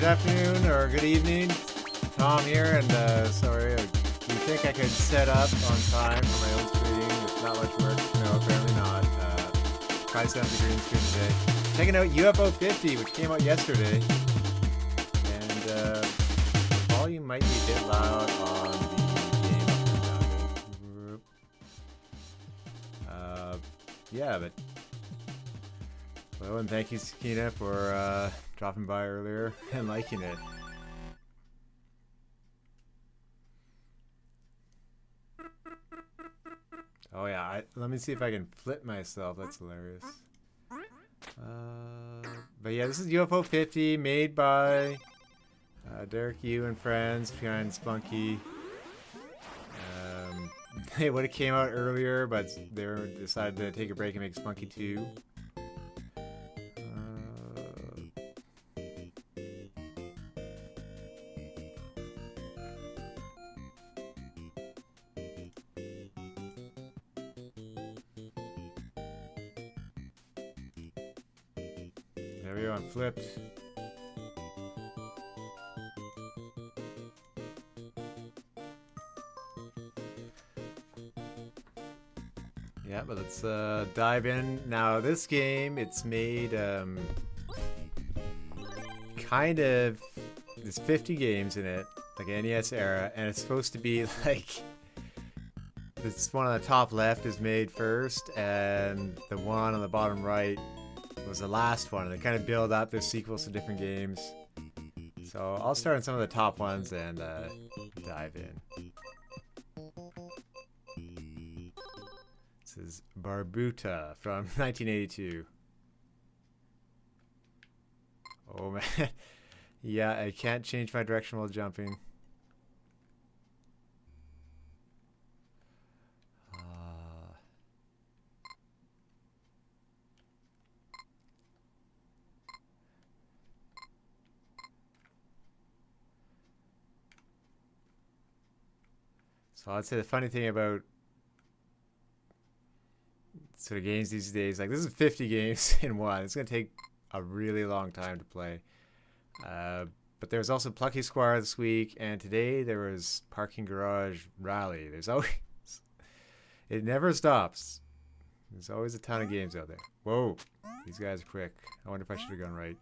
Good afternoon or good evening. Tom here, and sorry, do you think I could set up on time for my own screening? It's not much work. No, apparently not. Try set up the green screen today. Checking out UFO 50, which came out yesterday. And the volume might be a bit loud on the game. Yeah, but hello, and thank you, Sakina, for dropping by earlier and liking it. Oh yeah, let me see if I can flip myself. That's hilarious. But yeah, this is UFO 50, made by Derek Yu and friends behind Spunky. They would have came out earlier, but they decided to take a break and make Spunky 2. There we go, I'm flipped. Yeah, but let's dive in. Now, this game, it's made kind of, there's 50 games in it, like NES era, and it's supposed to be like, this one on the top left is made first, and the one on the bottom right was the last one. And they kind of build up their sequels to different games. So I'll start on some of the top ones and dive in. This is Barbuta from 1982. Oh man. Yeah, I can't change my direction while jumping. So I'd say the funny thing about sort of games these days, like this is 50 games in one. It's going to take a really long time to play. But there was also Plucky Squire this week, and today there was Parking Garage Rally. There's always, it never stops. There's always a ton of games out there. Whoa, these guys are quick. I wonder if I should have gone right.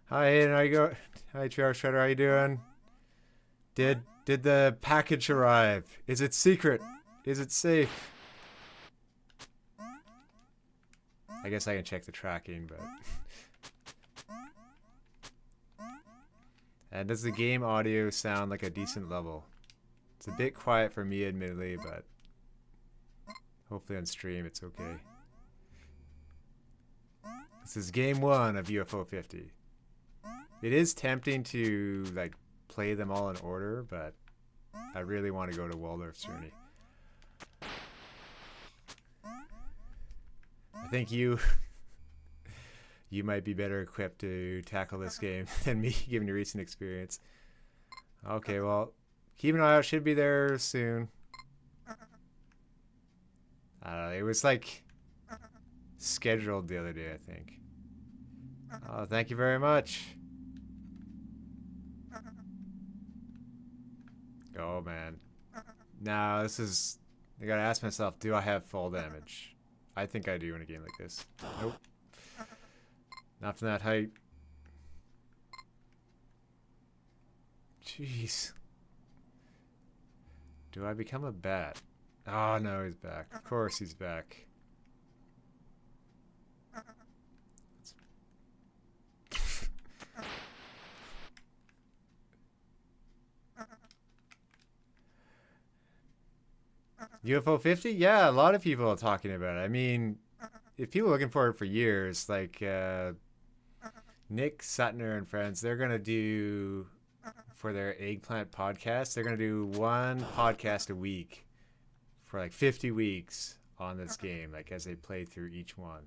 Hi, Aiden, how you go? Hi, Charles Shredder, how you doing? Did the package arrive? Is it secret? Is it safe? I guess I can check the tracking, but... And does the game audio sound like a decent level? It's a bit quiet for me, admittedly, but... hopefully on stream it's okay. This is game 1 of UFO 50. It is tempting to like play them all in order, but I really want to go to Waldorf's Journey. I think you might be better equipped to tackle this game than me, given your recent experience. Okay, well, keep an eye out. Should be there soon. It was like scheduled the other day, I think. Oh, thank you very much. Oh man. Now this is, I gotta ask myself, do I have full damage? I think I do in a game like this. Nope. Not from that height. Jeez. Do I become a bat? Oh no, he's back. Of course he's back. UFO 50? Yeah, a lot of people are talking about it. I mean, if people are looking for it for years, like Nick Sutner and friends, they're going to do, for their Eggplant podcast, they're going to do one podcast a week for like 50 weeks on this game, like as they play through each one.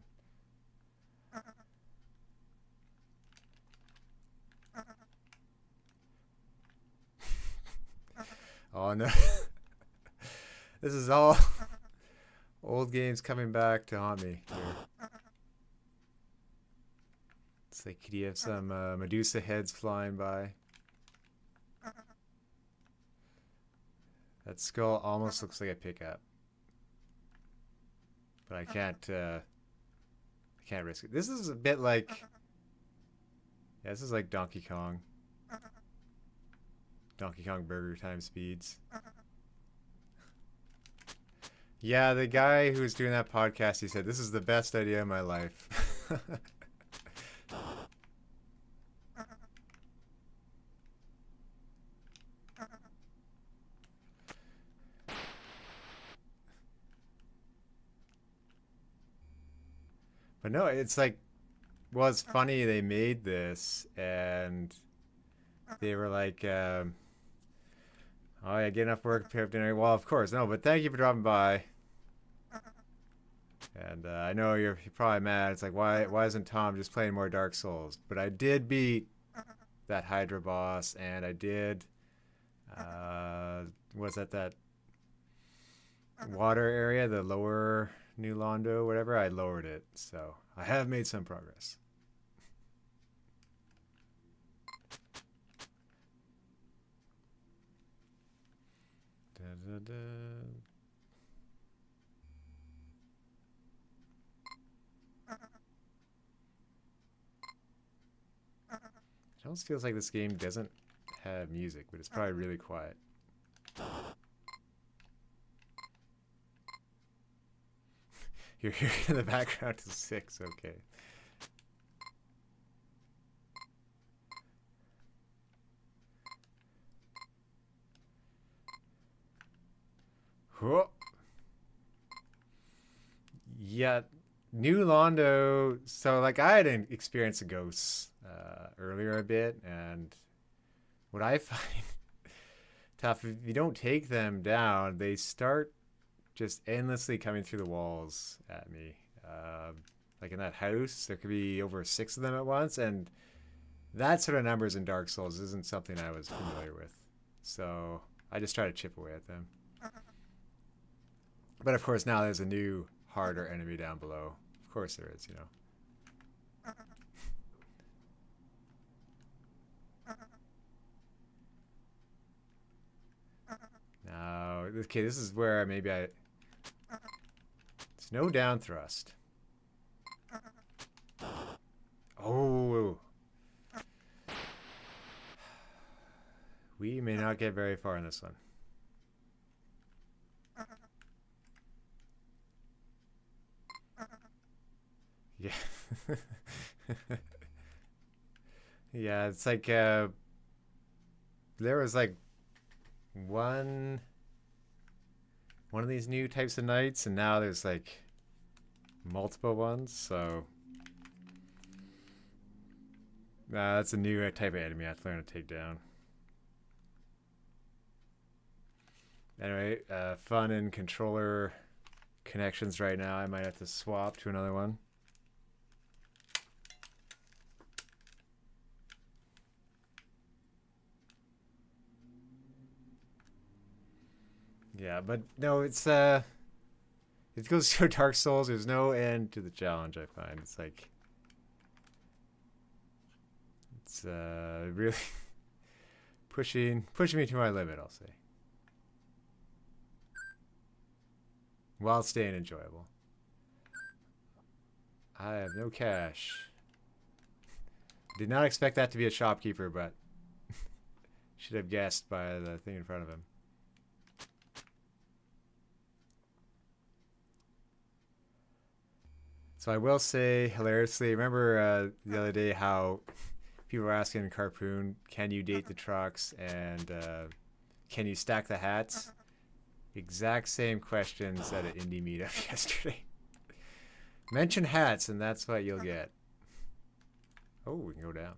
Oh no. This is all old games coming back to haunt me here. It's like, could you have some Medusa heads flying by? That skull almost looks like a pickup, but I can't risk it. This is a bit like, yeah, this is like Donkey Kong. Donkey Kong Burger time speeds. Yeah, the guy who was doing that podcast, he said, this is the best idea of my life. But no, it's like, well, it's funny they made this and they were like, oh yeah, get enough work, prepare for dinner. Well, of course, no, but thank you for dropping by. And I know you're probably mad. It's like, why isn't Tom just playing more Dark Souls? But I did beat that Hydra boss, and I did, was that water area, the lower New Londo, whatever? I lowered it, so I have made some progress. Da, da, da. It almost feels like this game doesn't have music, but it's probably really quiet. You're here in the background till 6, okay. Whoa. Yeah, New Londo. So, like, I had an experience of ghosts earlier a bit, and what I find tough, if you don't take them down, they start just endlessly coming through the walls at me. Like in that house, there could be over 6 of them at once, and that sort of numbers in Dark Souls isn't something I was familiar with. So I just try to chip away at them. But of course now there's a new, harder enemy down below. Of course there is, you know. Now, okay, this is where maybe it's no down thrust. Oh. We may not get very far in this one. Yeah. Yeah, it's like there was like one of these new types of knights, and now there's like multiple ones, so that's a new type of enemy I have to learn to take down. Anyway, fun and controller connections right now. I might have to swap to another one. Yeah, but no, it goes to Dark Souls. There's no end to the challenge, I find. It's like, it's really pushing me to my limit, I'll say. While staying enjoyable. I have no cash. Did not expect that to be a shopkeeper, but should have guessed by the thing in front of him. So I will say, hilariously, remember the other day how people were asking in Carpoon, can you date the trucks and can you stack the hats? Exact same questions at an indie meetup yesterday. Mention hats and that's what you'll get. Oh, we can go down.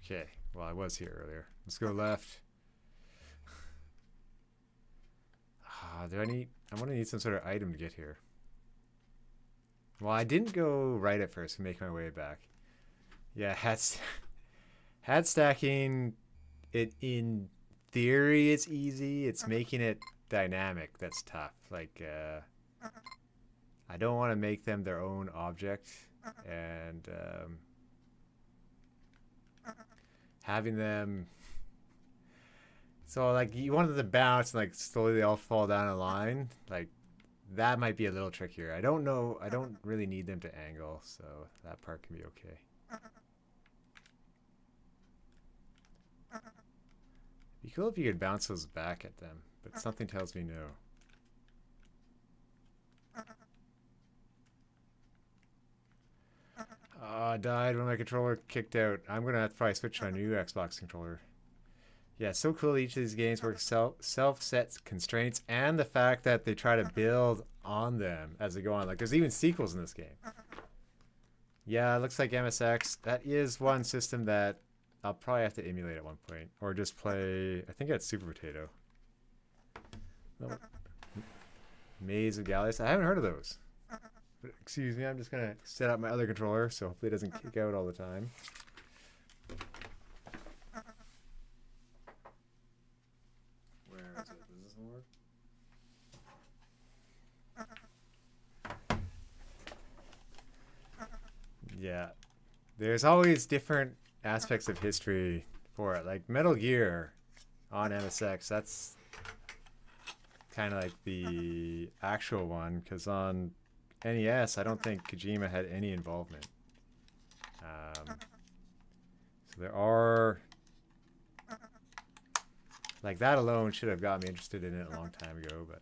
Okay, well, I was here earlier. Let's go left. Do I need... I'm going to need some sort of item to get here. Well, I didn't go right at first and make my way back. Yeah, hat stacking, it in theory it's easy. It's making it dynamic that's tough. Like, I don't want to make them their own object. And having them... So, like, you wanted to bounce and, like, slowly they all fall down a line. Like, that might be a little trickier. I don't know. I don't really need them to angle, so that part can be okay. It'd be cool if you could bounce those back at them, but something tells me no. Oh, I died when my controller kicked out. I'm going to have to probably switch to my new Xbox controller. Yeah, it's so cool each of these games works self-set constraints and the fact that they try to build on them as they go on. Like, there's even sequels in this game. Yeah, it looks like MSX. That is one system that I'll probably have to emulate at one point. Or just play, I think it's Super Potato. Oh. Maze of Galleys. I haven't heard of those. But, excuse me, I'm just going to set up my other controller so hopefully it doesn't kick out all the time. Yeah, there's always different aspects of history for it. Like Metal Gear on MSX, that's kind of like the actual one, because on NES, I don't think Kojima had any involvement. So there are... Like, that alone should have got me interested in it a long time ago, but...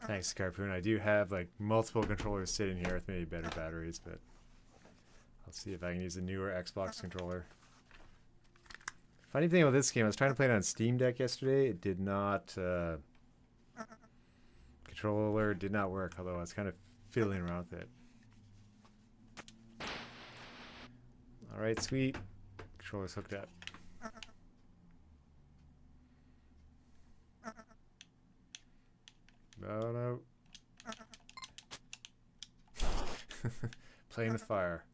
Thanks, Carpoon. I do have like multiple controllers sitting here with maybe better batteries, but I'll see if I can use a newer Xbox controller. Funny thing about this game, I was trying to play it on Steam Deck yesterday. It did not... controller did not work, although I was kind of fiddling around with it. Alright, sweet. Controller's hooked up. Oh no. Playing with fire.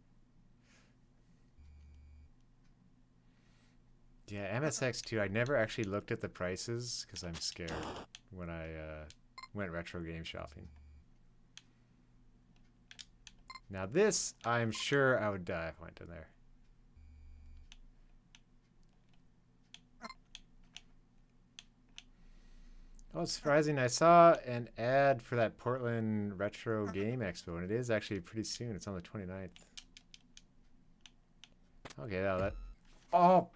Yeah, MSX2, I never actually looked at the prices because I'm scared when I went retro game shopping. Now this, I'm sure I would die if I went in there. Oh, it's surprising. I saw an ad for that Portland Retro Game Expo, and it is actually pretty soon. It's on the 29th. Okay, now that... Oh!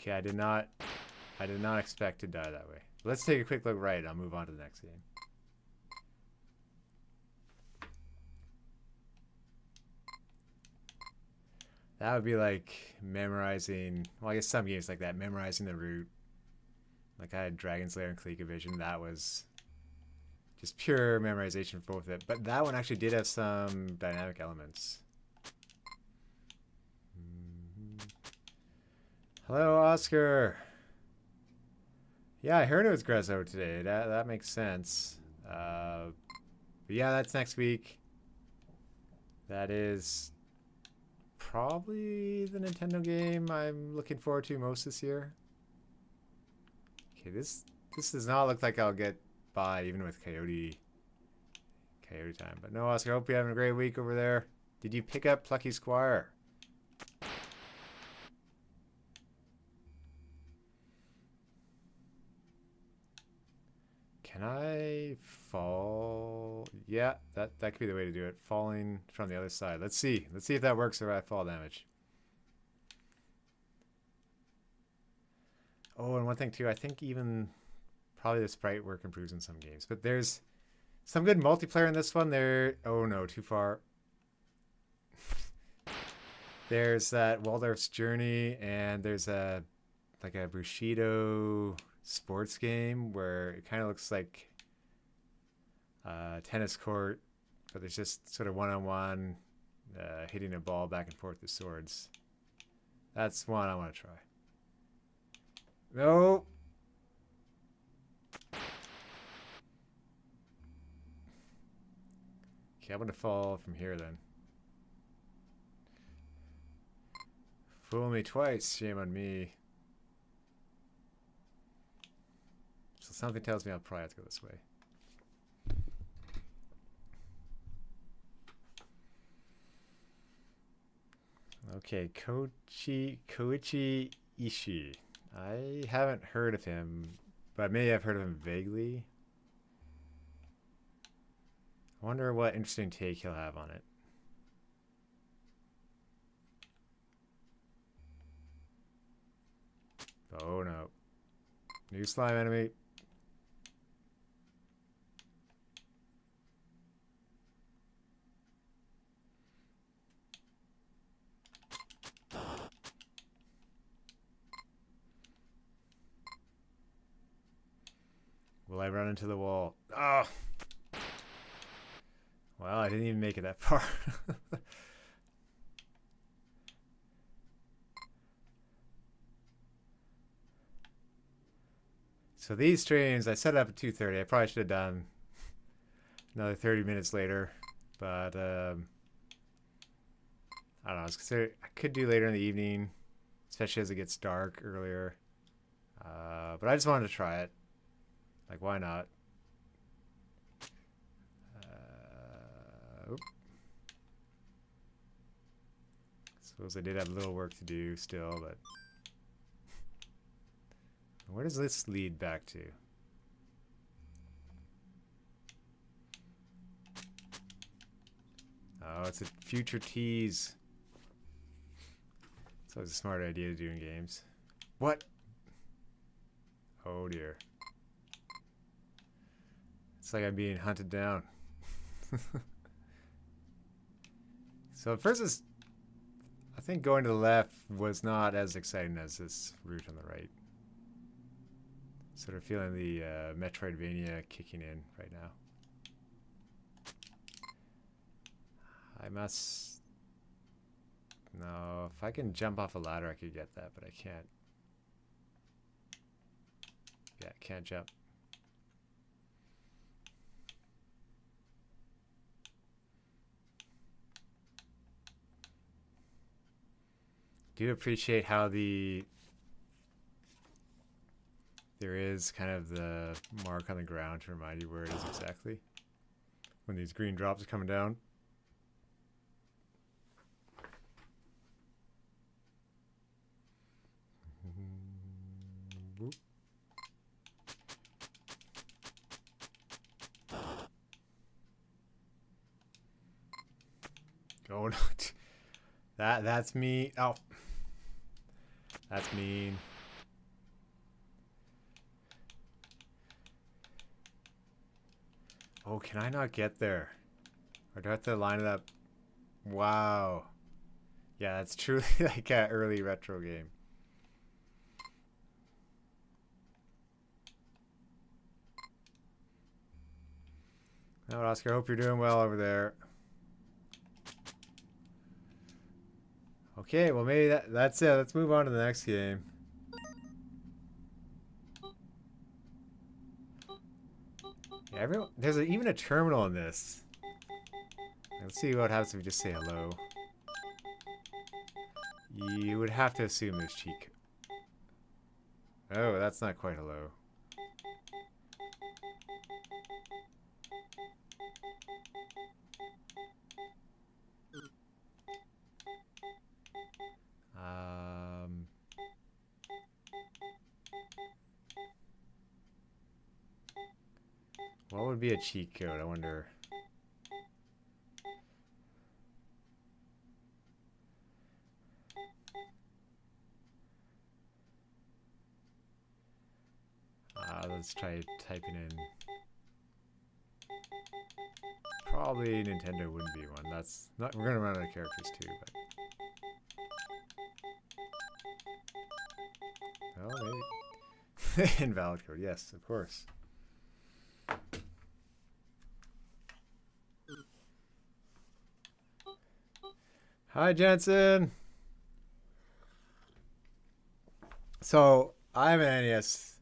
Okay, I did not expect to die that way. Let's take a quick look right. I'll move on to the next game. That would be like memorizing, well, I guess some games like that, memorizing the route. Like I had Dragon's Lair and ColecoVision. That was just pure memorization for both of it. But that one actually did have some dynamic elements. Hello, Oscar. Yeah, I heard it was Grezzo today. That makes sense. But yeah, that's next week. That is... probably the Nintendo game I'm looking forward to most this year. Okay, this does not look like I'll get by even with Coyote time. But no, Oscar, I hope you're having a great week over there. Did you pick up Plucky Squire? Can I fall? Yeah, that could be the way to do it. Falling from the other side. Let's see. Let's see if that works or I fall damage. Oh, and one thing too, I think even probably the sprite work improves in some games. But there's some good multiplayer in this one. There. Oh no, too far. There's that Waldorf's Journey, and there's a like a Bushido sports game where it kind of looks like a tennis court, but there's just sort of one-on-one hitting a ball back and forth with swords. That's one I want to try. No. Okay, I'm gonna fall from here then. Fool me twice, shame on me. So something tells me I'll probably have to go this way. Okay, Koichi Ishii. I haven't heard of him, but maybe I've heard of him vaguely. I wonder what interesting take he'll have on it. Oh no. New slime enemy. Will I run into the wall? Oh! Well, I didn't even make it that far. So these streams, I set up at 2:30. I probably should have done another 30 minutes later, but I don't know. I could do later in the evening, especially as it gets dark earlier. But I just wanted to try it. Like, why not? Suppose I did have a little work to do still, but where does this lead back to? Oh, it's a future tease. It's always a smart idea to do in games. What? Oh dear. It's like I'm being hunted down. So at first, I think going to the left was not as exciting as this route on the right. Sort of feeling the Metroidvania kicking in right now. I must... No, if I can jump off a ladder I could get that, but I can't. Yeah, can't jump. Do appreciate how there is kind of the mark on the ground to remind you where it is exactly when these green drops are coming down. Oh no. That's me. Oh. That's mean. Oh, can I not get there? Or do I have to line it up? Wow. Yeah, that's truly like an early retro game. Now, Oscar, I hope you're doing well over there. Okay, well maybe that's it. Let's move on to the next game. Yeah, there's even a terminal in this. Let's see what happens if we just say hello. You would have to assume there's cheek. Oh, that's not quite hello. What would be a cheat code? I wonder. Let's try typing in. Probably Nintendo wouldn't be one. That's not. We're gonna run out of characters too, but well, maybe invalid code. Yes, of course. Hi, Jensen. So I'm an NES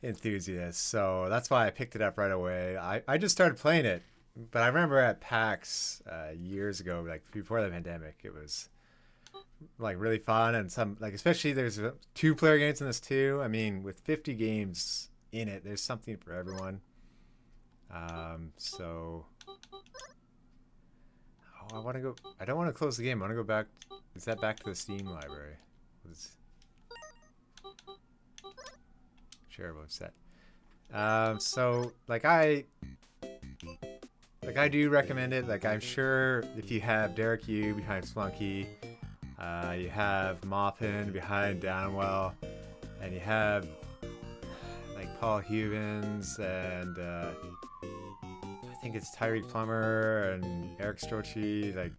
enthusiast, so that's why I picked it up right away. I just started playing it, but I remember at PAX years ago, like before the pandemic, it was like really fun and some like especially there's two-player games in this too. I mean, with 50 games in it, there's something for everyone. So I want to go. I don't want to close the game. I want to go back. Is that back to the Steam library? Sure, we'll set. So I do recommend it. Like I'm sure if you have Derek Yu behind Splunky, you have Moppin behind Downwell, and you have like Paul Hubens and I think it's Tyreek Plummer and Eric Strochi. Like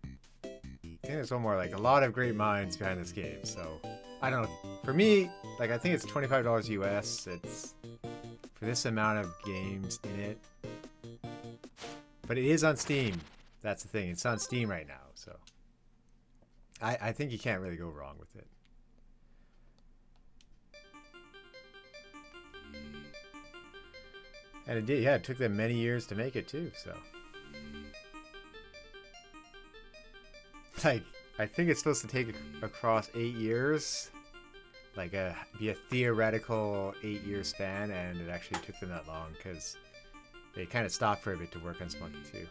I think there's one more. Like a lot of great minds behind this game. So I don't know. For me, like I think it's $25 US. It's for this amount of games in it. But it is on Steam. That's the thing. It's on Steam right now, so I think you can't really go wrong with it. And it did, yeah, it took them many years to make it too, so. Like, I think it's supposed to take across 8 years. Like, be a theoretical 8-year span, and it actually took them that long, because they kind of stopped for a bit to work on Spunky 2.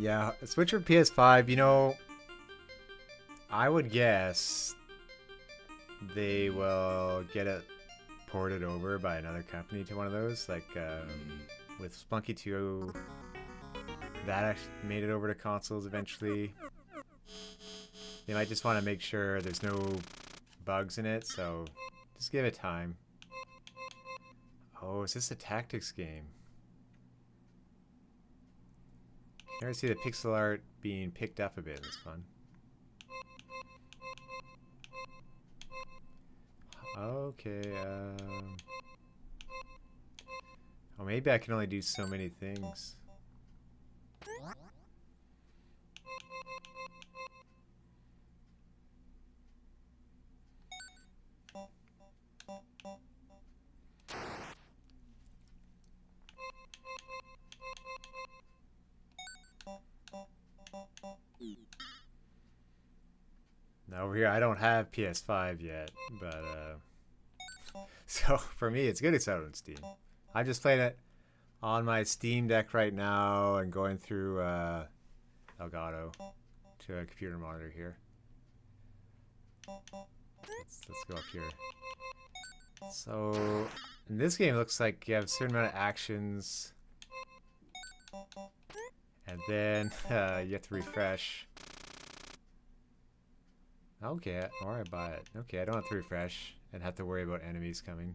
Yeah, Switch or PS5, you know, I would guess they will get it ported over by another company to one of those. Like, with Spunky 2, that actually made it over to consoles eventually. They might just want to make sure there's no bugs in it, so just give it time. Oh, is this a tactics game? You ever see the pixel art being picked up a bit in this one? Okay, oh, maybe I can only do so many things. Now over here, I don't have PS5 yet, but so for me, it's good it's out on Steam. I'm just playing it on my Steam Deck right now and going through Elgato to a computer monitor here. Let's go up here. So in this game, it looks like you have a certain amount of actions, and then you have to refresh. Okay, or I buy it. Okay, I don't have to refresh and have to worry about enemies coming.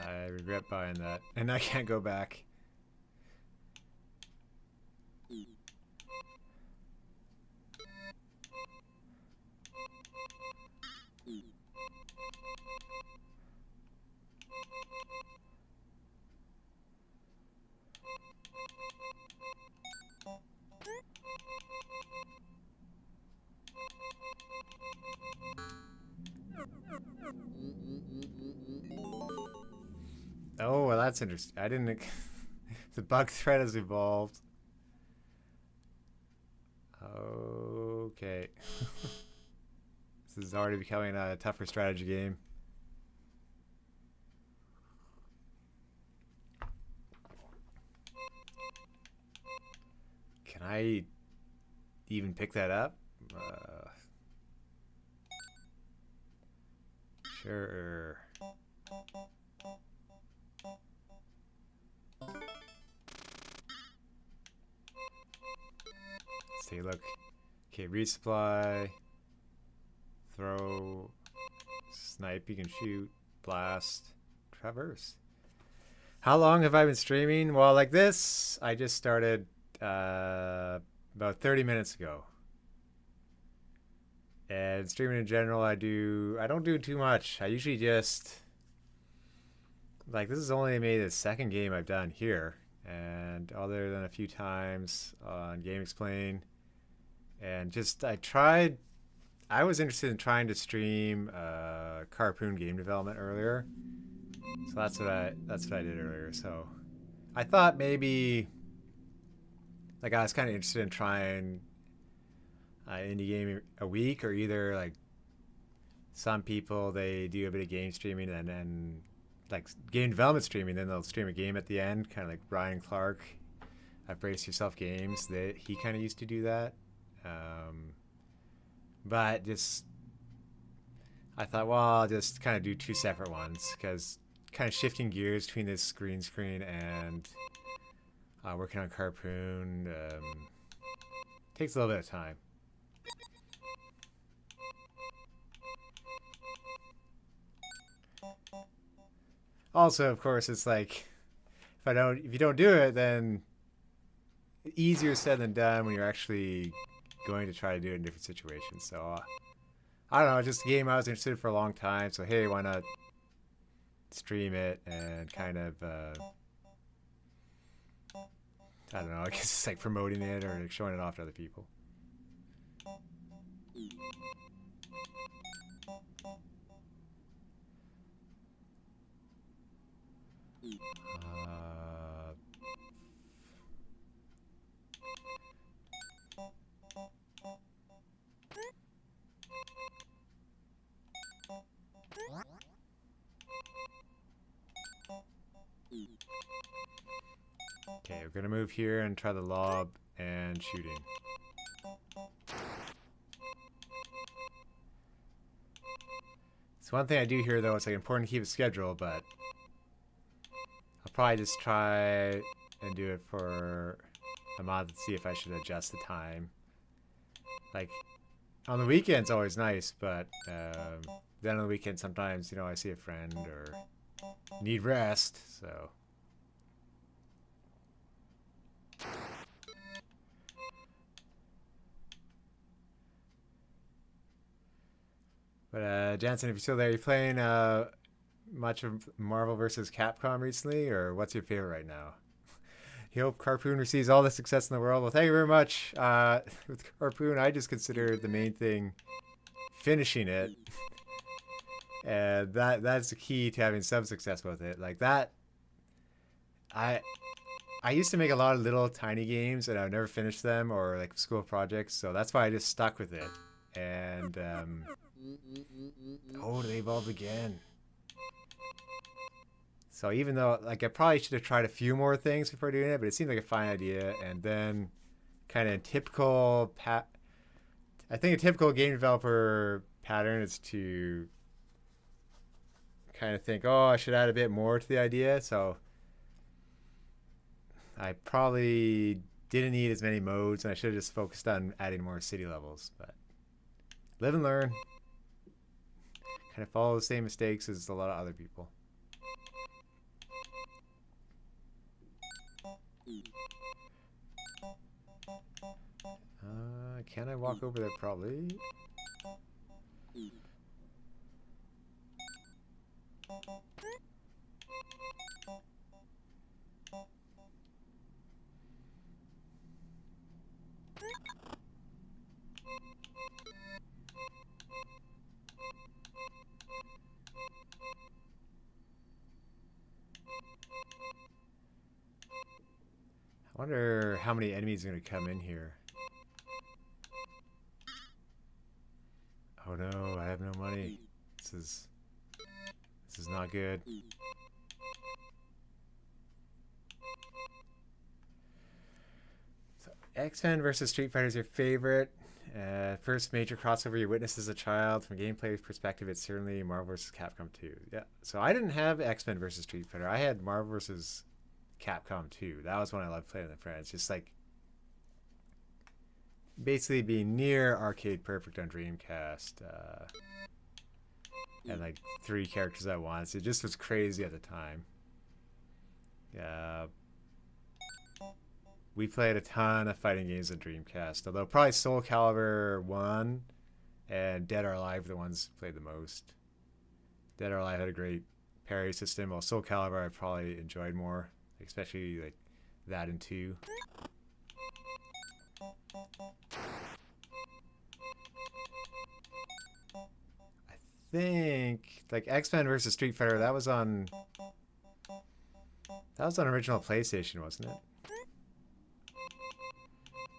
I regret buying that, and I can't go back. Oh, well, that's interesting. I didn't. The bug threat has evolved. Okay. This is already becoming a tougher strategy game. Can I even pick that up? Sure. take a look. Okay, resupply, throw, snipe, you can shoot, blast, traverse. How long have I been streaming? Well, like this, I just started about 30 minutes ago. And streaming in general, I don't do too much. I usually just, like, this is only maybe the second game I've done here. And other than a few times on Game Explain. And just, I was interested in trying to stream Harpoon game development earlier. So that's what I did earlier. So I thought maybe, like, I was kind of interested in trying indie game a week, or either like some people, they do a bit of game streaming and then like game development streaming, then they'll stream a game at the end, kind of like Brian Clark at Brace Yourself Games. That he kind of used to do that. But just, I thought, well, I'll just kind of do two separate ones, because kind of shifting gears between this green screen and working on Harpoon takes a little bit of time. Also, of course, it's like, if you don't do it, then easier said than done when you're actually going to try to do it in different situations. So I don't know, just a game I was interested in for a long time. So hey, why not stream it and kind of I don't know, I guess it's like promoting it or like showing it off to other people. Okay, we're gonna move here and try the lob and shooting. So one thing I do here, though, it's like important to keep a schedule, but I'll probably just try and do it for a month and see if I should adjust the time. Like, on the weekends, always nice, but then on the weekend, sometimes, I see a friend or need rest, so. But Jansen, if you're still there, you playing much of Marvel vs. Capcom recently, or what's your favorite right now? You hope Harpoon receives all the success in the world. Well, thank you very much. With Harpoon, I just consider the main thing finishing it, and that's the key to having some success with it. Like that, I used to make a lot of little tiny games, and I've never finished them, or like school projects. So that's why I just stuck with it. And oh, they evolved again. So even though, like, I probably should have tried a few more things before doing it, but it seemed like a fine idea. And then, kind of typical I think a typical game developer pattern is to kind of think, oh, I should add a bit more to the idea. So I probably didn't need as many modes, and I should have just focused on adding more city levels. But live and learn. Kind of follow the same mistakes as a lot of other people. Can I walk over there? Probably. I wonder how many enemies are going to come in here. Oh no, I have no money. This is not good. So, X-Men versus Street Fighter is your favorite. First major crossover you witnessed as a child. From a gameplay perspective, it's certainly Marvel vs. Capcom 2. Yeah. So I didn't have X-Men versus Street Fighter. I had Marvel vs. Capcom 2. That was one I loved playing with friends. Just like basically being near arcade perfect on Dreamcast. And like 3 characters at once. It just was crazy at the time. We played a ton of fighting games on Dreamcast, although probably Soul Calibur 1 and Dead or Alive were the ones played the most. Dead or Alive had a great parry system, while Soul Calibur I probably enjoyed more, especially like that and 2. I think like X-Men versus Street Fighter, that was on original PlayStation, wasn't it?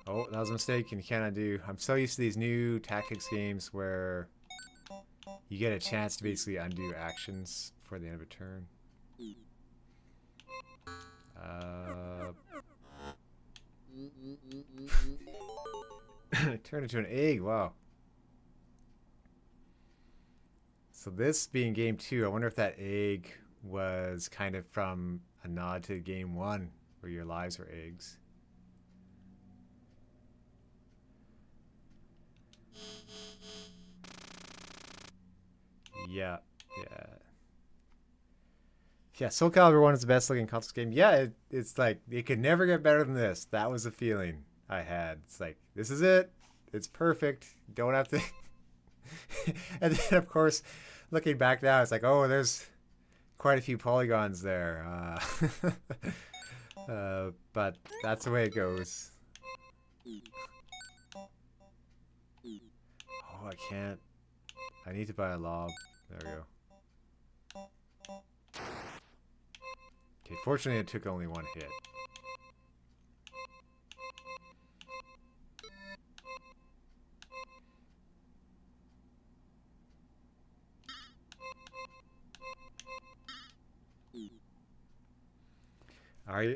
Oh, that was a mistake, and you cannot undo. I'm so used to these new tactics games where you get a chance to basically undo actions before the end of a turn. Turn into an egg, wow. So this being game 2, I wonder if that egg was kind of from a nod to game 1, where your lives were eggs. Yeah. Soul Calibur 1 is the best looking console game. Yeah, it's like, it could never get better than this. That was the feeling I had. It's like, this is it. It's perfect. Don't have to... And then, of course, looking back now, it's like, oh, there's quite a few polygons there. But that's the way it goes. Oh, I can't. I need to buy a lob. There we go. Okay, fortunately it took only 1 hit.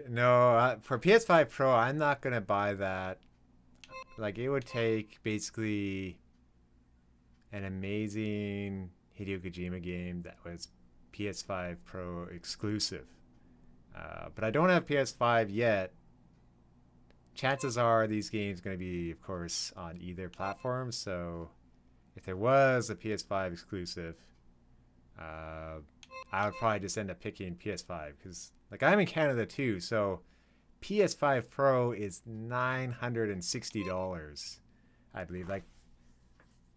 No, for PS5 Pro, I'm not gonna buy that. Like, it would take basically an amazing Hideo Kojima game that was PS5 Pro exclusive. But I don't have PS5 yet. Chances are these games going to be, of course, on either platform. So if there was a PS5 exclusive, I would probably just end up picking PS5 because, like, I'm in Canada too. So PS5 Pro is $960, I believe. Like,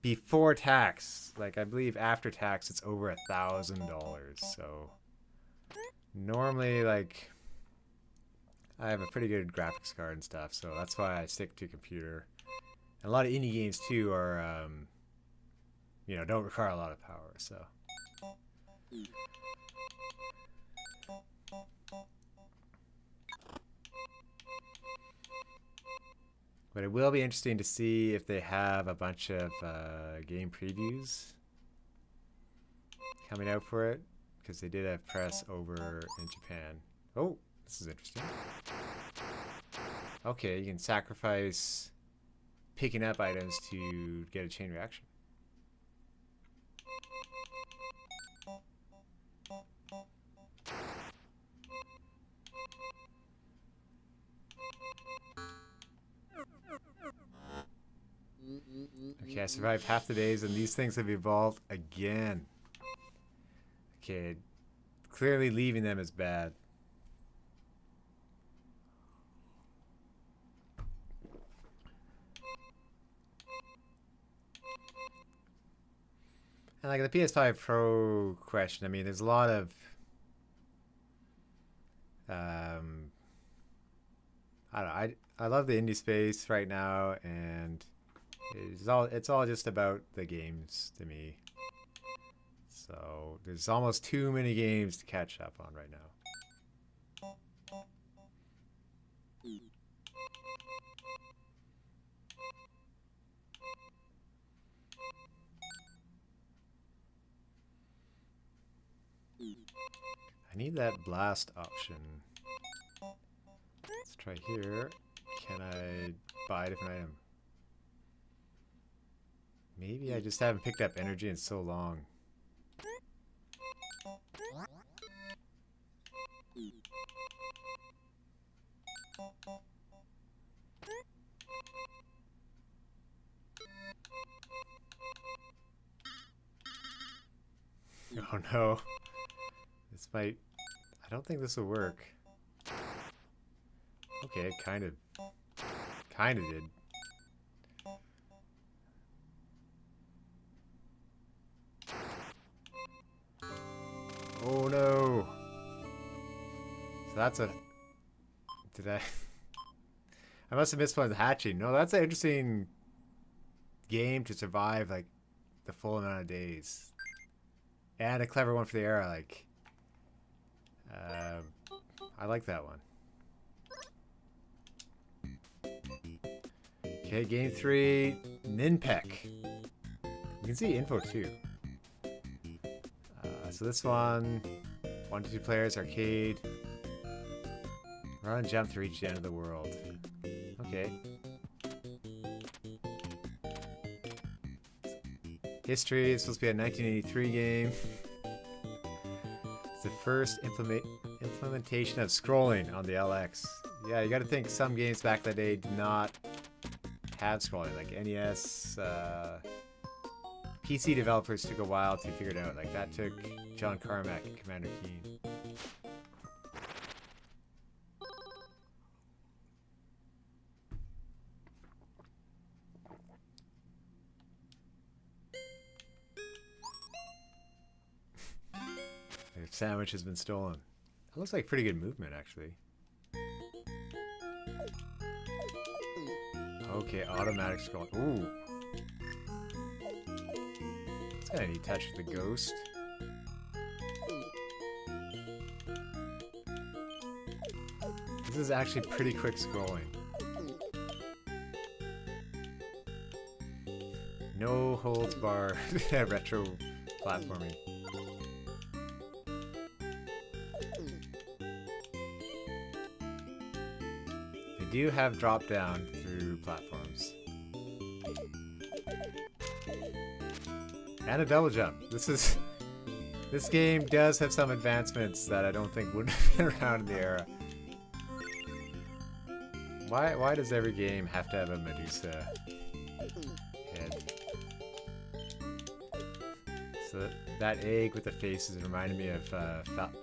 before tax. Like, I believe after tax it's over $1,000. So normally, like, I have a pretty good graphics card and stuff, so that's why I stick to computer. And a lot of indie games too are don't require a lot of power, so but it will be interesting to see if they have a bunch of game previews coming out for it, because they did have press over in Japan. Oh, this is interesting. Okay, you can sacrifice picking up items to get a chain reaction. Okay, I survived half the days and these things have evolved again. Okay, clearly leaving them is bad. And like the PS5 Pro question, I mean, there's a lot of I don't know. I love the indie space right now, and it's all just about the games to me. So there's almost too many games to catch up on right now. I need that blast option. Let's try here. Can I buy a different item? Maybe I just haven't picked up energy in so long. Oh no. This might... I don't think this will work. Okay, it kind of did. Oh no! So that's a... Did I... I must have missed one hatching. No, that's an interesting game to survive, like, the full amount of days. And a clever one for the era, like... I like that one. Okay, game 3, Ninpek. You can see info too. So this one, 1 to 2 players, arcade. Run and jump to reach the end of the world. Okay. History is supposed to be a 1983 game. It's the first implementation of scrolling on the LX. Yeah, you gotta think some games back that day did not have scrolling, like NES. PC developers took a while to figure it out. Like that took John Carmack and Commander Keen. Their sandwich has been stolen. That looks like pretty good movement, actually. Okay, automatic scrolling. Ooh. It's got a neat touch with the ghost. This is actually pretty quick scrolling. No holds barred. Retro platforming. They do have drop down through platforms. And a double jump. This game does have some advancements that I don't think would have been around in the era. Why does every game have to have a Medusa head? So that egg with the faces reminded me of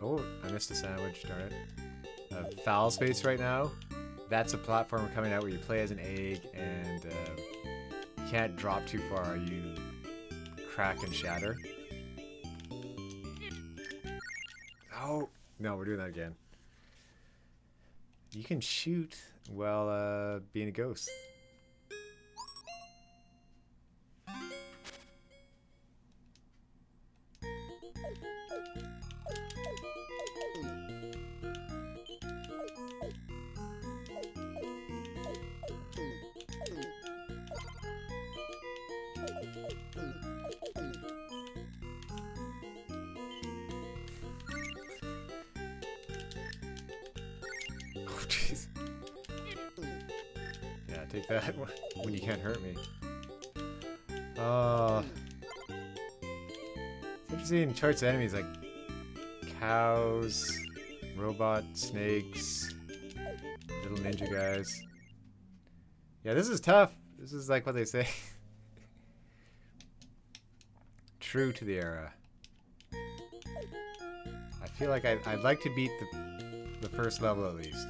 oh, I missed a sandwich, darn it. Foul Space right now. That's a platformer coming out where you play as an egg and you can't drop too far. You crack and shatter. Oh, no, we're doing that again. You can shoot while being a ghost. Jeez. Yeah, take that when you can't hurt me. It's interesting charts of enemies like cows, robot snakes, little ninja guys. Yeah, this is tough. This is like what they say. True to the era. I feel like I'd like to beat the first level at least.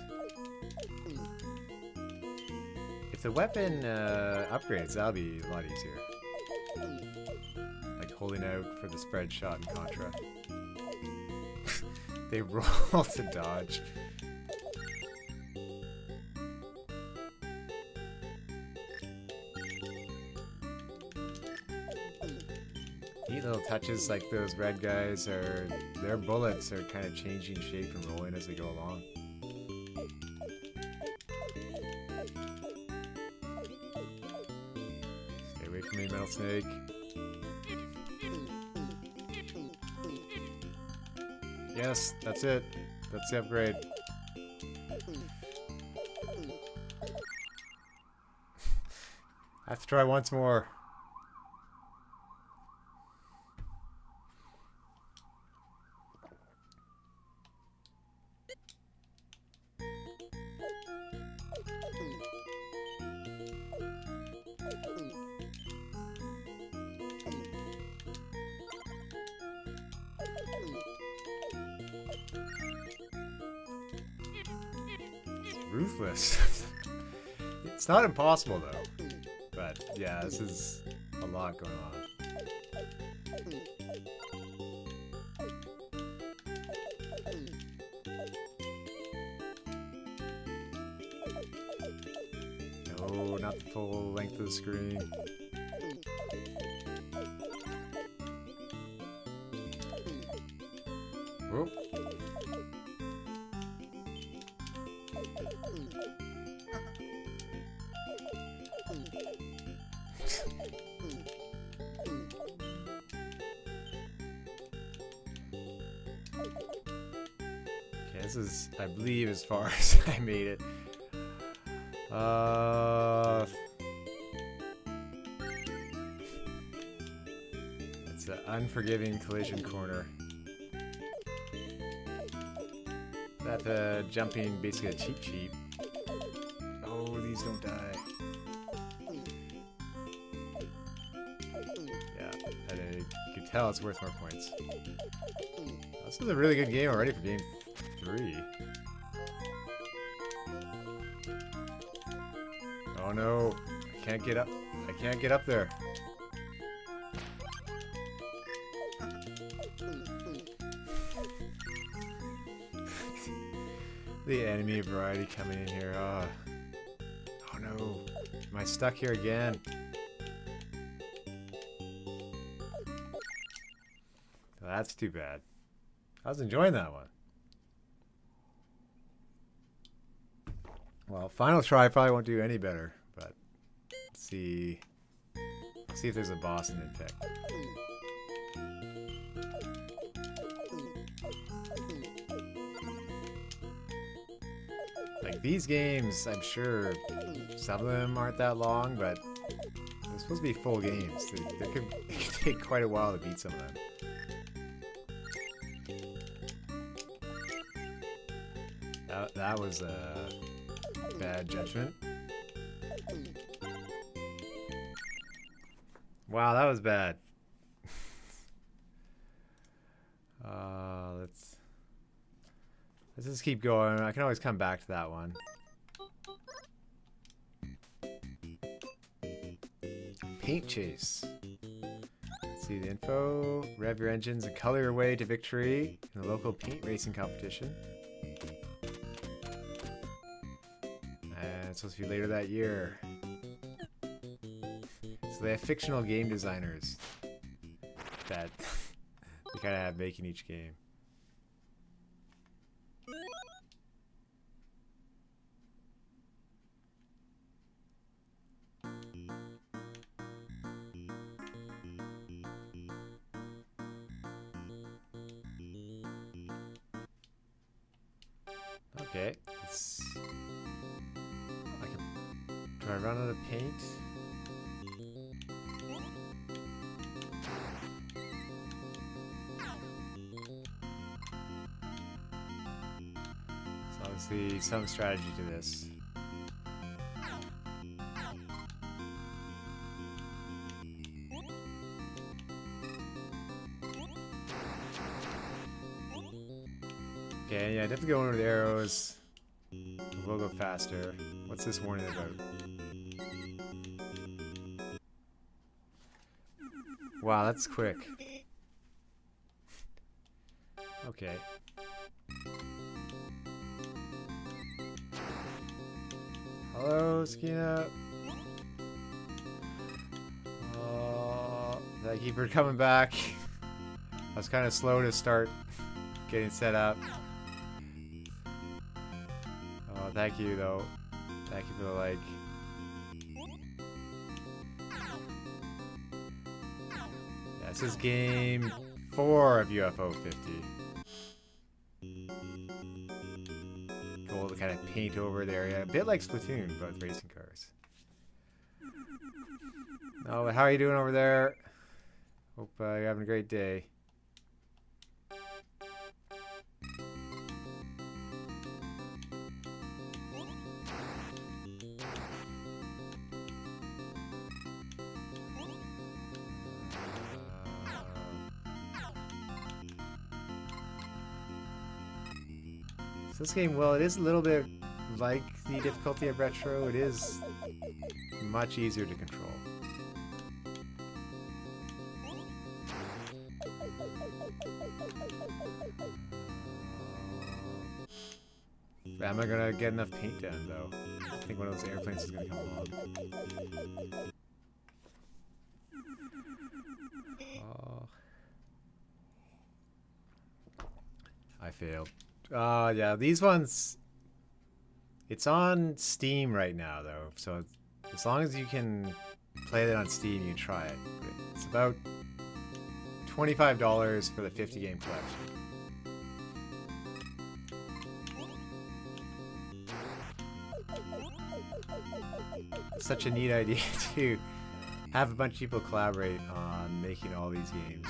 If the weapon upgrades, that'll be a lot easier. Like holding out for the spread shot in Contra. They roll to dodge. Neat little touches like those red guys are, their bullets are kind of changing shape and rolling as they go along. Stay away from me, Metal Snake. Yes, that's it. That's the upgrade. I have to try once more. ruthless. It's not impossible though. But yeah, this is a lot going on. No, not the full length of the screen. Whoop. Okay, this is, I believe, as far as I made it. It's an unforgiving collision corner. That jumping basically a cheap. Oh, these don't die. Yeah, and you can tell it's worth more points. This is a really good game already for game 3. Oh no, I can't get up. I can't get up there. The enemy variety coming in here. Oh no. Am I stuck here again? That's too bad. I was enjoying that one. Well, final try probably won't do any better, but let's see if there's a boss in Impact. Like these games, I'm sure some of them aren't that long, but they're supposed to be full games. It could take quite a while to beat some of them. That was a bad judgment. Wow, that was bad. Let's just keep going. I can always come back to that one. Paint chase. Let's see the info. Rev your engines and color your way to victory in the local paint racing competition. And it's supposed to be later that year. So they have fictional game designers that they kind of have making each game. Okay, do I run out of paint? So obviously some strategy to this. Okay, yeah, definitely go under the arrows. We'll go faster. What's this warning about? Wow, that's quick. Okay. Hello, Skina. Thank you for coming back. I was kind of slow to start getting set up. Oh, thank you though. Thank you for the like. Yeah, this is game 4 of UFO 50. Cool to kind of paint over the area. A bit like Splatoon, but with racing cars. Oh, but how are you doing over there? Hope you're having a great day. So this game, well, it is a little bit like the difficulty of retro. It is much easier to control. Am I gonna get enough paint done though? I think one of those airplanes is gonna come along. Oh. I failed. Yeah, these ones, it's on Steam right now though, so as long as you can play it on Steam, you try it. It's about $25 for the 50 game collection. Such a neat idea to have a bunch of people collaborate on making all these games.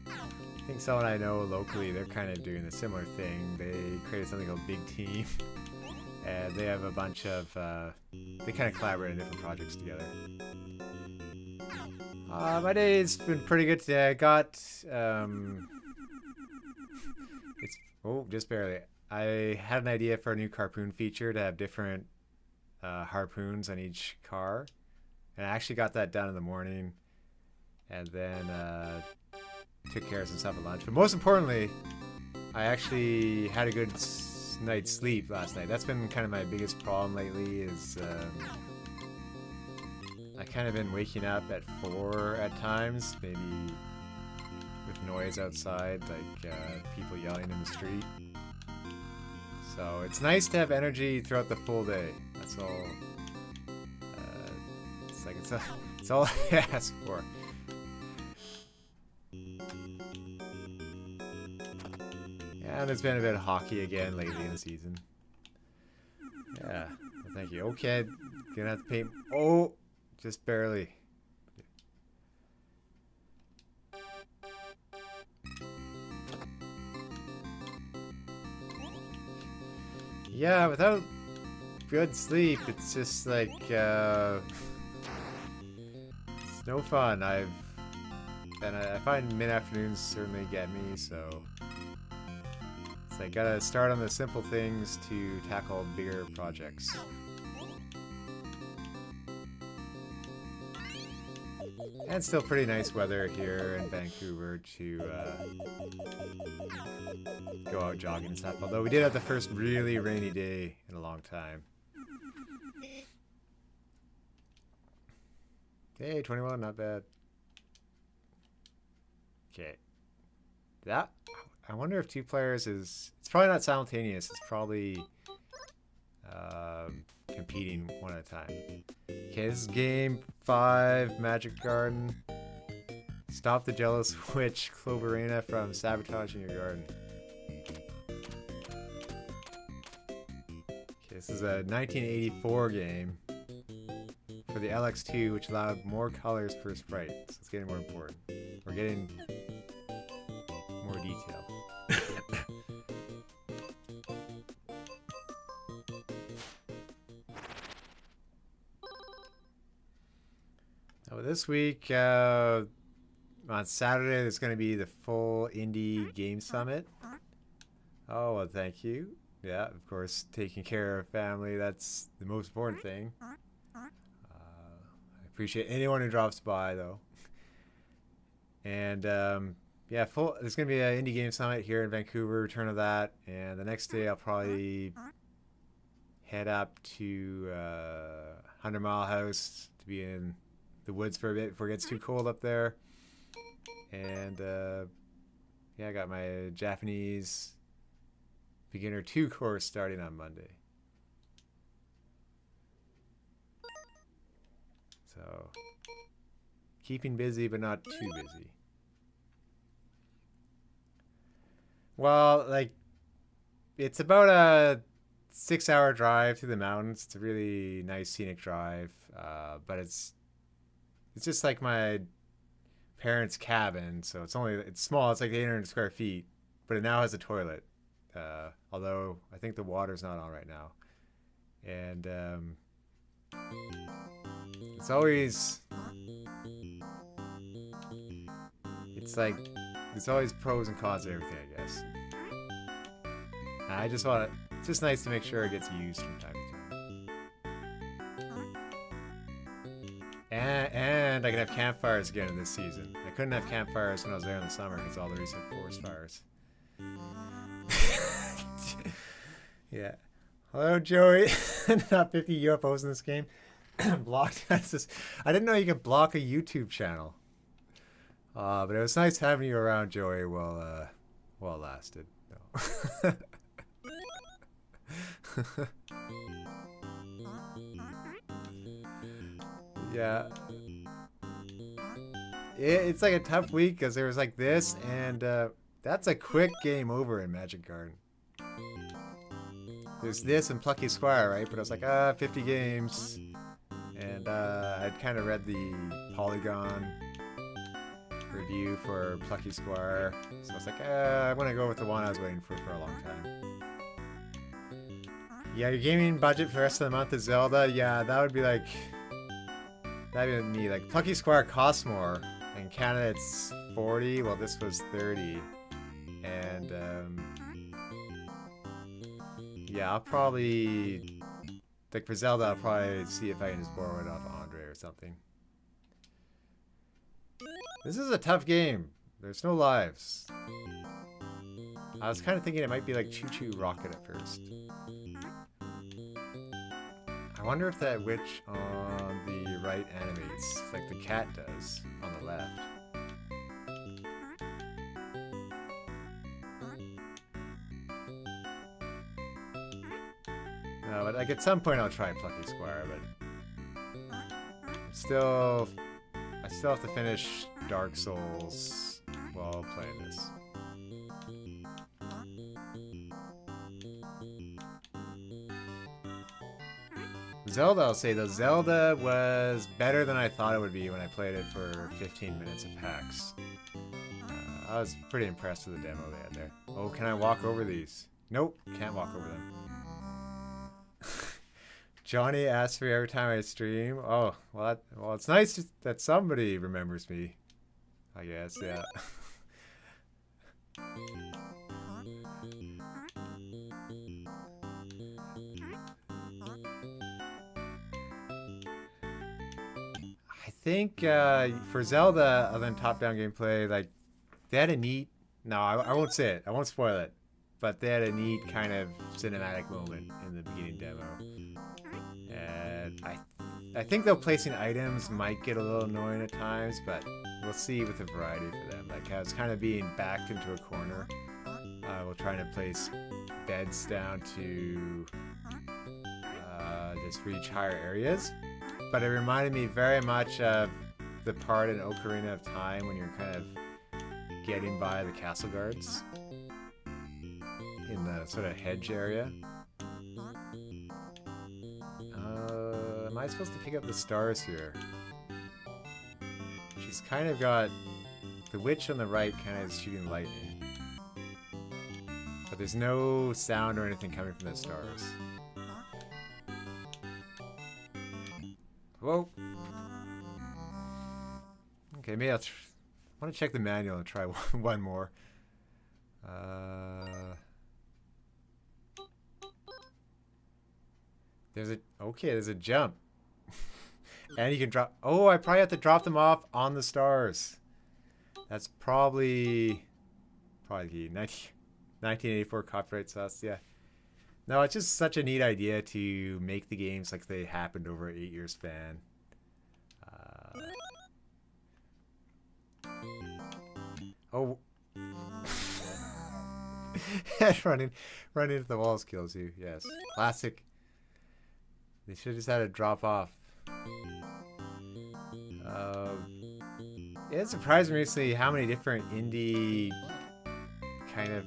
I think someone I know locally, they're kind of doing a similar thing. They created something called Big Team, and they have a bunch of, they kind of collaborate on different projects together. My day's been pretty good today. I got, oh, just barely. I had an idea for a new harpoon feature to have different harpoons on each car, and I actually got that done in the morning, and then took care of some stuff at lunch. But most importantly, I actually had a good night's sleep last night. That's been kind of my biggest problem lately is I kind of been waking up at 4 at times, maybe with noise outside, like people yelling in the street. So it's nice to have energy throughout the full day. That's all. It's like it's all I ask for. Yeah, and there's been a bit of hockey again lately in the season. Yeah, well, thank you. Okay, gonna have to paint. Oh, just barely. Yeah, without good sleep, it's just like, it's no fun. I find mid-afternoons certainly get me, so it's like gotta start on the simple things to tackle bigger projects. And still pretty nice weather here in Vancouver to go out jogging and stuff. Although we did have the first really rainy day in a long time. Hey, 21, not bad. Okay. That, I wonder if 2 players is... It's probably not simultaneous. It's probably competing one at a time. Okay, this is game 5, Magic Garden. Stop the jealous witch, Cloverina, from sabotaging your garden. Okay, this is a 1984 game for the LX2, which allowed more colors per sprite. So it's getting more important. We're getting more detail. This week, on Saturday, there's going to be the full Indie Game Summit. Oh, well, thank you. Yeah, of course, taking care of family, that's the most important thing. I appreciate anyone who drops by, though. And, yeah, there's going to be an Indie Game Summit here in Vancouver, return of that. And the next day, I'll probably head up to 100 Mile House to be in the woods for a bit before it gets too cold up there. And yeah, I got my Japanese beginner 2 course starting on Monday. So keeping busy but not too busy. Well, like, it's about a 6-hour drive through the mountains. It's a really nice scenic drive, but it's just like my parents' cabin, so it's small. It's like 800 square feet, but it now has a toilet. Although I think the water's not on right now, and it's like there's always pros and cons to everything, I guess. I just want to, it's just nice to make sure it gets used from time to time. And I can have campfires again in this season. I couldn't have campfires when I was there in the summer because all the recent forest fires. Yeah. Hello, Joey. Not 50 UFOs in this game. Blocked. I didn't know you could block a YouTube channel. But it was nice having you around, Joey, while it lasted. No. Yeah. It's like a tough week because there was like this, and that's a quick game over in Magic Garden. There's this and Plucky Squire, right? But I was like, 50 games. And I'd kind of read the Polygon review for Plucky Squire. So I was like, I'm going to go with the one I was waiting for a long time. Yeah, your gaming budget for the rest of the month is Zelda. Yeah, that would be like... That'd be me. Like, Plucky Squire costs more. In Canada, it's 40. Well, this was 30. And, yeah, I'll probably... Like, for Zelda, I'll probably see if I can just borrow it off Andre or something. This is a tough game. There's no lives. I was kind of thinking it might be like Choo Choo Rocket at first. I wonder if that witch on the right animates like the cat does on the left. No, but like at some point I'll try Plucky Squire, but I still have to finish Dark Souls while playing this. Zelda, I'll say though, Zelda was better than I thought it would be when I played it for 15 minutes of PAX. I was pretty impressed with the demo they had there. Oh, can I walk over these? Nope, can't walk over them. Johnny asks me every time I stream. Oh, well, it's nice that somebody remembers me, I guess, yeah. I think for Zelda, other than top-down gameplay, like, they had a neat... No, I won't say it. I won't spoil it. But they had a neat kind of cinematic moment in the beginning demo. And I think though placing items might get a little annoying at times, but we'll see with the variety for them. Like I was kind of being backed into a corner. We're trying to place beds down to just reach higher areas. But it reminded me very much of the part in Ocarina of Time when you're kind of getting by the castle guards in the sort of hedge area. Am I supposed to pick up the stars here? She's kind of got... The witch on the right kind of is shooting lightning. But there's no sound or anything coming from the stars. Whoa! Okay, maybe I want to check the manual and try one more. There's a jump. And you can drop... Oh, I probably have to drop them off on the stars. That's probably 1984 copyright sauce, yeah. No, it's just such a neat idea to make the games like they happened over an 8-year span. Oh. running into the walls kills you, yes. Classic. They should have just had it drop off. It surprised me recently how many different indie kind of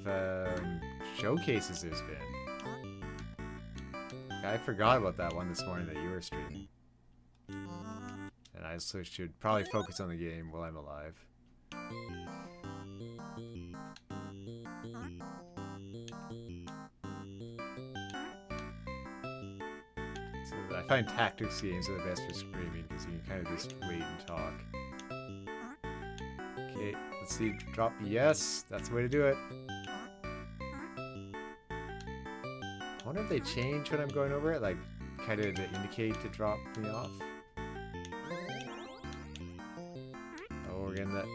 showcases there's been. I forgot about that one this morning that you were streaming. And I also should probably focus on the game while I'm alive. So I find tactics games are the best for streaming because you can kind of just wait and talk. Okay, let's see. Drop. Yes, that's the way to do it. I wonder if they change when I'm going over it, like kind of to indicate to drop me off. Oh, we're getting that.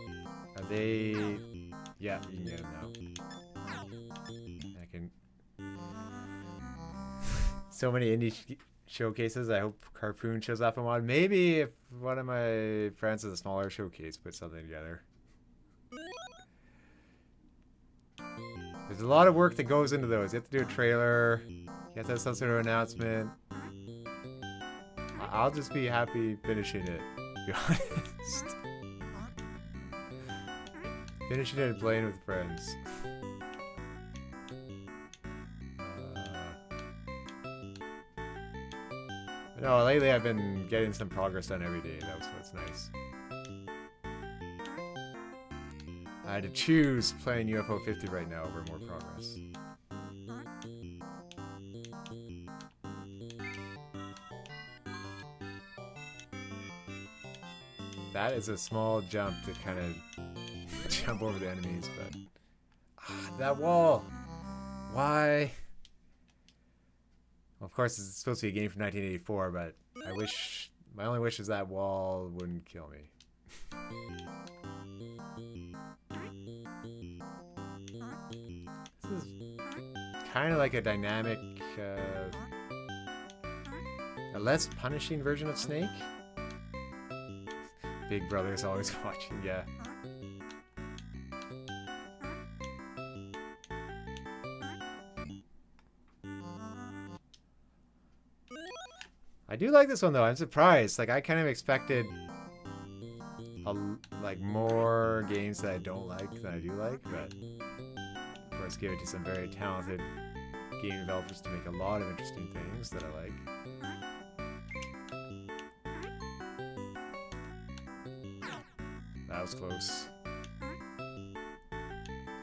Are they? Yeah, you can get them now. I can. So many indie showcases. I hope Harpoon shows up in one. Maybe if one of my friends has a smaller showcase, put something together. There's a lot of work that goes into those. You have to do a trailer. You have to have some sort of announcement. I'll just be happy finishing it, to be honest. Finishing it and playing with friends. No, lately I've been getting some progress done every day. That's nice. I had to choose playing UFO 50 right now over more progress. That is a small jump to kind of jump over the enemies, but that wall. Why? Well, of course, it's supposed to be a game from 1984, but I wish my only wish is that wall wouldn't kill me. This is kind of like a dynamic, a less punishing version of Snake. Big Brother's always watching, yeah. I do like this one though. I'm surprised. Like I kind of expected like more games that I don't like than I do like, but of course give it to some very talented game developers to make a lot of interesting things that I like. That was close.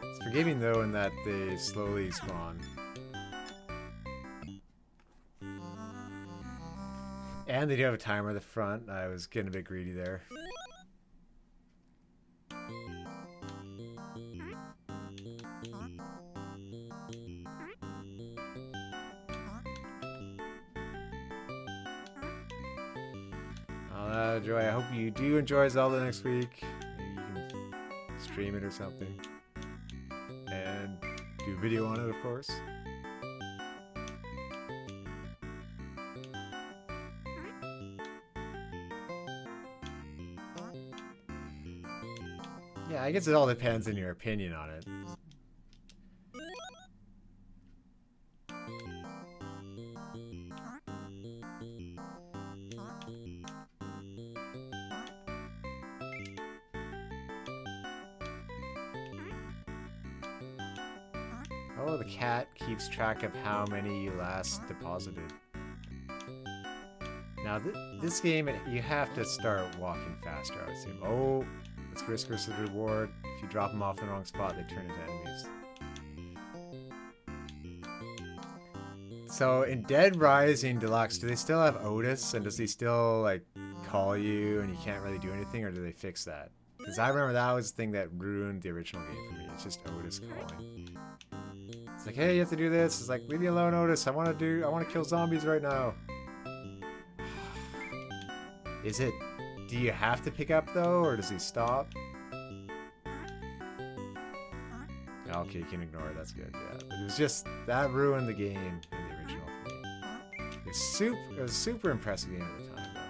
It's forgiving though in that they slowly spawn. And they do have a timer at the front. I was getting a bit greedy there. Joy, I hope you do enjoy Zelda next week. Maybe you can stream it or something. And do a video on it, of course. Yeah, I guess it all depends on your opinion on it. Oh, the cat keeps track of how many you last deposited. Now, this game, you have to start walking faster, I would assume. Oh, it's risk versus reward. If you drop them off in the wrong spot, they turn into enemies. So, in Dead Rising Deluxe, do they still have Otis? And does he still, like, call you and you can't really do anything? Or do they fix that? Because I remember that was the thing that ruined the original game for me. It's just Otis calling. It's like, hey, you have to do this. It's like, leave me alone, Otis. I want to kill zombies right now. Is it, do you have to pick up though, or does he stop? Okay, you can ignore it. That's good. Yeah, but it was just that ruined the game in the original for me. It was super impressive game at the time though.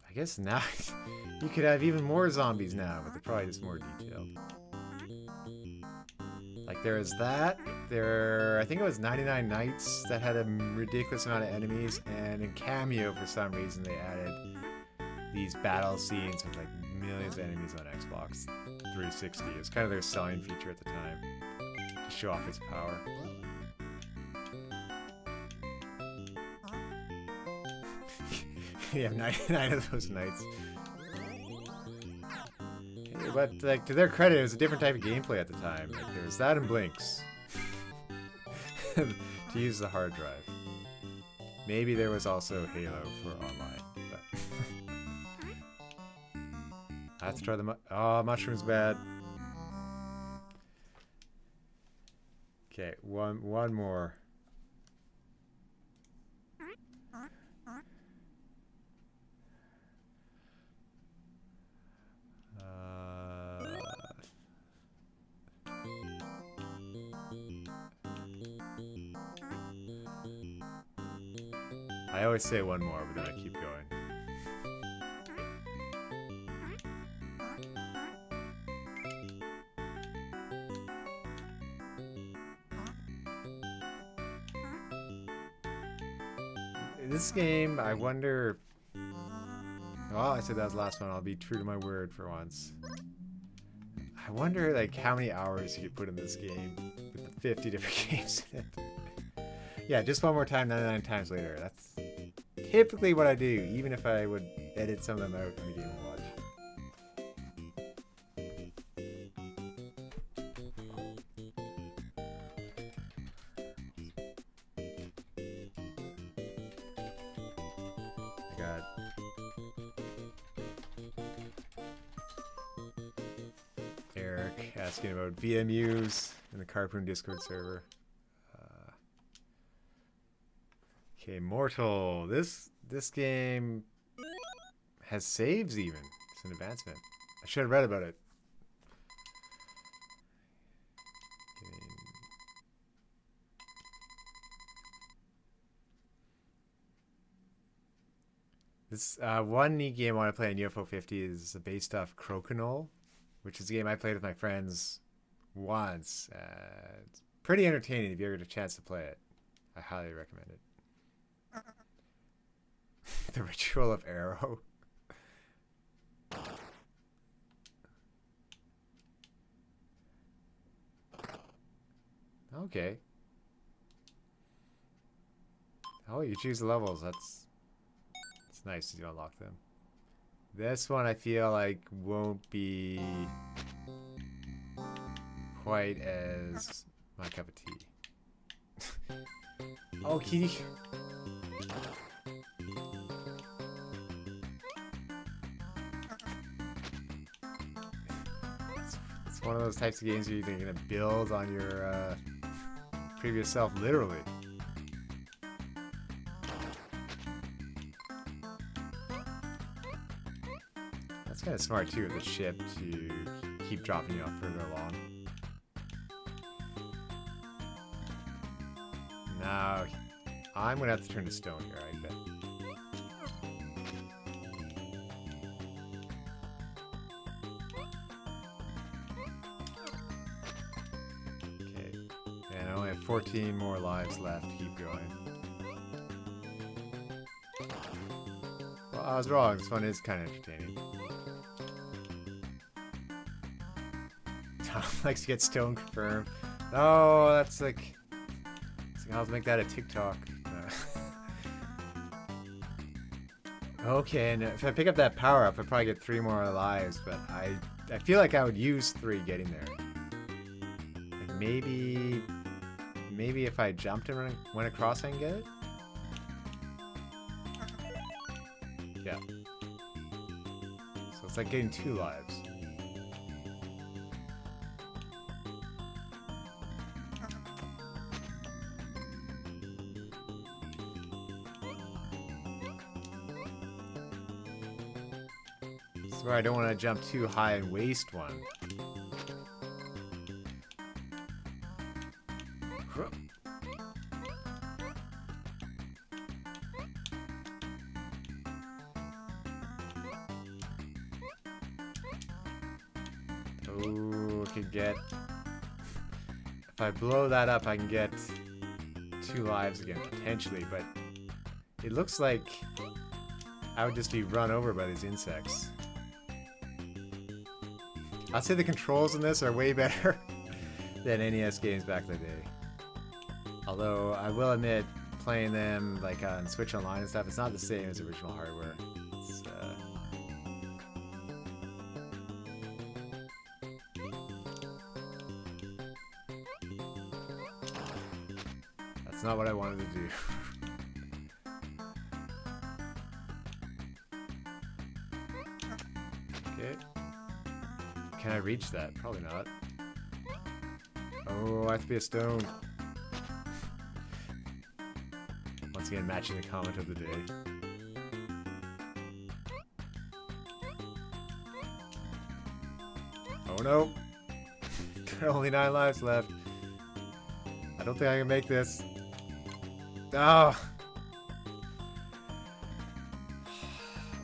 I guess now you could have even more zombies now, but they're probably just more detailed. Like there is that. I think it was 99 Nights that had a ridiculous amount of enemies, and in Cameo for some reason they added these battle scenes with like millions of enemies on Xbox 360. It was kind of their selling feature at the time to show off its power. Yeah, 99 of those nights. Okay, but like to their credit, it was a different type of gameplay at the time. Like, there was that and Blinks. to use the hard drive. Maybe there was also Halo for online, but I have to try the mushroom's bad. Okay, one more. I always say one more, but then I keep going. This game, I wonder... Well, I said that was the last one. I'll be true to my word for once. I wonder, like, how many hours you could put in this game with the 50 different games in it. Yeah, just one more time, 99 times later. That's typically what I do, even if I would edit some of them out and we didn't watch. I got Eric asking about VMUs in the Carpoon Discord server. Okay, Mortal. This game has saves even. It's an advancement. I should have read about it. This one neat game I want to play in UFO 50 is based off Crokinole, which is a game I played with my friends once. It's pretty entertaining if you ever get a chance to play it. I highly recommend it. The Ritual of Arrow. Okay. Oh, you choose the levels. That's nice that you unlock them. This one I feel like won't be quite as my cup of tea. Oh, kitty. It's one of those types of games where you're going to build on your previous self, literally. That's kind of smart too, with the ship to keep dropping you off further along. Now, I'm going to have to turn to stone here, I bet. Okay, and I only have 14 more lives left. Keep going. Well, I was wrong. This one is kind of entertaining. Tom likes to get stone confirmed. Oh, that's like... I'll have to make that a TikTok. Okay, and if I pick up that power up, I probably get 3 more lives, but I feel like I would use 3 getting there. Like maybe if I jumped and went across, I can get it? Yeah. So it's like getting 2 lives. Where I don't want to jump too high and waste one. Oh, I can get... If I blow that up, I can get 2 lives again, potentially, but it looks like I would just be run over by these insects. I'd say the controls in this are way better than NES games back in the day. Although, I will admit, playing them like on Switch Online and stuff, it's not the same as original hardware. It's, not what I wanted to do. Okay. Can I reach that? Probably not. Oh, I have to be a stone. Once again, matching the comment of the day. Oh no! There are only 9 lives left. I don't think I can make this. Oh!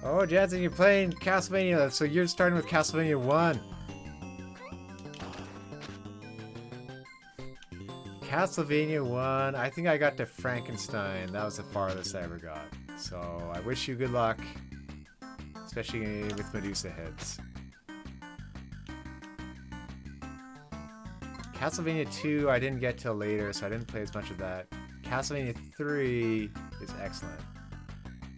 Oh, Jansen, you're playing Castlevania, so you're starting with Castlevania 1. Castlevania 1, I think I got to Frankenstein. That was the farthest I ever got. So I wish you good luck, especially with Medusa heads. Castlevania 2 I didn't get till later, so I didn't play as much of that. Castlevania 3 is excellent.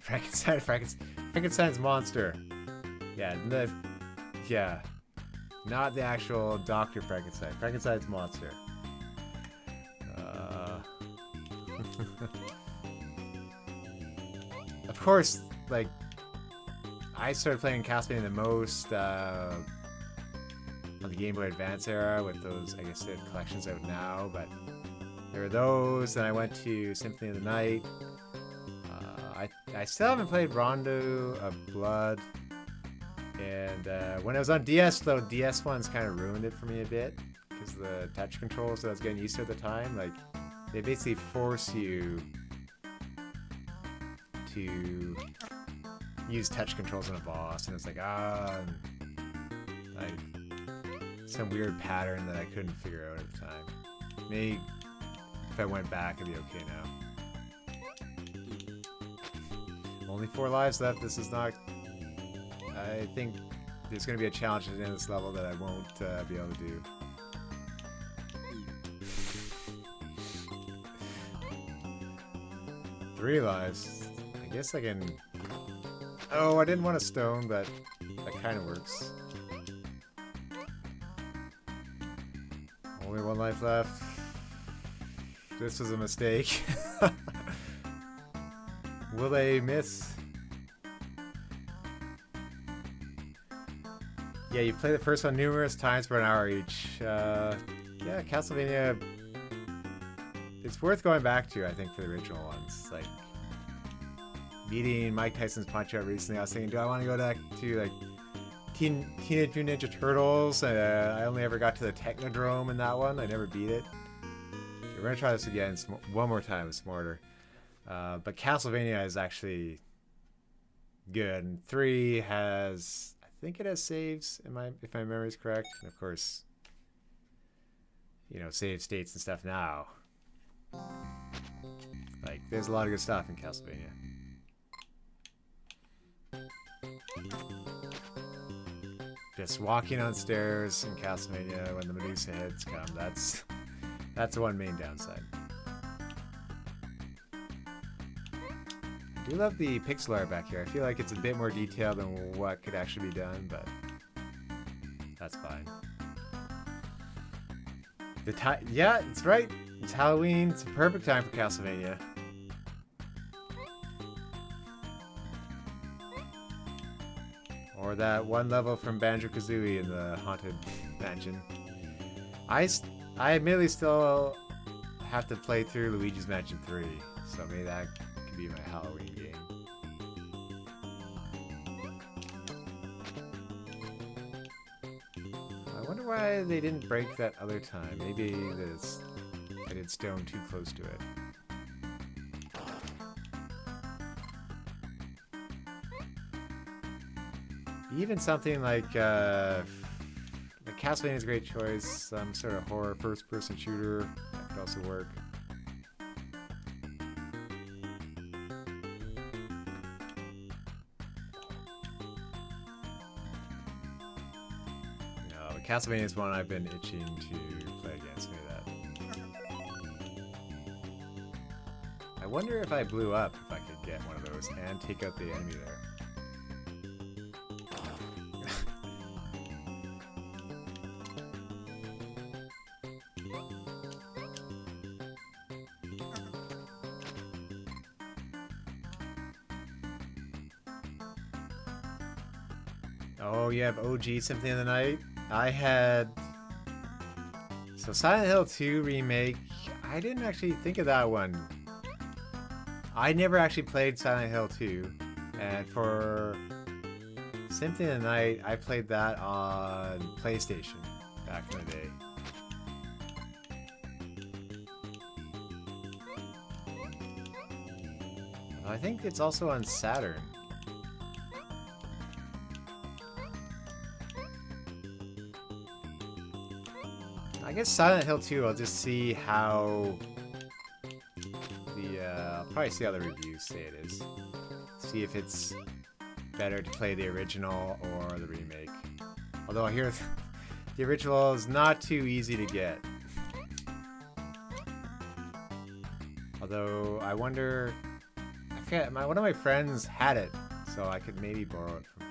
Frankenstein's monster. Yeah, not the actual Dr. Frankenstein. Frankenstein's monster. Of course, like, I started playing Castlevania the most on the Game Boy Advance era with those, I guess they have collections out now, but there were those, then I went to Symphony of the Night. I still haven't played Rondo of Blood, and when I was on DS though, DS ones kind of ruined it for me a bit, because the touch controls that I was getting used to at the time, like, they basically force you to use touch controls on a boss, and it's like, like some weird pattern that I couldn't figure out at the time. Maybe if I went back, it'd be okay now. Only 4 lives left. This is not... I think there's going to be a challenge at the end of this level that I won't be able to do. Three lives. I guess I can... Oh, I didn't want a stone, but that kind of works. Only 1 life left. This was a mistake. Will they miss? Yeah, you play the first one numerous times for an hour each. Yeah, Castlevania... It's worth going back to, I think, for the original ones. Like, beating Mike Tyson's Punch-Out recently, I was thinking, do I want to go back to, like, Teenage Mutant Ninja Turtles? I only ever got to the Technodrome in that one. I never beat it. We're going to try this again one more time with Smarter. But Castlevania is actually good. And 3 has... I think it has saves, if my memory is correct. And of course, you know, save states and stuff now. Like, there's a lot of good stuff in Castlevania. Just walking on stairs in Castlevania when the Medusa heads come, that's the one main downside. I do love the pixel art back here. I feel like it's a bit more detailed than what could actually be done, but that's fine. Yeah, it's right. It's Halloween. It's a perfect time for Castlevania. Or that one level from Banjo-Kazooie in the Haunted Mansion. I admittedly still have to play through Luigi's Mansion 3, so maybe that could be my Halloween game. I wonder why they didn't break that other time. Maybe I did stone too close to it. Even something like Castlevania is a great choice. Some sort of horror first-person shooter that could also work. No, Castlevania is one I've been itching to play against. Maybe that. I wonder if I blew up if I could get one of those and take out the enemy there. Oh, you have OG Symphony of the Night. I had... So Silent Hill 2 remake, I didn't actually think of that one. I never actually played Silent Hill 2. And for Symphony of the Night, I played that on PlayStation back in the day. I think it's also on Saturn. I guess Silent Hill 2, I'll just see how the, I'll probably see how the reviews say it is. See if it's better to play the original or the remake. Although I hear the original is not too easy to get. Although, I wonder... I forget, one of my friends had it, so I could maybe borrow it from him.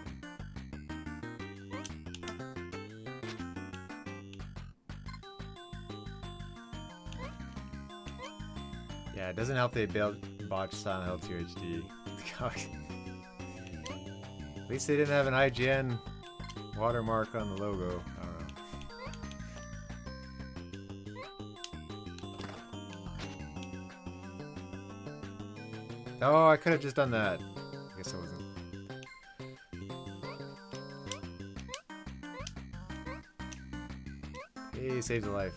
Yeah, it doesn't help they botched Silent Hill 2 HD. At least they didn't have an IGN watermark on the logo. I don't know. Oh, I could have just done that. I guess I wasn't. Hey, saves a life.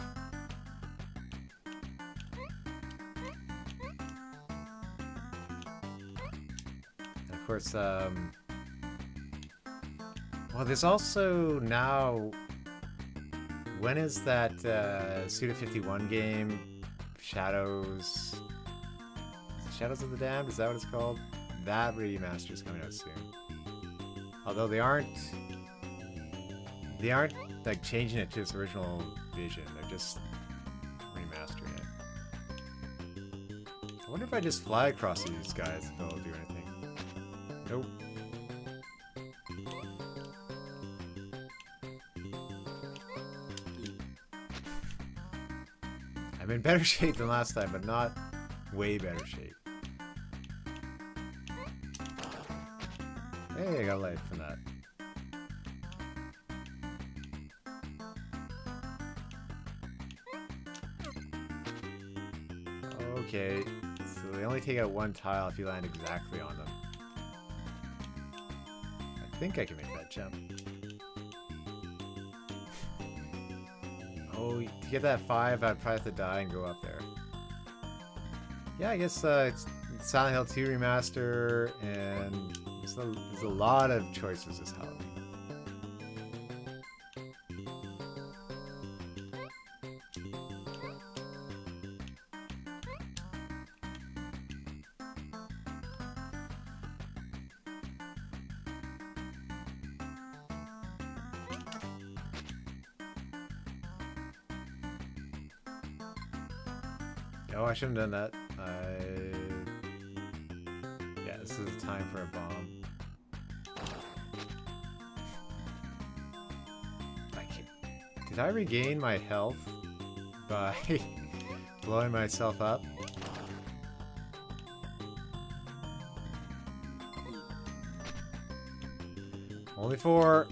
Of course, well, there's also now, when is that Suda51 game, Shadows of the Damned, is that what it's called? That remaster is coming out soon. Although they aren't like changing it to its original vision, they're just remastering it. I wonder if I just fly across these guys if they'll do anything. Nope. I'm in better shape than last time, but not way better shape. Hey, I got life from that. Okay, so they only take out one tile if you land exactly on them. I think I can make that jump. Oh, to get that 5, I'd probably have to die and go up there. Yeah, I guess it's Silent Hill 2 remaster, and there's a lot of choices this Halloween. Oh, I shouldn't have done that. Yeah, this is the time for a bomb. Did I regain my health by blowing myself up? Only 4.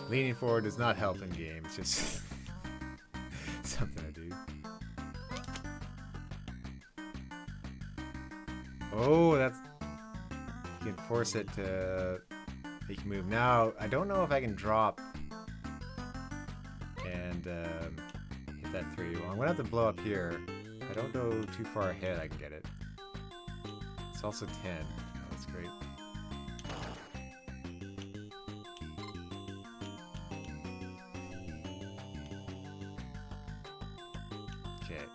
Leaning forward does not help in game, it's just something I do. Oh, that's... You can force it to make you move. Now, I don't know if I can drop and hit that 3. Well, I'm gonna have to blow up here. If I don't go too far ahead, I can get it. It's also 10. Oh, that's great. Okay.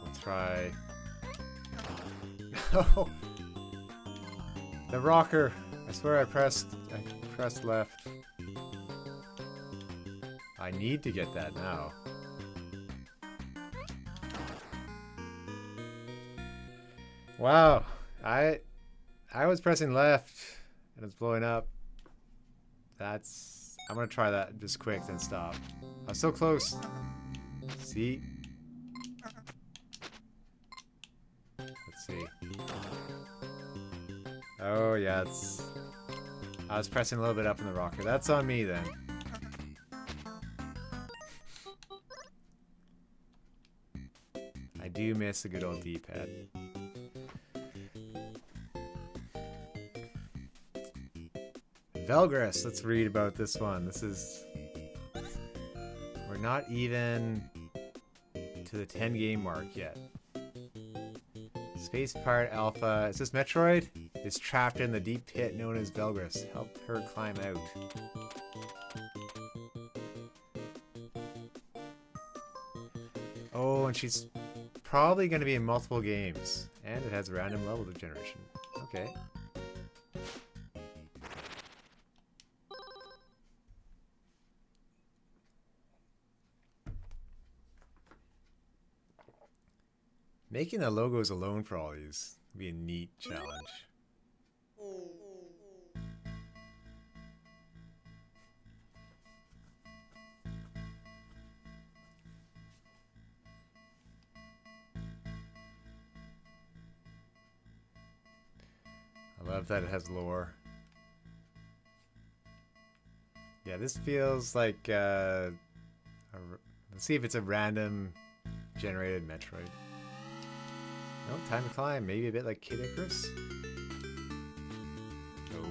We'll try... No! The rocker! I swear I pressed left. I need to get that now. Wow. I was pressing left and it's blowing up. That's... I'm gonna try that just quick, then stop. I was so close. See? Let's see. Oh yeah, it's... I was pressing a little bit up in the rocker. That's on me then. I do miss a good old D-pad. Velgris, let's read about this one. This is... We're not even to the 10 game mark yet. Space Pirate Alpha, is this Metroid? Is trapped in the deep pit known as Velgris. Help her climb out. Oh, and she's probably going to be in multiple games. And it has random level generation. Okay. Making the logos alone for all these would be a neat challenge. I love that it has lore. Yeah, this feels like let's see if it's a random generated Metroid. No, time to climb. Maybe a bit like Kid Icarus. Oh.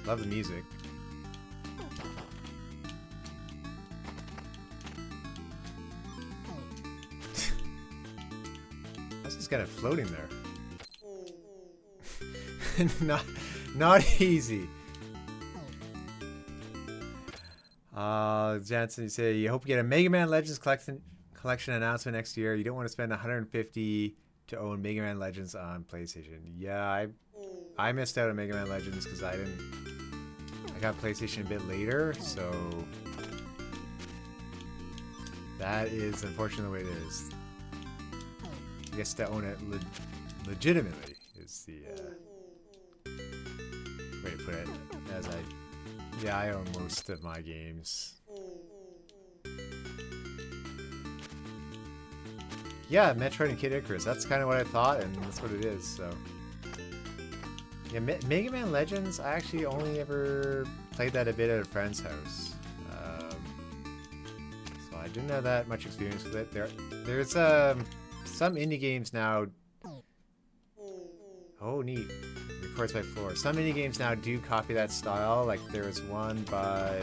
Love the music. I was just kind of floating there. Not easy. Jansen, you say you hope you get a Mega Man Legends collection announcement next year. You don't want to spend $150 to own Mega Man Legends on PlayStation. Yeah, I missed out on Mega Man Legends because I got PlayStation a bit later, so that is unfortunately the way it is. I guess to own it legitimately is the way to put it. Yeah, I own most of my games. Yeah, Metroid and Kid Icarus. That's kind of what I thought, and that's what it is, so... Yeah, Mega Man Legends, I actually only ever played that a bit at a friend's house. So I didn't have that much experience with it. There's some indie games now... Oh, neat. Records by floor. Some indie games now do copy that style. Like there's one by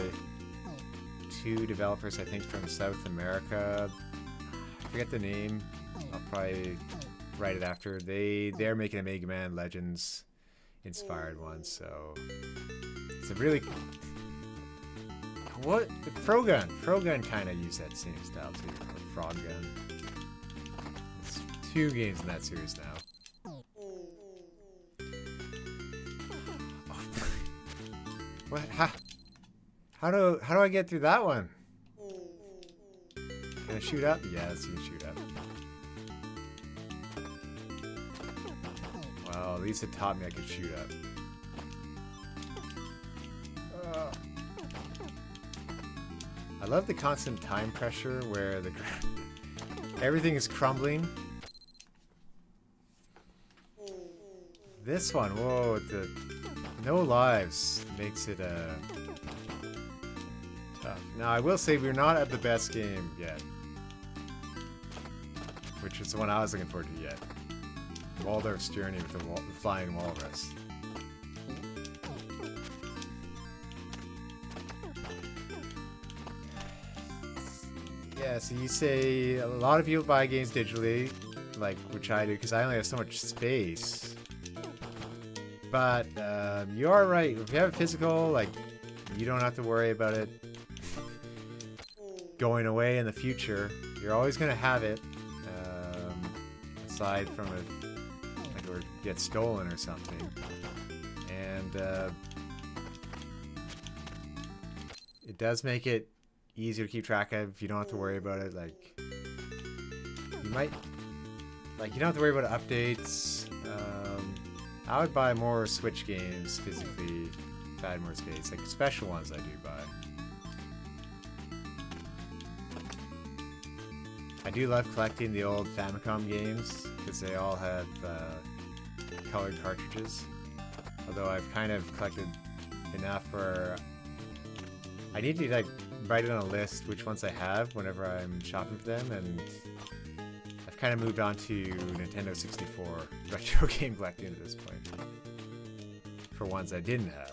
2 developers, I think, from South America. I forget the name. I'll probably write it after. They're making a Mega Man Legends inspired one, so it's a really... What? Frogun. Frogun kind of used that same style too. Or Frog Gun. There's 2 games in that series now. What? How do I get through that one? Can I shoot up? Yes, you can shoot up. Well, at least it taught me I could shoot up. I love the constant time pressure where everything is crumbling. This one, whoa, the no lives makes it tough. Now, I will say we're not at the best game yet, which is the one I was looking forward to yet. Waldorf's Journey with the Flying Walrus. Yeah, so you say a lot of people buy games digitally, like which I do, because I only have so much space. But you are right. If you have it physical, like you don't have to worry about it going away in the future. You're always going to have it, aside from it, like, or get stolen or something. And it does make it easier to keep track of. You don't have to worry about it. Like you might, like you don't have to worry about updates. I would buy more Switch games physically if I had more space. Like special ones I do buy. I do love collecting the old Famicom games because they all have colored cartridges. Although I've kind of collected enough where I need to like write it on a list which ones I have whenever I'm shopping for them, and I've kind of moved on to Nintendo 64 retro game collecting at this point for ones I didn't have.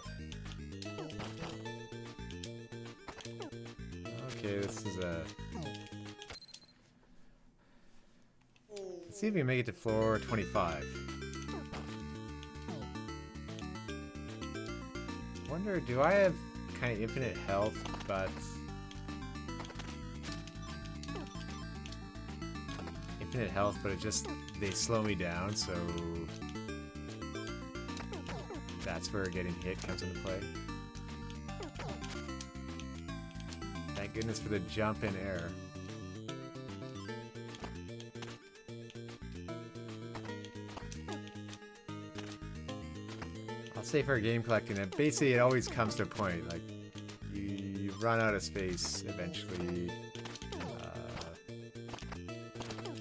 Okay, this is a... Let's see if we can make it to floor 25. Wonder, do I have kind of infinite health, but... Infinite health, but it just... They slow me down, so... That's where getting hit comes into play. Thank goodness for the jump in air. I'll say for game collecting, and basically it always comes to a point, like you run out of space eventually.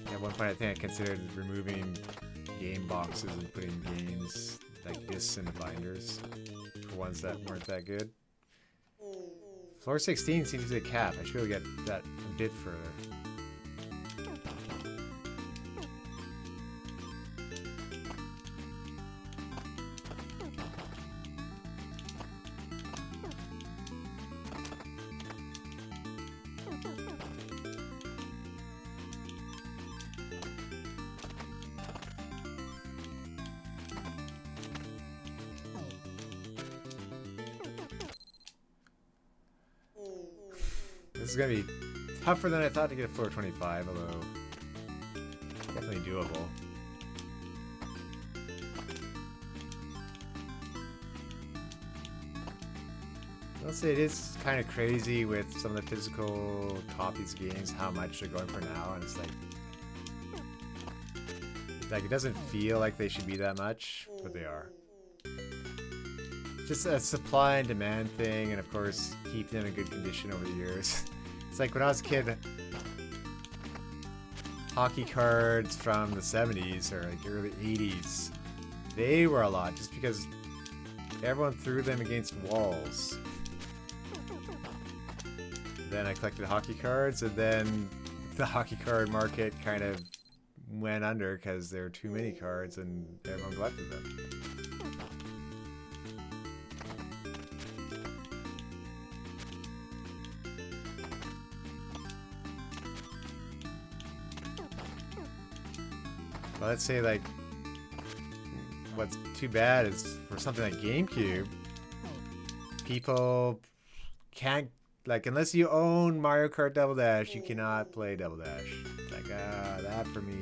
At one point I think I considered removing game boxes and putting games like discs into binders for ones that weren't that good. Floor 16 seems to be a cap. I should be able to get that a bit further. This is gonna be tougher than I thought to get floor 25, although definitely doable. I'll say it is kind of crazy with some of the physical copies of games, how much they're going for now, and it's like it doesn't feel like they should be that much, but they are. Just a supply and demand thing, and of course keep them in good condition over the years. It's like when I was a kid, hockey cards from the 70s or like early 80s, they were a lot just because everyone threw them against walls. Then I collected hockey cards, and then the hockey card market kind of went under because there were too many cards and everyone collected them. Well, let's say like what's too bad is for something like GameCube, people can't, like, unless you own Mario Kart Double Dash, you cannot play Double Dash. Like, that for me,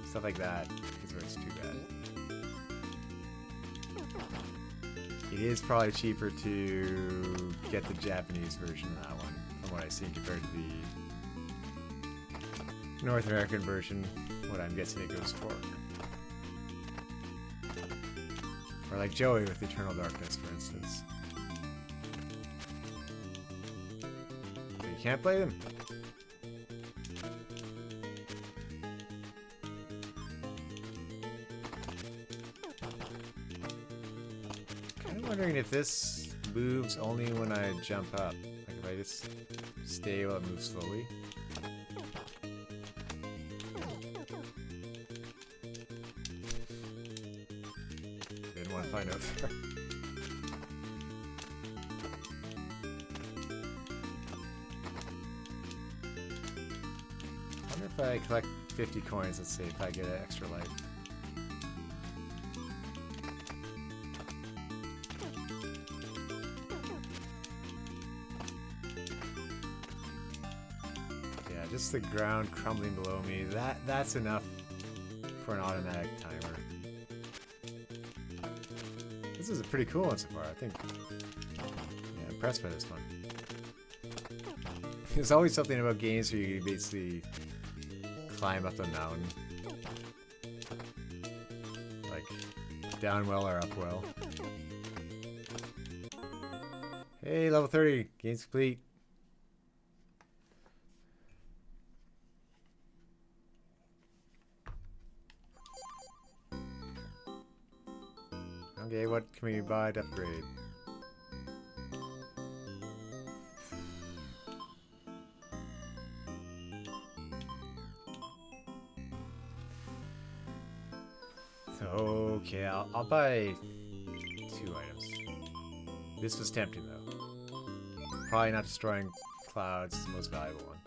stuff like that is where it's too bad. It is probably cheaper to get the Japanese version of that one, from what I see, compared to the North American version, what I'm guessing it goes for. Or like Joey with Eternal Darkness, for instance. But you can't play them. Kind of wondering if this moves only when I jump up. Like if I just stay while it moves slowly. Didn't want to find out there. I wonder if I collect 50 coins, let's see if I get an extra life. Yeah, just the ground crumbling below me. That's enough for an automatic timer. This is a pretty cool one so far, I think. Yeah, impressed by this one. There's always something about games where you basically climb up a mountain. Like, down well or up well. Hey, level 30, game's complete. Okay, what can we buy to upgrade? Okay, I'll buy 2 items. This was tempting though. Probably not destroying clouds is the most valuable one.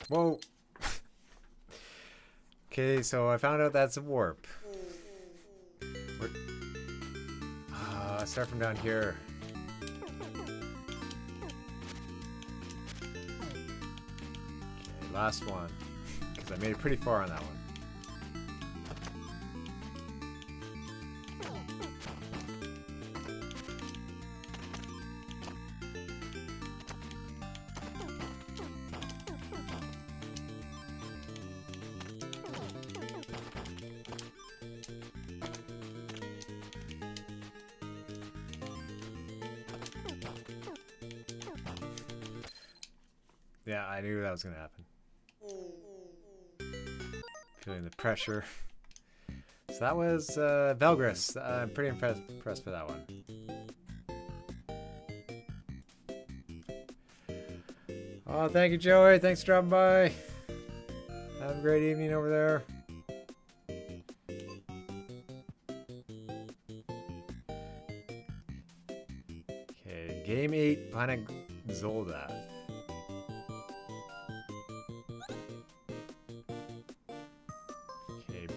Whoa! Okay, so I found out that's a warp. Start from down here. Okay, last one. Because I made it pretty far on that one. Yeah, I knew that was going to happen. Feeling the pressure. So that was Velgris. I'm pretty impressed with that one. Oh, thank you, Joey. Thanks for dropping by. Have a great evening over there. Okay, Game 8, Planet Zoldath.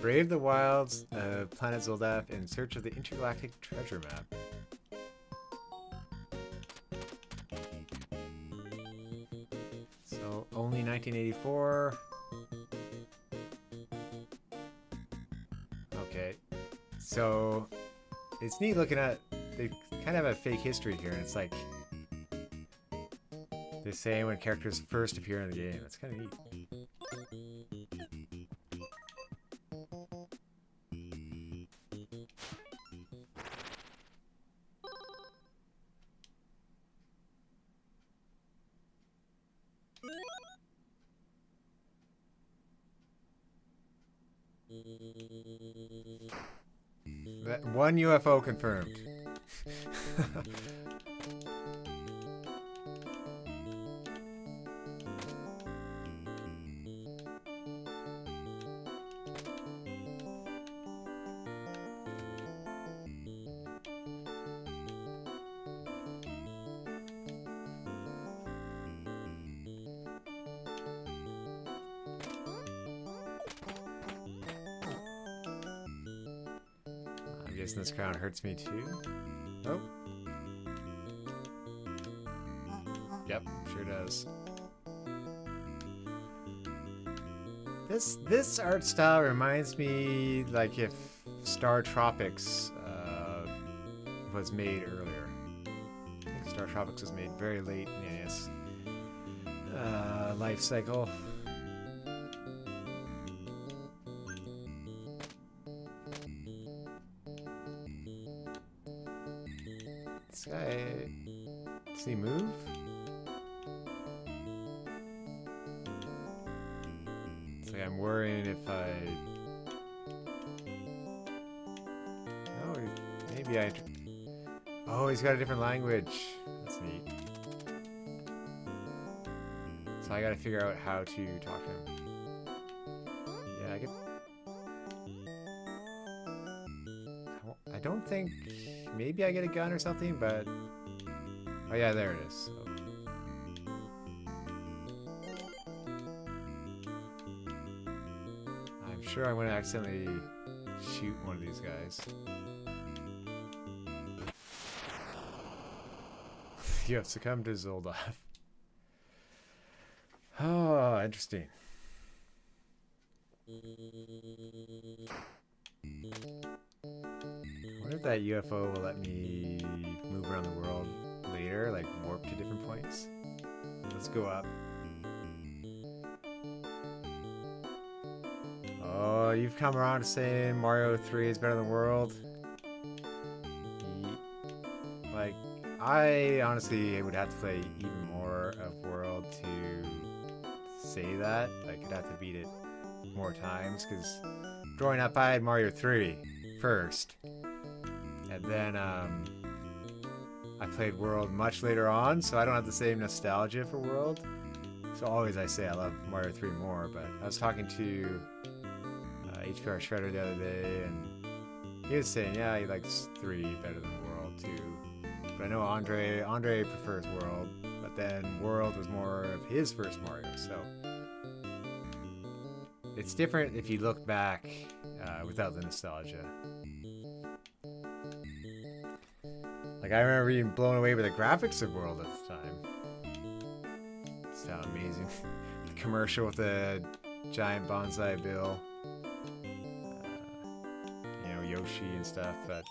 Brave the wilds of Planet Zoldath in search of the intergalactic treasure map. So, only 1984. Okay. So, it's neat looking at... They kind of have a fake history here, and it's like... They say when characters first appear in the game. It's kind of neat. That one UFO confirmed. I'm guessing this crown hurts me too. Oh. Yep, sure does. This art style reminds me like if Star Tropics was made earlier. I think Star Tropics was made very late in its life cycle. This guy, does he move? It's like I'm worrying if I... Oh, maybe I... Oh, he's got a different language. That's neat. So I gotta figure out how to talk to him. Yeah, I get... I don't think... Maybe I get a gun or something, but... Oh yeah, there it is. So... I'm sure I'm going to accidentally shoot one of these guys. You have succumbed to Zoldath. Oh, interesting. I wonder if that UFO will let me move around the world later, like warp to different points. Let's go up. Oh, you've come around to saying Mario 3 is better than World. Like, I honestly would have to play even more of World to say that. Like, I'd have to beat it more times, because growing up I had Mario 3 first. And then I played World much later on, so I don't have the same nostalgia for World. So always I say I love Mario 3 more, but I was talking to HPR Shredder the other day, and he was saying, yeah, he likes 3 better than World too. But I know Andre prefers World, but then World was more of his first Mario, so it's different if you look back without the nostalgia. Like, I remember being blown away by the graphics of World at the time. It's so amazing. The commercial with the giant bonsai bill. Yoshi and stuff. But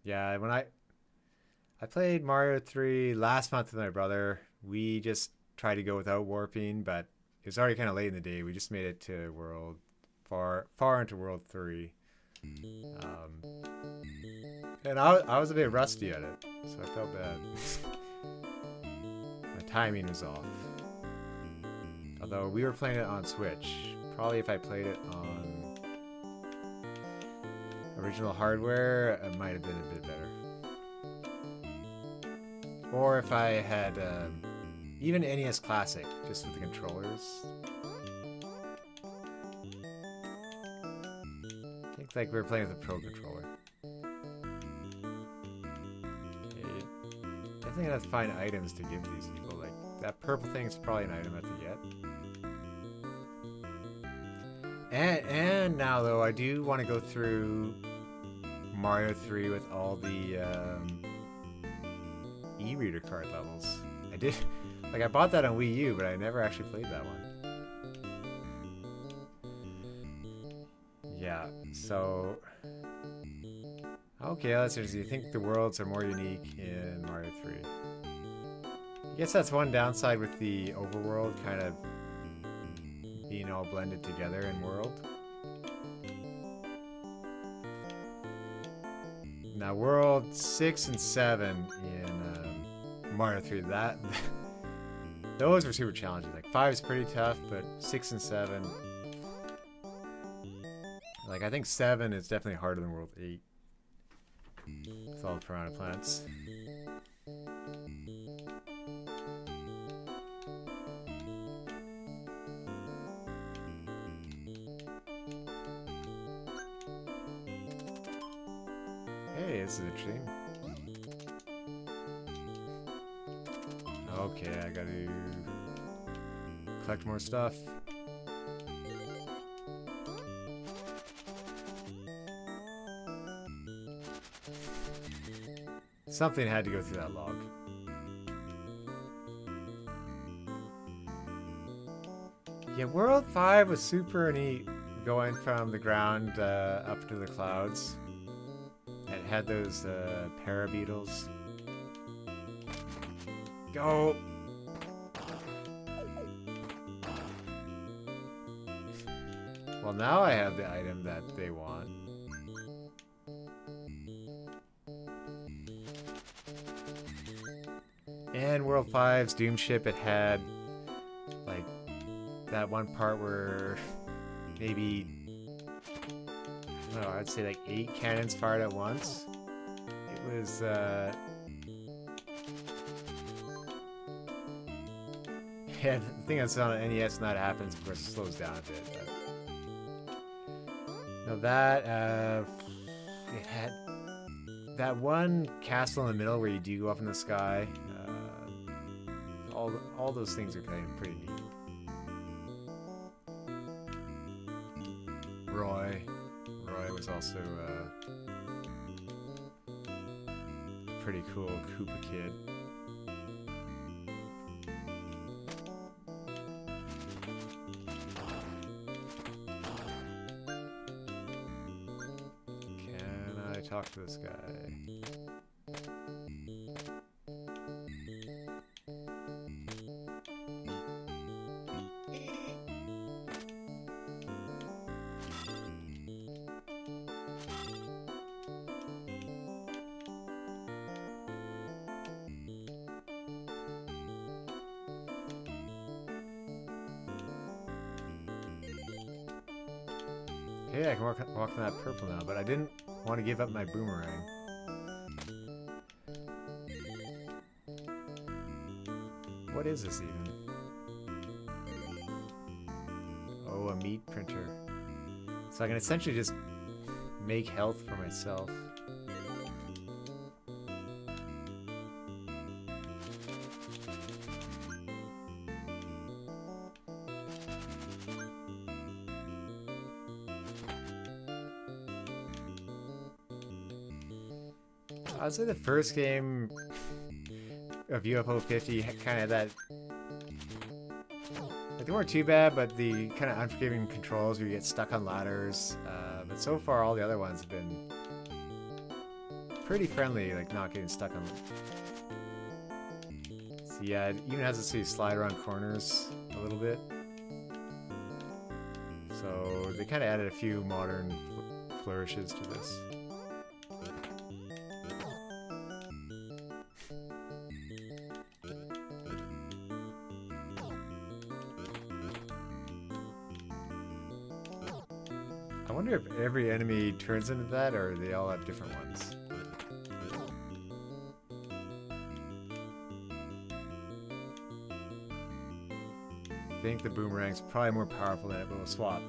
yeah, when I played Mario 3 last month with my brother, we just tried to go without warping, but it was already kind of late in the day. We just made it to World, far into World 3. And I was a bit rusty at it, so I felt bad. My timing was off. Although we were playing it on Switch. Probably if I played it on original hardware, it might have been a bit better. Or if I had even NES Classic, just with the controllers. I think like we were playing with a Pro Controller. Okay. Definitely gonna have to find items to give these people. Like, that purple thing is probably an item I have to get. And now though, I do want to go through Mario 3 with all the e-reader card levels. I did, like, I bought that on Wii U, but I never actually played that one. Yeah, so okay, let's see. Do you think the worlds are more unique in Mario 3? I guess that's one downside with the overworld kind of being all blended together in World. Now, World 6 and 7 in Mario 3, those were super challenging. Like, 5 is pretty tough, but 6 and 7, like, I think 7 is definitely harder than World 8. With all the piranha plants. Hey, this is interesting. Okay, I gotta collect more stuff. Something had to go through that log. Yeah, World 5 was super neat, going from the ground up to the clouds. It had those parabeetles. Go! Well, now I have the item that they want. And World 5's Doom Ship, it had like that one part where maybe, I don't know, I'd say like 8 cannons fired at once. It was yeah, the thing that's on an NES, and that happens, of course, it slows down a bit. But now that it had that one castle in the middle where you do go up in the sky. All those things are kind of pretty neat. Roy was also a pretty cool Koopa kid. Can I talk to this guy? Okay, I can walk on that purple now, but I didn't want to give up my boomerang. What is this even? Oh, a meat printer. So I can essentially just make health for myself. I'd say the first game of UFO 50 kind of had that. Like, they weren't too bad, but the kind of unforgiving controls where you get stuck on ladders. But so far, all the other ones have been pretty friendly, like not getting stuck on. So yeah, it even has to slide around corners a little bit. So they kind of added a few modern flourishes to this. I wonder if every enemy turns into that, or they all have different ones. I think the boomerang's probably more powerful than it, but we'll swap.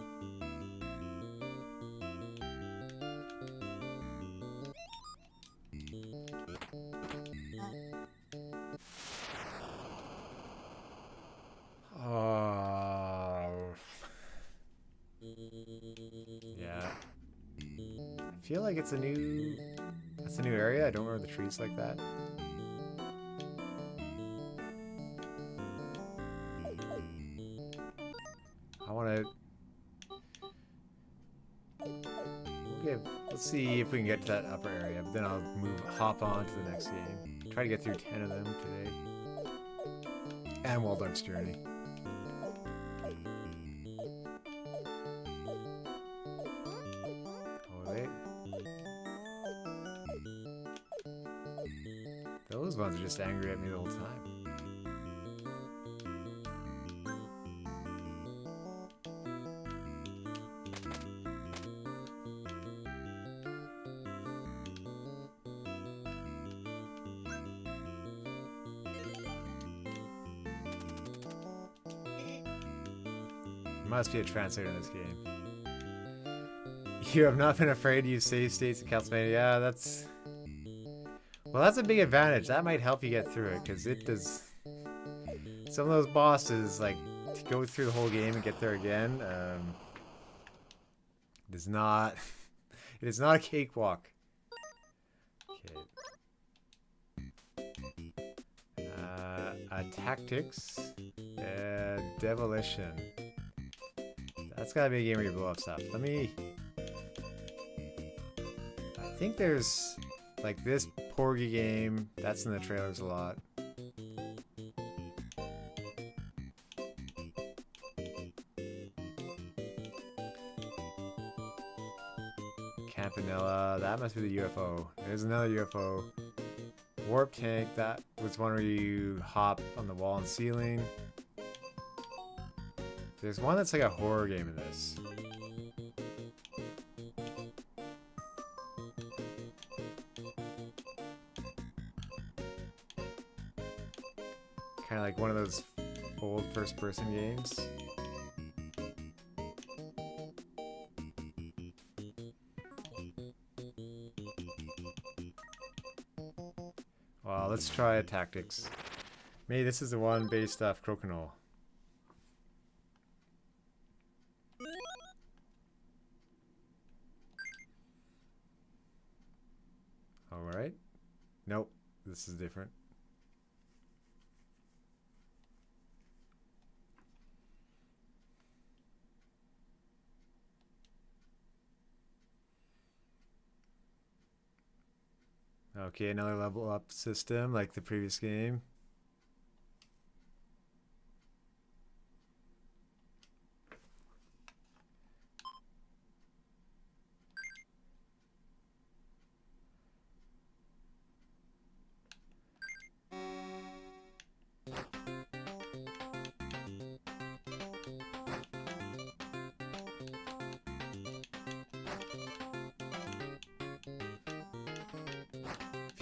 Yeah. I feel like it's a new area. I don't remember the trees like that. I want to. Okay, let's see if we can get to that upper area. But then I'll hop on to the next game. Try to get through 10 of them today. And Waldart's Journey. Those ones are just angry at me the whole time. There must be a translator in this game. You have not been afraid to use save states in Castlevania. Yeah, that's... Well, that's a big advantage. That might help you get through it, because it does... Some of those bosses, like, to go through the whole game and get there again, it is not... It is not a cakewalk. Okay. Tactics. Demolition. That's gotta be a game where you blow up stuff. Let me... I think there's... Like this Porgy game, that's in the trailers a lot. Campanella, that must be the UFO. There's another UFO. Warp Tank, that was one where you hop on the wall and ceiling. There's one that's like a horror game in this. Kind of like one of those old first-person games. Well, let's try Tactics. Maybe this is the one based off Crokinole. Alright. Nope, this is different. Okay, another level up system like the previous game.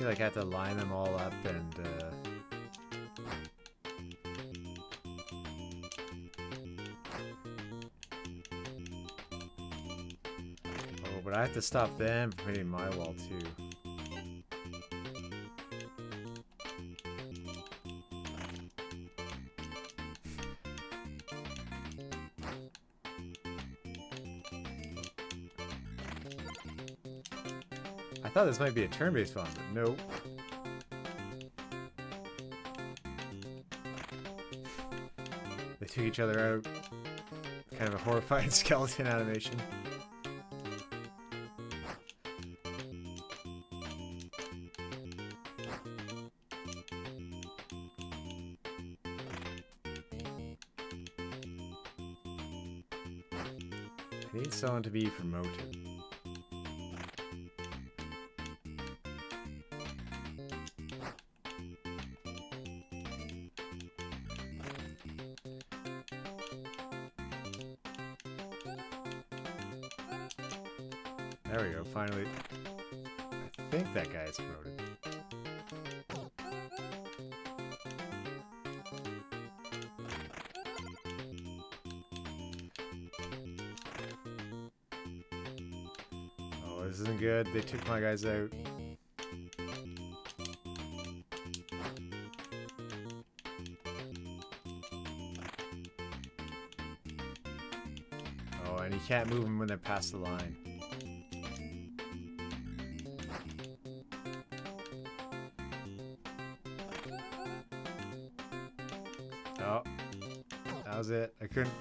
feel like I have to line them all up and oh, but I have to stop them from hitting my wall too. I thought this might be a turn-based one, but nope. They took each other out. Kind of a horrifying skeleton animation. I need someone to be promoted. There we go, finally. I think that guy is promoted. Oh, this isn't good. They took my guys out. Oh, and you can't move them when they're past the line. Oh, that was it. I couldn't.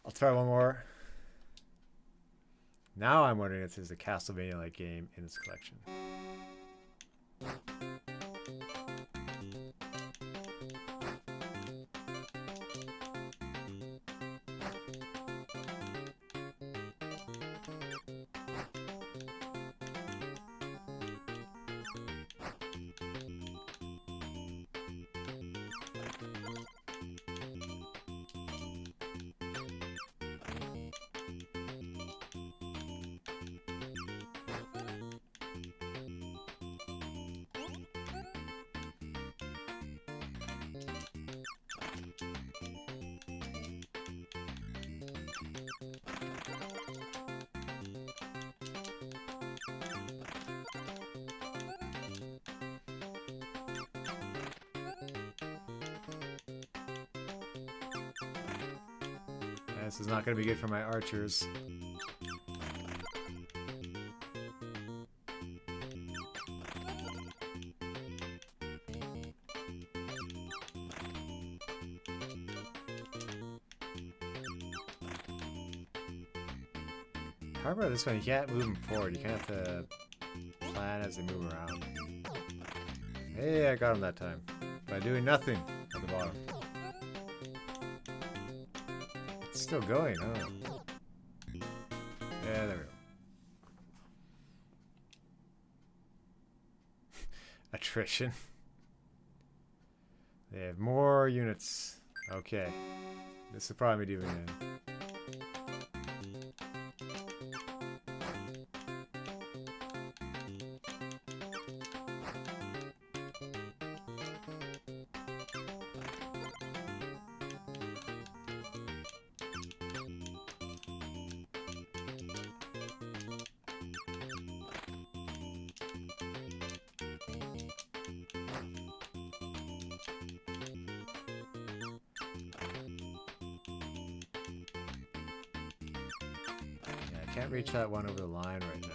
I'll try one more. Now I'm wondering if there's a Castlevania-like game in this collection. This is not going to be good for my archers. Hard about this one, you can't move them forward. You kind of have to plan as they move around. Hey, I got him that time. By doing nothing at the bottom. It's still going, huh? Yeah, there we go. Attrition. They have more units. Okay. This will probably be doing it. Can't reach that one over the line right now.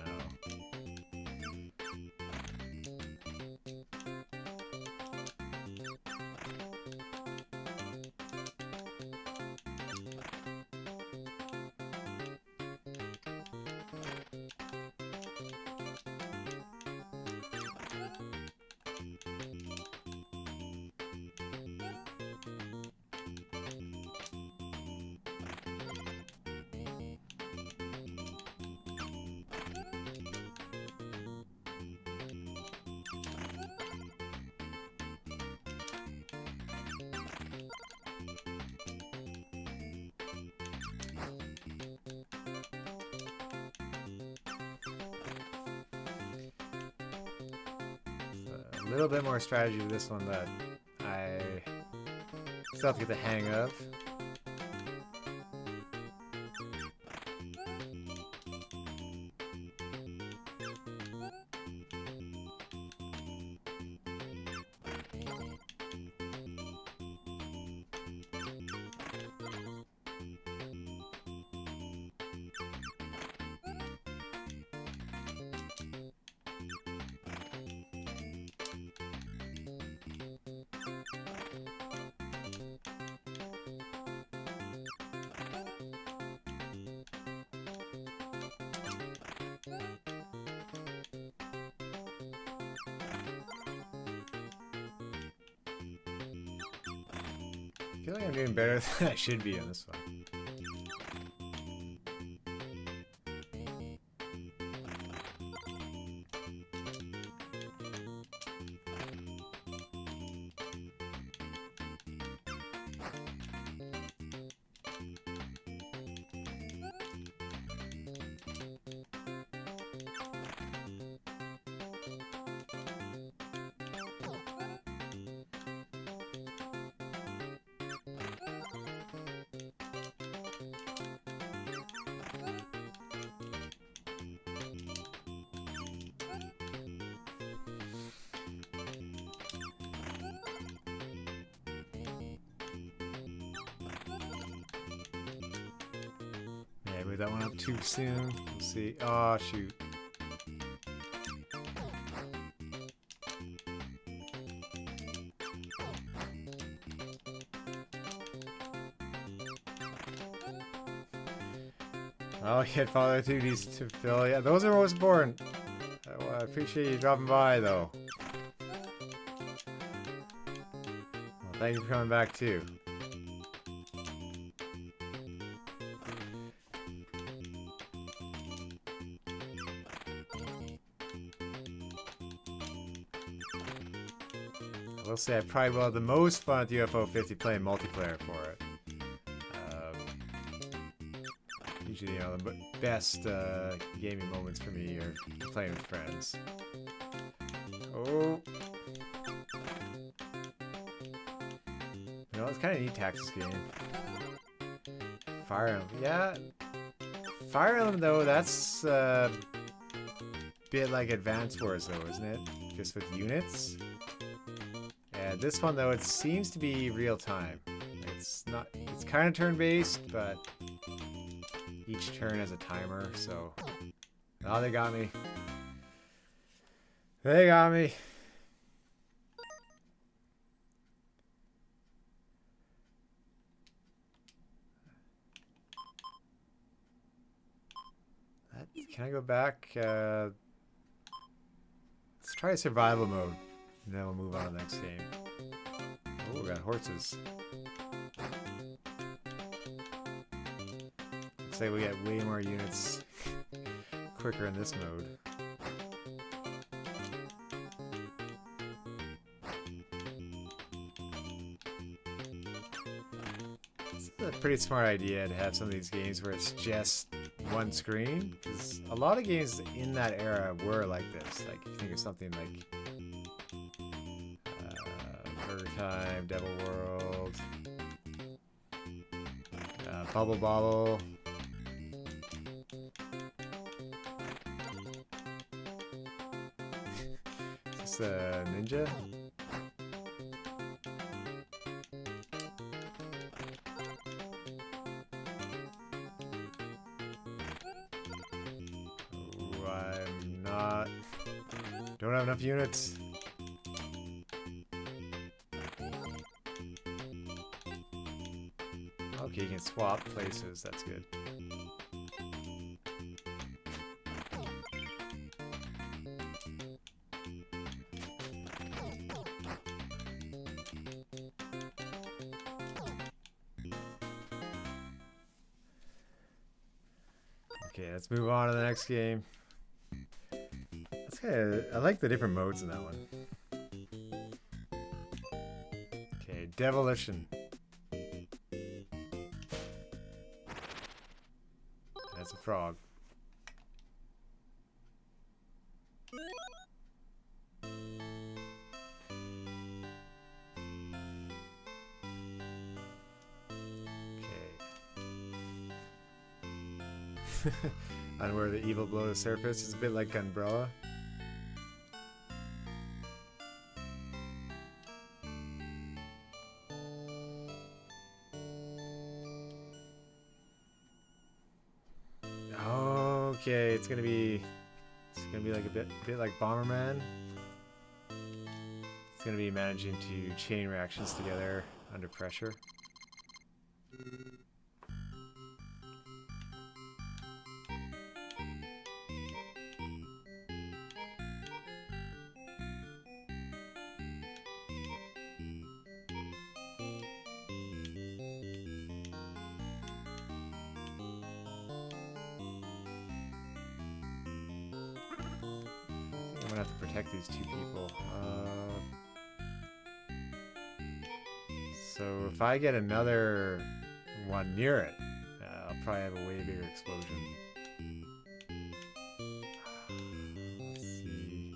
a little bit more strategy with this one that I still have to get the hang of. I feel like I'm doing better than I should be on this one. Yeah, move that one up too soon. We'll see. Oh, shoot. Oh, he had father duties to fill. Yeah, those are most important. I appreciate you dropping by, though. Well, thank you for coming back, too. I will say I probably will have the most fun at the UFO 50 playing multiplayer for it. Usually, you know, the best gaming moments for me are playing with friends. Oh. You know, it's kind of neat Taxis game. Fire Emblem. Yeah. Fire Emblem, though, that's a bit like Advance Wars, though, isn't it? Just with units. And this one, though, it seems to be real time. It's not, it's kind of turn-based, but each turn has a timer, so... Oh, they got me. They got me. Can I go back? Let's try a survival mode, and then we'll move on to the next game. Oh, we got horses. Looks like we get way more units quicker in this mode. It's a pretty smart idea to have some of these games where it's just one screen, because a lot of games in that era were like this. Like, you think of something like Burger Time, Devil World, Bubble Bobble. Is this a ninja? Don't have enough units. Okay, you can swap places. That's good. Okay, let's move on to the next game. I like the different modes in that one. Okay, Demolition. That's a frog. on where the evil below the surface. It's a bit like Umbrella. Okay, it's gonna be like a bit like Bomberman. It's gonna be managing to chain reactions together under pressure. I'm gonna have to protect these two people. So if I get another one near it, I'll probably have a way bigger explosion. Let's see.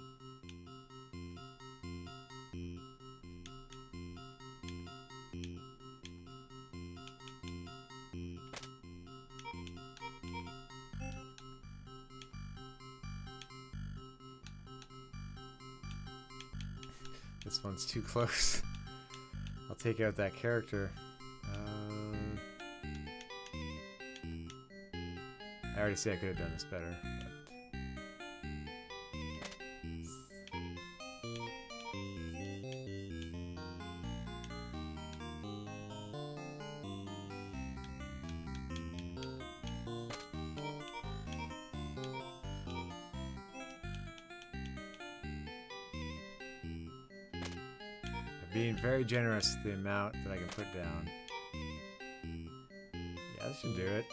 This one's too close. I'll take out that character. I already say I could have done this better. Being very generous with the amount that I can put down. Yeah, this should do it.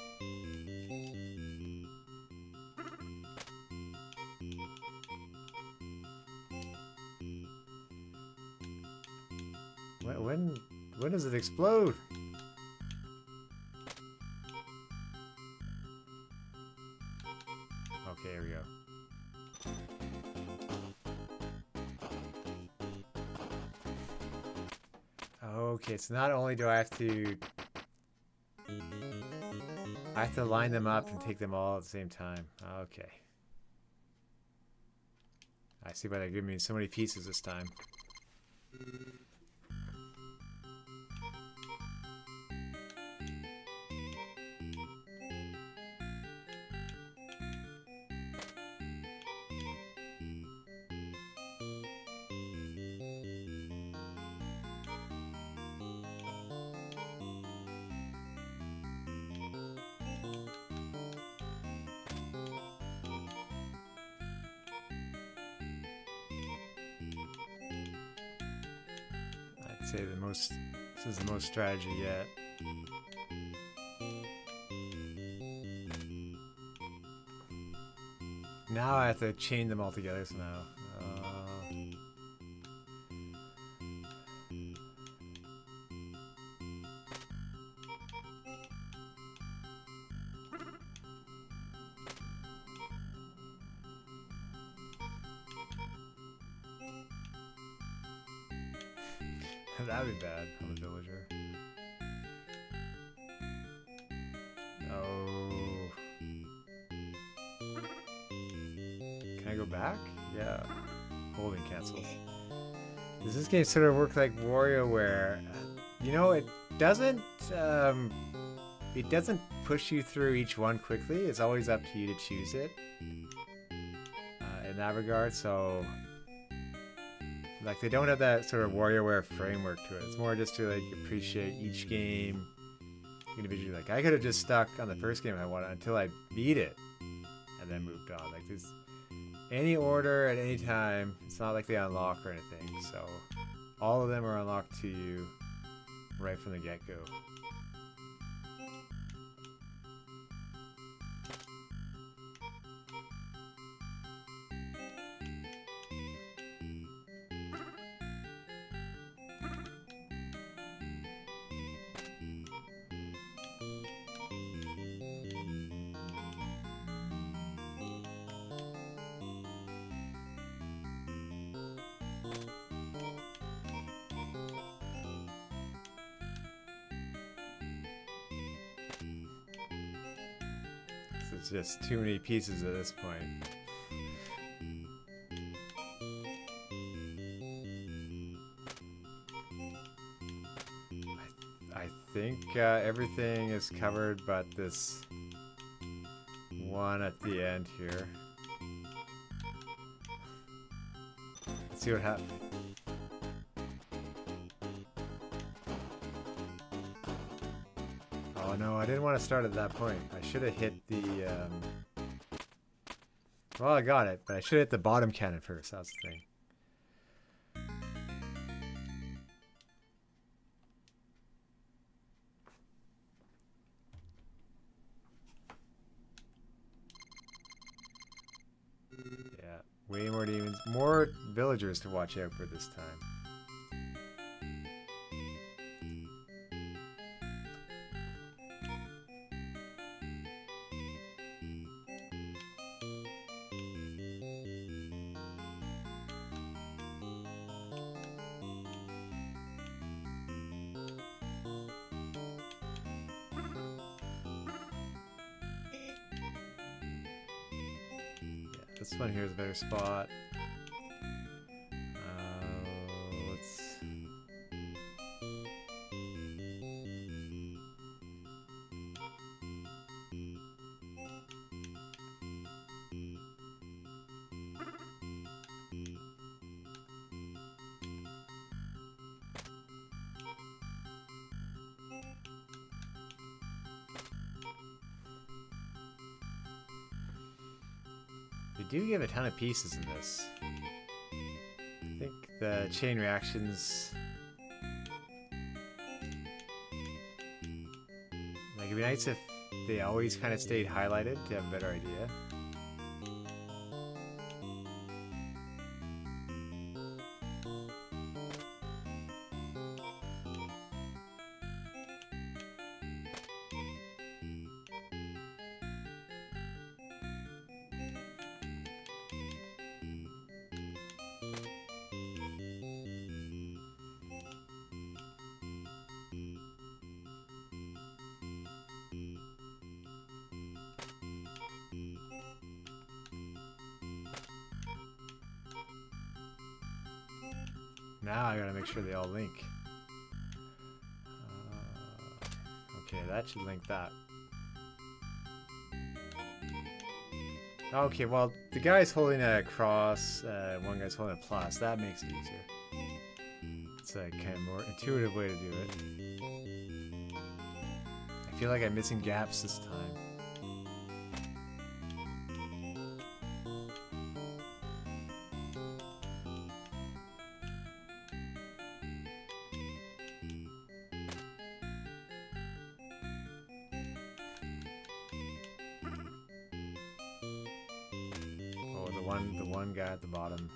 When does it explode? Okay, here we go. Okay, so not only do I have to line them up and take them all at the same time. Okay. I see why they're giving me so many pieces this time. Say this is the most strategy yet. Now I have to chain them all together somehow. That'd be bad on the villager. Oh. Can I go back? Yeah. Holding cancels. Does this game sort of work like WarioWare? You know, it doesn't push you through each one quickly. It's always up to you to choose it. In that regard, so like they don't have that sort of WarioWare framework to it. It's more just to like appreciate each game individually. Like I could have just stuck on the first game I wanted until I beat it and then moved on. Like there's any order at any time. It's not like they unlock or anything. So all of them are unlocked to you right from the get-go. There's just too many pieces at this point. I think everything is covered but this one at the end here. Let's see what happens. Oh no, I didn't want to start at that point. I should have hit the... Well, I got it, but I should have hit the bottom cannon first. That's the thing. Yeah, way more demons. More villagers to watch out for this time. This one here is a better spot. Let's... They do give a ton of pieces in this. I think the chain reactions... Like, it'd be nice if they always kind of stayed highlighted to have a better idea. Now I gotta make sure they all link. Okay, that should link that. Okay, well, the guy's holding a cross, one guy's holding a plus. That makes it easier. It's a kind of more intuitive way to do it. I feel like I'm missing gaps this time. The one guy at the bottom.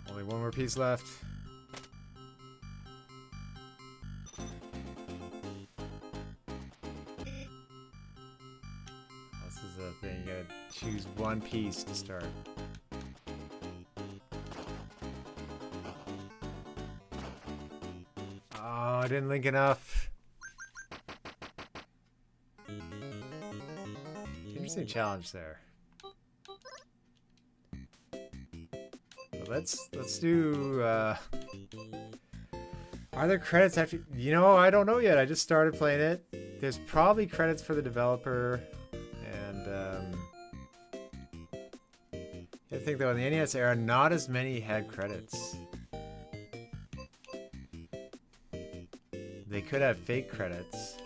Only one more piece left. This is the thing, you gotta choose one piece to start. I didn't link enough. Interesting challenge there. But let's do. Are there credits after? You know, I don't know yet. I just started playing it. There's probably credits for the developer, and I think though in the NES era, not as many had credits. They could have fake credits.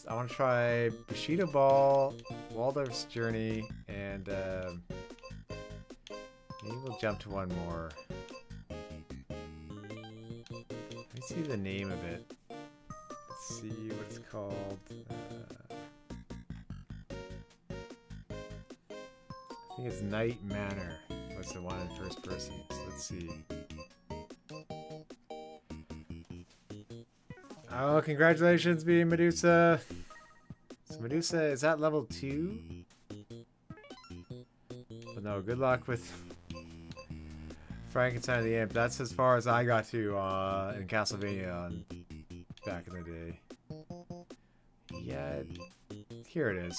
I want to try Bushido Ball, Waldorf's Journey, and maybe we'll jump to one more. Let me see the name of it. Let's see what it's called. I think it's Night Manor. Was the one in first person. So let's see. Oh, congratulations, being Medusa. So Medusa, is that level 2? So good luck with Frankenstein and the Imp. That's as far as I got to in Castlevania back in the day. Yeah, here it is.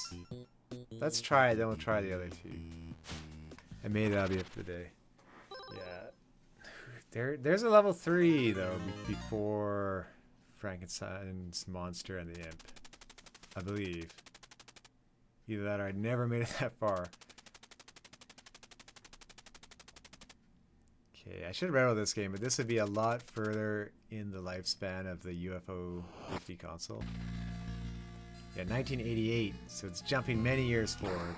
Let's try it, then we'll try the other two. And maybe that'll be it for the day. Yeah. There's a level 3 though before Frankenstein's monster and the Imp, I believe. Either that or I never made it that far. Okay, I should have read about this game, but this would be a lot further in the lifespan of the UFO 50 console. Yeah, 1988, so it's jumping many years forward.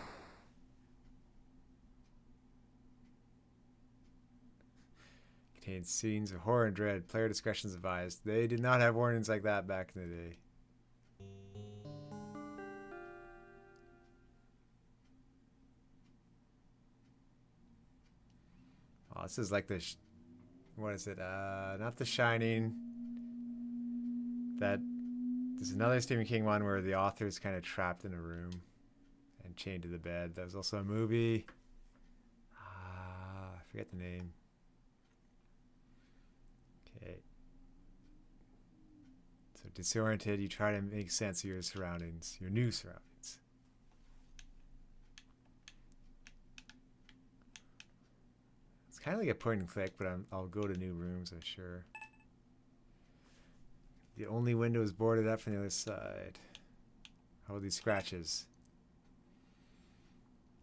Contains scenes of horror and dread. Player discretion is advised. They did not have warnings like that back in the day. Oh, this is like the... what is it? Not The Shining. There's another Stephen King one where the author's kind of trapped in a room and chained to the bed. There's also a movie. I forget the name. Okay. So disoriented, you try to make sense of your surroundings, your new surroundings. It's kind of like a point and click, but I'll go to new rooms, I'm sure. The only window is boarded up from the other side. How are these scratches?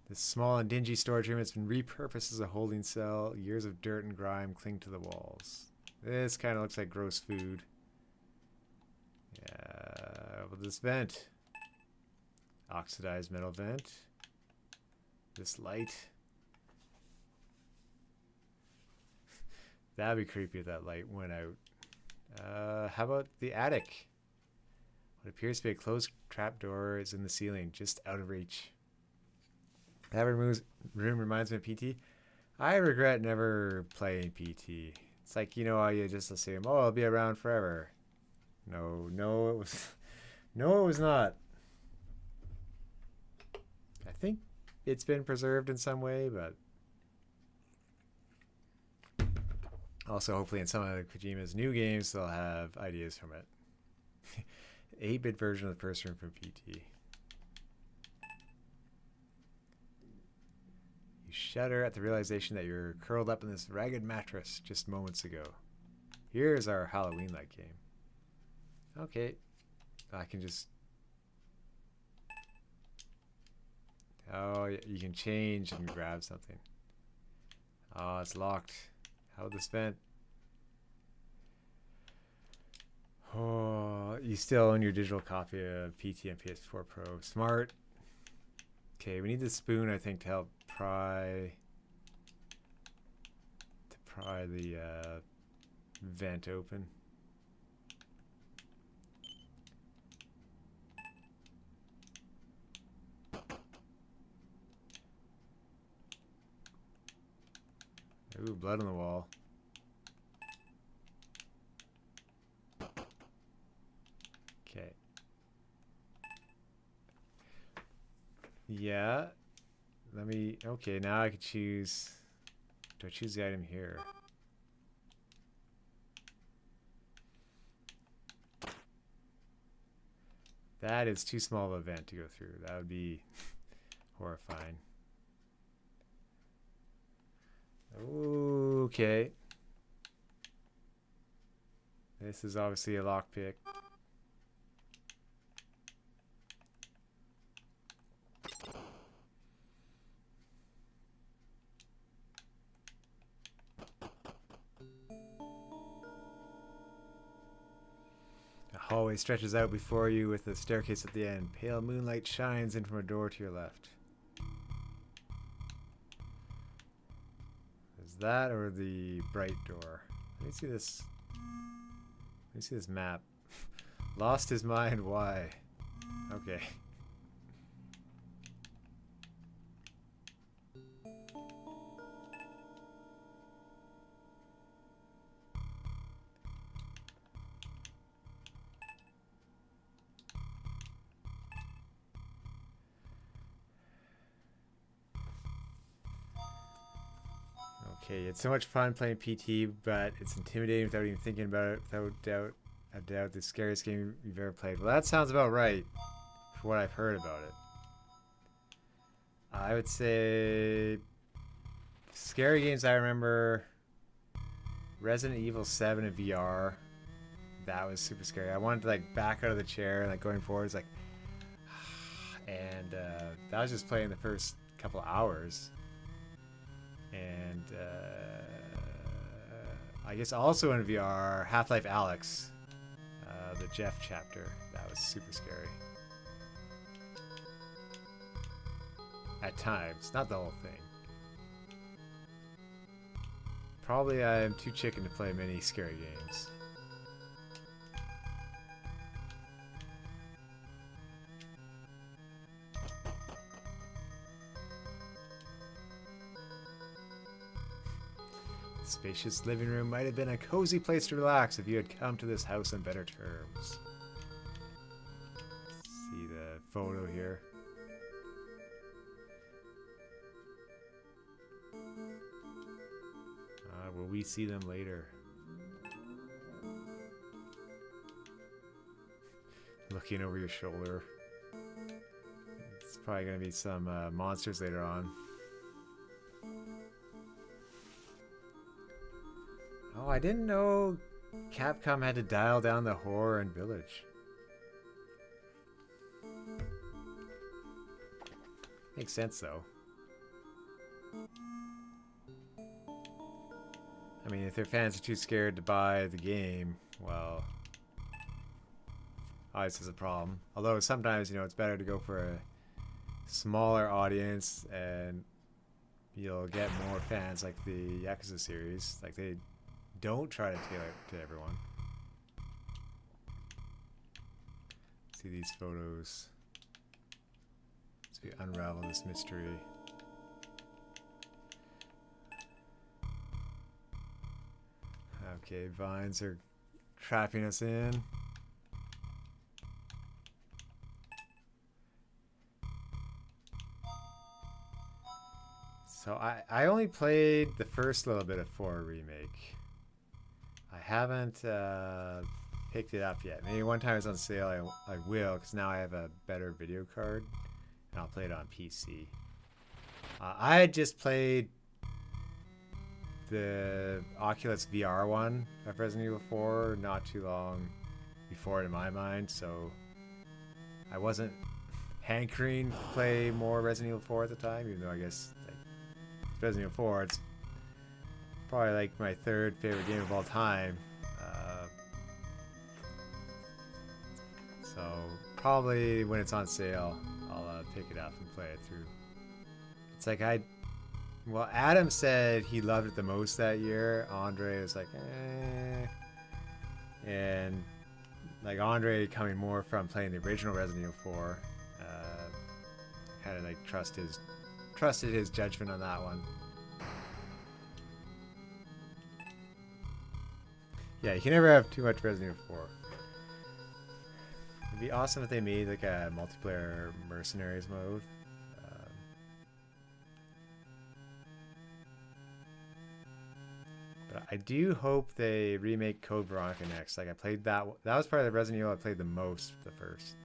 This small and dingy storage room has been repurposed as a holding cell. Years of dirt and grime cling to the walls. This kind of looks like gross food. Yeah, well, this vent. Oxidized metal vent. This light. That'd be creepy if that light went out. How about the attic? What appears to be a closed trapdoor is in the ceiling, just out of reach. That room reminds me of PT. I regret never playing PT. It's like, you know how you just assume, oh, I'll be around forever. No, it was... no, it was not. I think it's been preserved in some way, but... also, hopefully in some of Kojima's new games, they'll have ideas from it. 8-bit version of the first room from PT. You shudder at the realization that you're curled up in this ragged mattress just moments ago. Here's our Halloween-like game. Okay. I can just... oh, you can change and grab something. Oh, it's locked. How this vent? Oh, you still own your digital copy of PT and PS4 Pro. Smart. Okay, we need the spoon, I think, to help pry the vent open. Ooh, blood on the wall. Okay. Yeah. Let me... okay, now I can choose... do I choose the item here? That is too small of an event to go through. That would be horrifying. Okay. This is obviously a lockpick. A hallway stretches out before you with a staircase at the end. Pale moonlight shines in from a door to your left. Is that or the bright door? Let me see this. Let me see this map. Lost his mind. Why? Okay. Okay, it's so much fun playing PT, but it's intimidating without even thinking about it. Without a doubt, the scariest game you've ever played. Well, that sounds about right for what I've heard about it. I would say scary games I remember, Resident Evil 7 in VR. That was super scary. I wanted to like back out of the chair and like going forwards like, and that was just playing the first couple hours. And I guess also in VR, Half-Life Alyx, the Jeff chapter. That was super scary. At times, not the whole thing. Probably I'm too chicken to play many scary games. The spacious living room might have been a cozy place to relax if you had come to this house on better terms. See the photo here. Will we see them later? Looking over your shoulder. It's probably going to be some monsters later on. Oh, I didn't know Capcom had to dial down the horror in Village. Makes sense, though. I mean, if their fans are too scared to buy the game, well, obviously it's a problem. Although sometimes, you know, it's better to go for a smaller audience and you'll get more fans like the Yakuza series. Like, they don't try to tailor it to everyone. See these photos as we unravel this mystery. Okay, vines are trapping us in. So I only played the first little bit of 4 Remake. I haven't picked it up yet. Maybe one time it's on sale I will, because now I have a better video card and I'll play it on PC. I had just played the Oculus VR one of Resident Evil 4 not too long before it in my mind, so I wasn't hankering to play more Resident Evil 4 at the time, even though I guess like, Resident Evil 4, it's probably like my 3rd favorite game of all time. So probably when it's on sale, I'll pick it up and play it through. It's like well, Adam said he loved it the most that year. Andre was like, eh. And like Andre coming more from playing the original Resident Evil 4, kind of like trusted his judgment on that one. Yeah, you can never have too much Resident Evil 4. It'd be awesome if they made like a multiplayer mercenaries mode. But I do hope they remake Code Veronica next. Like I played that was part of the Resident Evil I played the most, the first.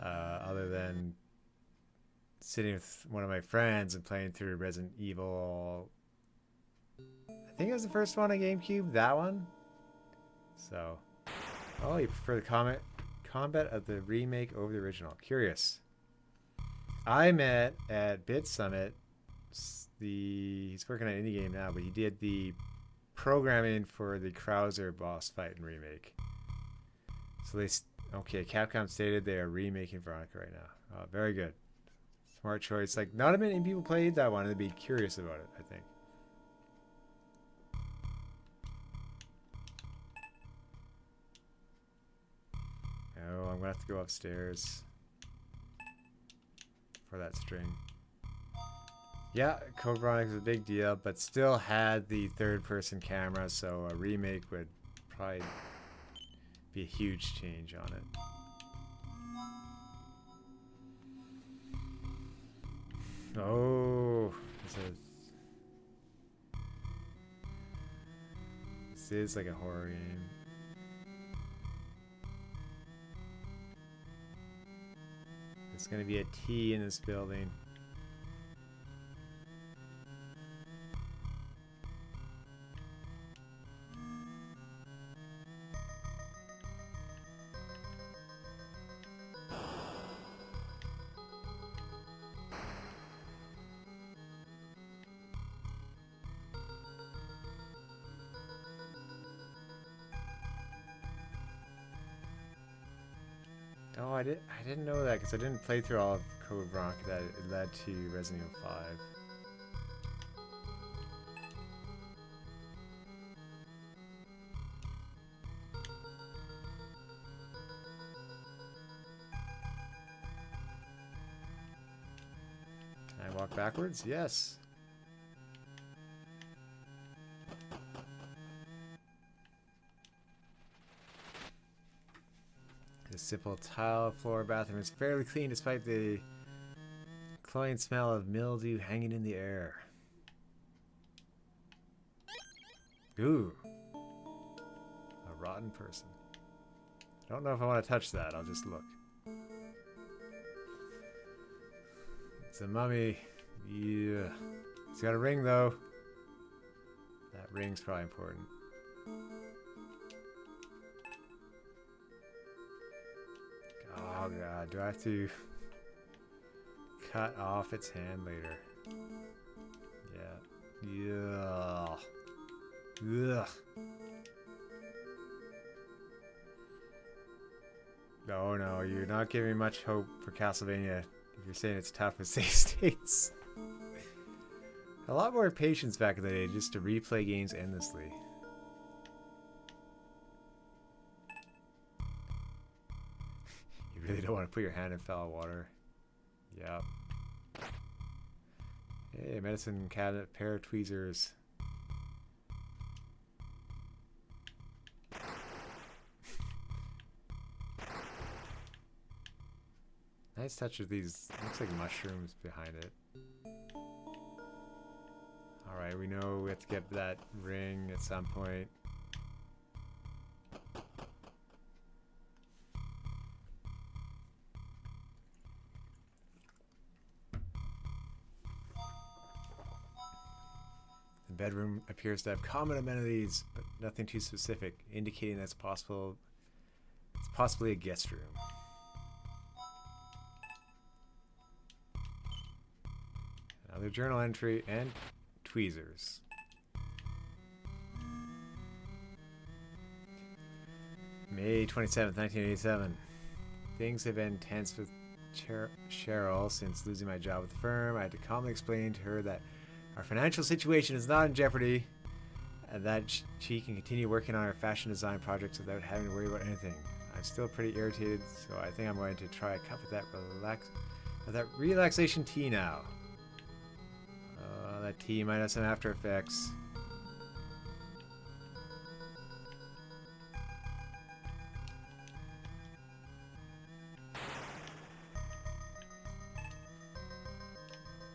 Other than sitting with one of my friends and playing through Resident Evil. I think it was the first one on GameCube, that one. So, oh, you prefer the combat of the remake over the original. Curious. I met at Bit Summit. He's working on an indie game now, but he did the programming for the Krauser boss fight in remake. So okay, Capcom stated they are remaking Veronica right now. Oh, very good. Smart choice. Like, not many people played that one and they'd be curious about it, I think. Oh, I'm gonna have to go upstairs for that string. Yeah, Code Veronica is a big deal, but still had the 3rd-person camera, so a remake would probably be a huge change on it. Oh, is like a horror game. There's gonna be a T in this building. Oh, I didn't know that because I didn't play through all of Code Veronica that it led to Resident Evil 5. Can I walk backwards? Yes. The simple tile floor bathroom is fairly clean despite the cloying smell of mildew hanging in the air. Ooh. A rotten person. I don't know if I want to touch that. I'll just look. It's a mummy. Yeah. It's got a ring though. That ring's probably important. Oh god, do I have to cut off its hand later? Yeah. Yeah. Ugh. Oh no, you're not giving me much hope for Castlevania if you're saying it's tough with save states. A lot more patience back in the day just to replay games endlessly. You really don't want to put your hand in foul water. Yep. Hey, medicine cabinet, pair of tweezers. Nice touch of these. Looks like mushrooms behind it. Alright, we know we have to get that ring at some point. The bedroom appears to have common amenities, but nothing too specific, indicating that it's possibly a guest room. Another journal entry and tweezers. May 27th, 1987. Things have been tense with Cheryl since losing my job with the firm. I had to calmly explain to her that our financial situation is not in jeopardy and that she can continue working on her fashion design projects without having to worry about anything. I'm still pretty irritated, so I think I'm going to try a cup of that relaxation tea now. That tea might have some after effects.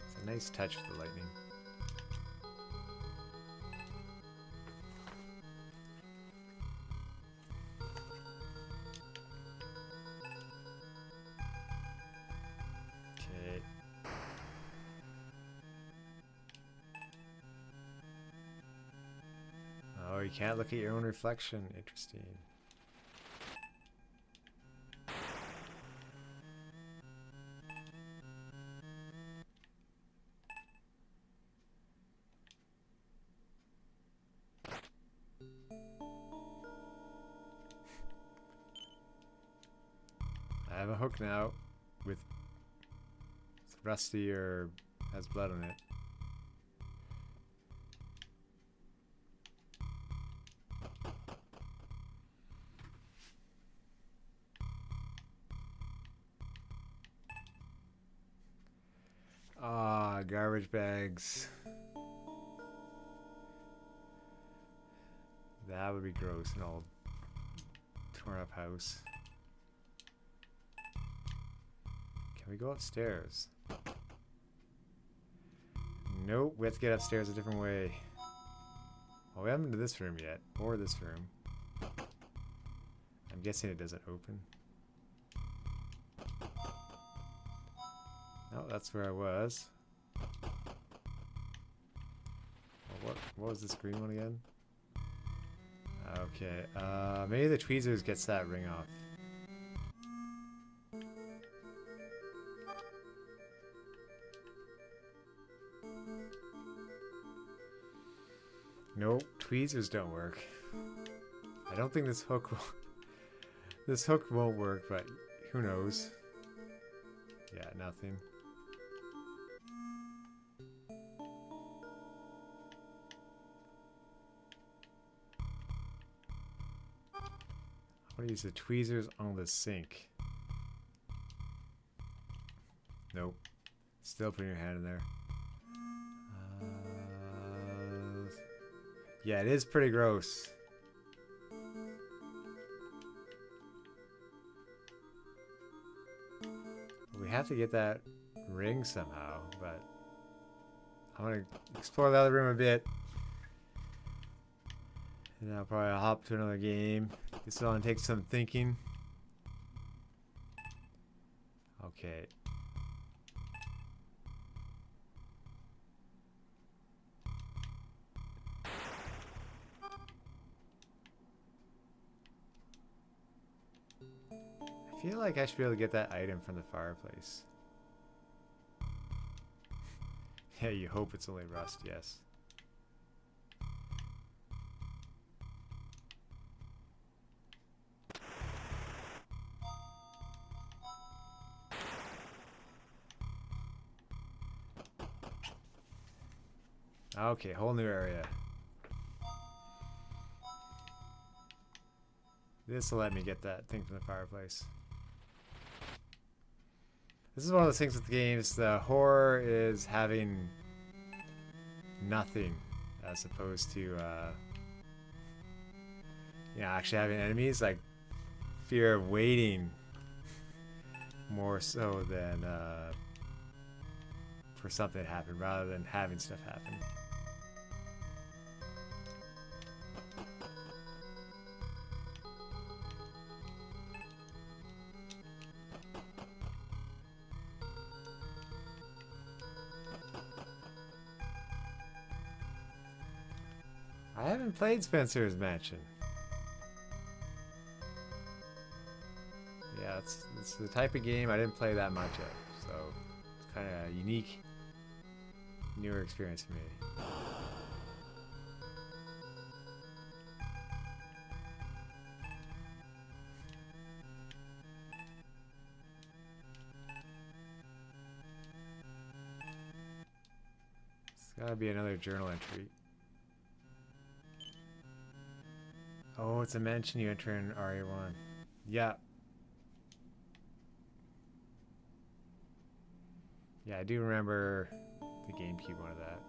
It's a nice touch with the lightning. Okay. Oh, you can't look at your own reflection. Interesting. I have a hook now with it's rusty or has blood on it. Ah, garbage bags. That would be gross, an old torn up house. Can we go upstairs? Nope, we have to get upstairs a different way. Well, we haven't been to this room yet, or this room. I'm guessing it doesn't open. No, that's where I was. Well, what was this green one again? Okay, maybe the tweezers gets that ring off. Nope, tweezers don't work. I don't think this hook will this hook won't work, but who knows? Yeah, nothing. I want to use the tweezers on the sink. Nope. Still putting your hand in there. Yeah, it is pretty gross. We have to get that ring somehow, but I'm gonna explore the other room a bit. And I'll probably hop to another game. This will only take some thinking. Okay. I feel like I should be able to get that item from the fireplace. Yeah, you hope it's only rust, yes. Okay, whole new area. This will let me get that thing from the fireplace. This is one of those things with the games. The horror is having nothing as opposed to, you know, actually having enemies. Like fear of waiting more so than for something to happen rather than having stuff happen. I haven't played Spencer's Mansion. Yeah, it's the type of game I didn't play that much of, so it's kind of a unique, newer experience for me. It's gotta be another journal entry. Oh, it's a mansion you enter in RA1. Yeah. Yeah, I do remember the GameCube one of that.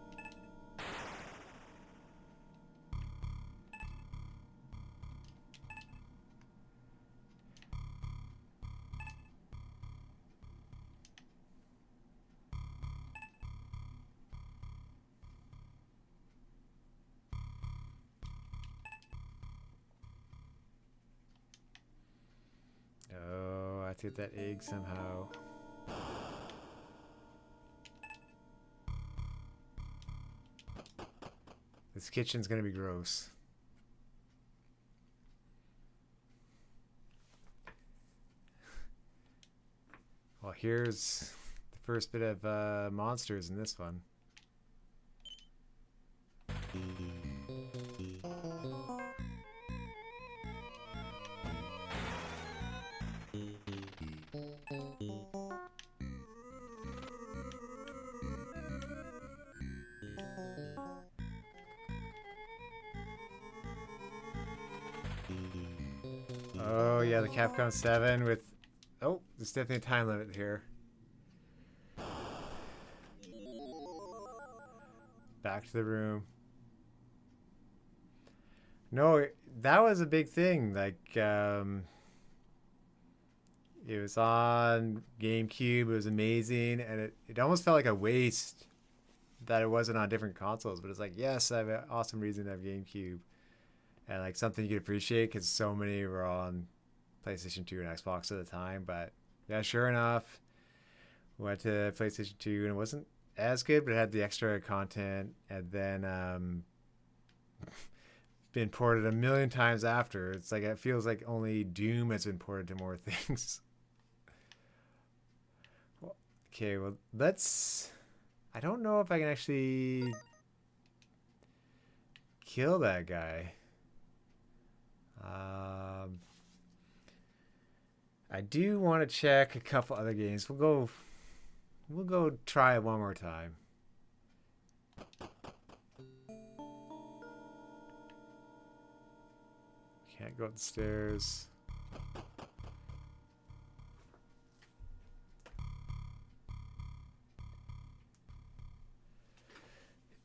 Oh, I have to get that egg somehow. This kitchen's gonna be gross. Well, here's the first bit of monsters in this one. Oh yeah, the Capcom 7 with... Oh, there's definitely a time limit here. Back to the room. No, that was a big thing. Like, it was on GameCube. It was amazing, and it almost felt like a waste that it wasn't on different consoles, but it's like, yes, I have an awesome reason to have GameCube. And like something you could appreciate because so many were on PlayStation 2 and Xbox at the time. But yeah, sure enough, went to PlayStation 2 and it wasn't as good, but it had the extra content. And then been ported a million times after. It's like it feels like only Doom has been ported to more things. Okay, well, let's... I don't know if I can actually kill that guy. I do want to check a couple other games. We'll go try it one more time. Can't go up the stairs.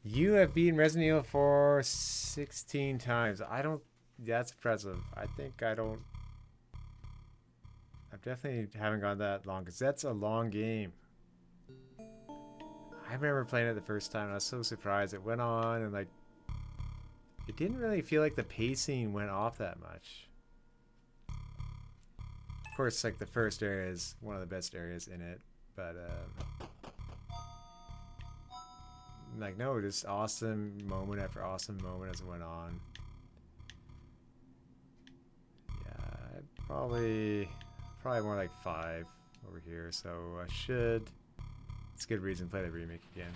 You have beaten Resident Evil 4 16 times. I don't... That's impressive. I think I don't... I definitely haven't gone that long, because that's a long game. I remember playing it the first time, and I was so surprised. It went on, and like... It didn't really feel like the pacing went off that much. Of course, like, the first area is one of the best areas in it, but... like, no, just awesome moment after awesome moment as it went on. Yeah, probably more like 5 over here, so I should... It's a good reason to play the remake again.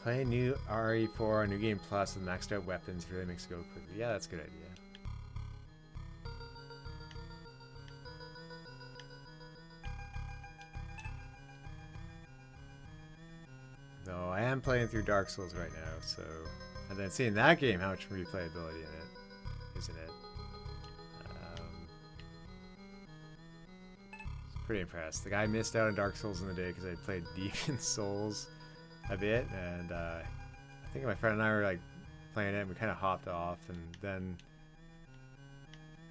Play new RE4 New Game Plus with maxed out weapons really makes it go quickly. Yeah, that's a good idea. Though I am playing through Dark Souls right now, so... And then seeing that game, how much replayability in it, isn't it? Pretty impressed. The guy missed out on Dark Souls in the day because I played Demon Souls a bit, and I think my friend and I were like playing it and we kind of hopped off, and then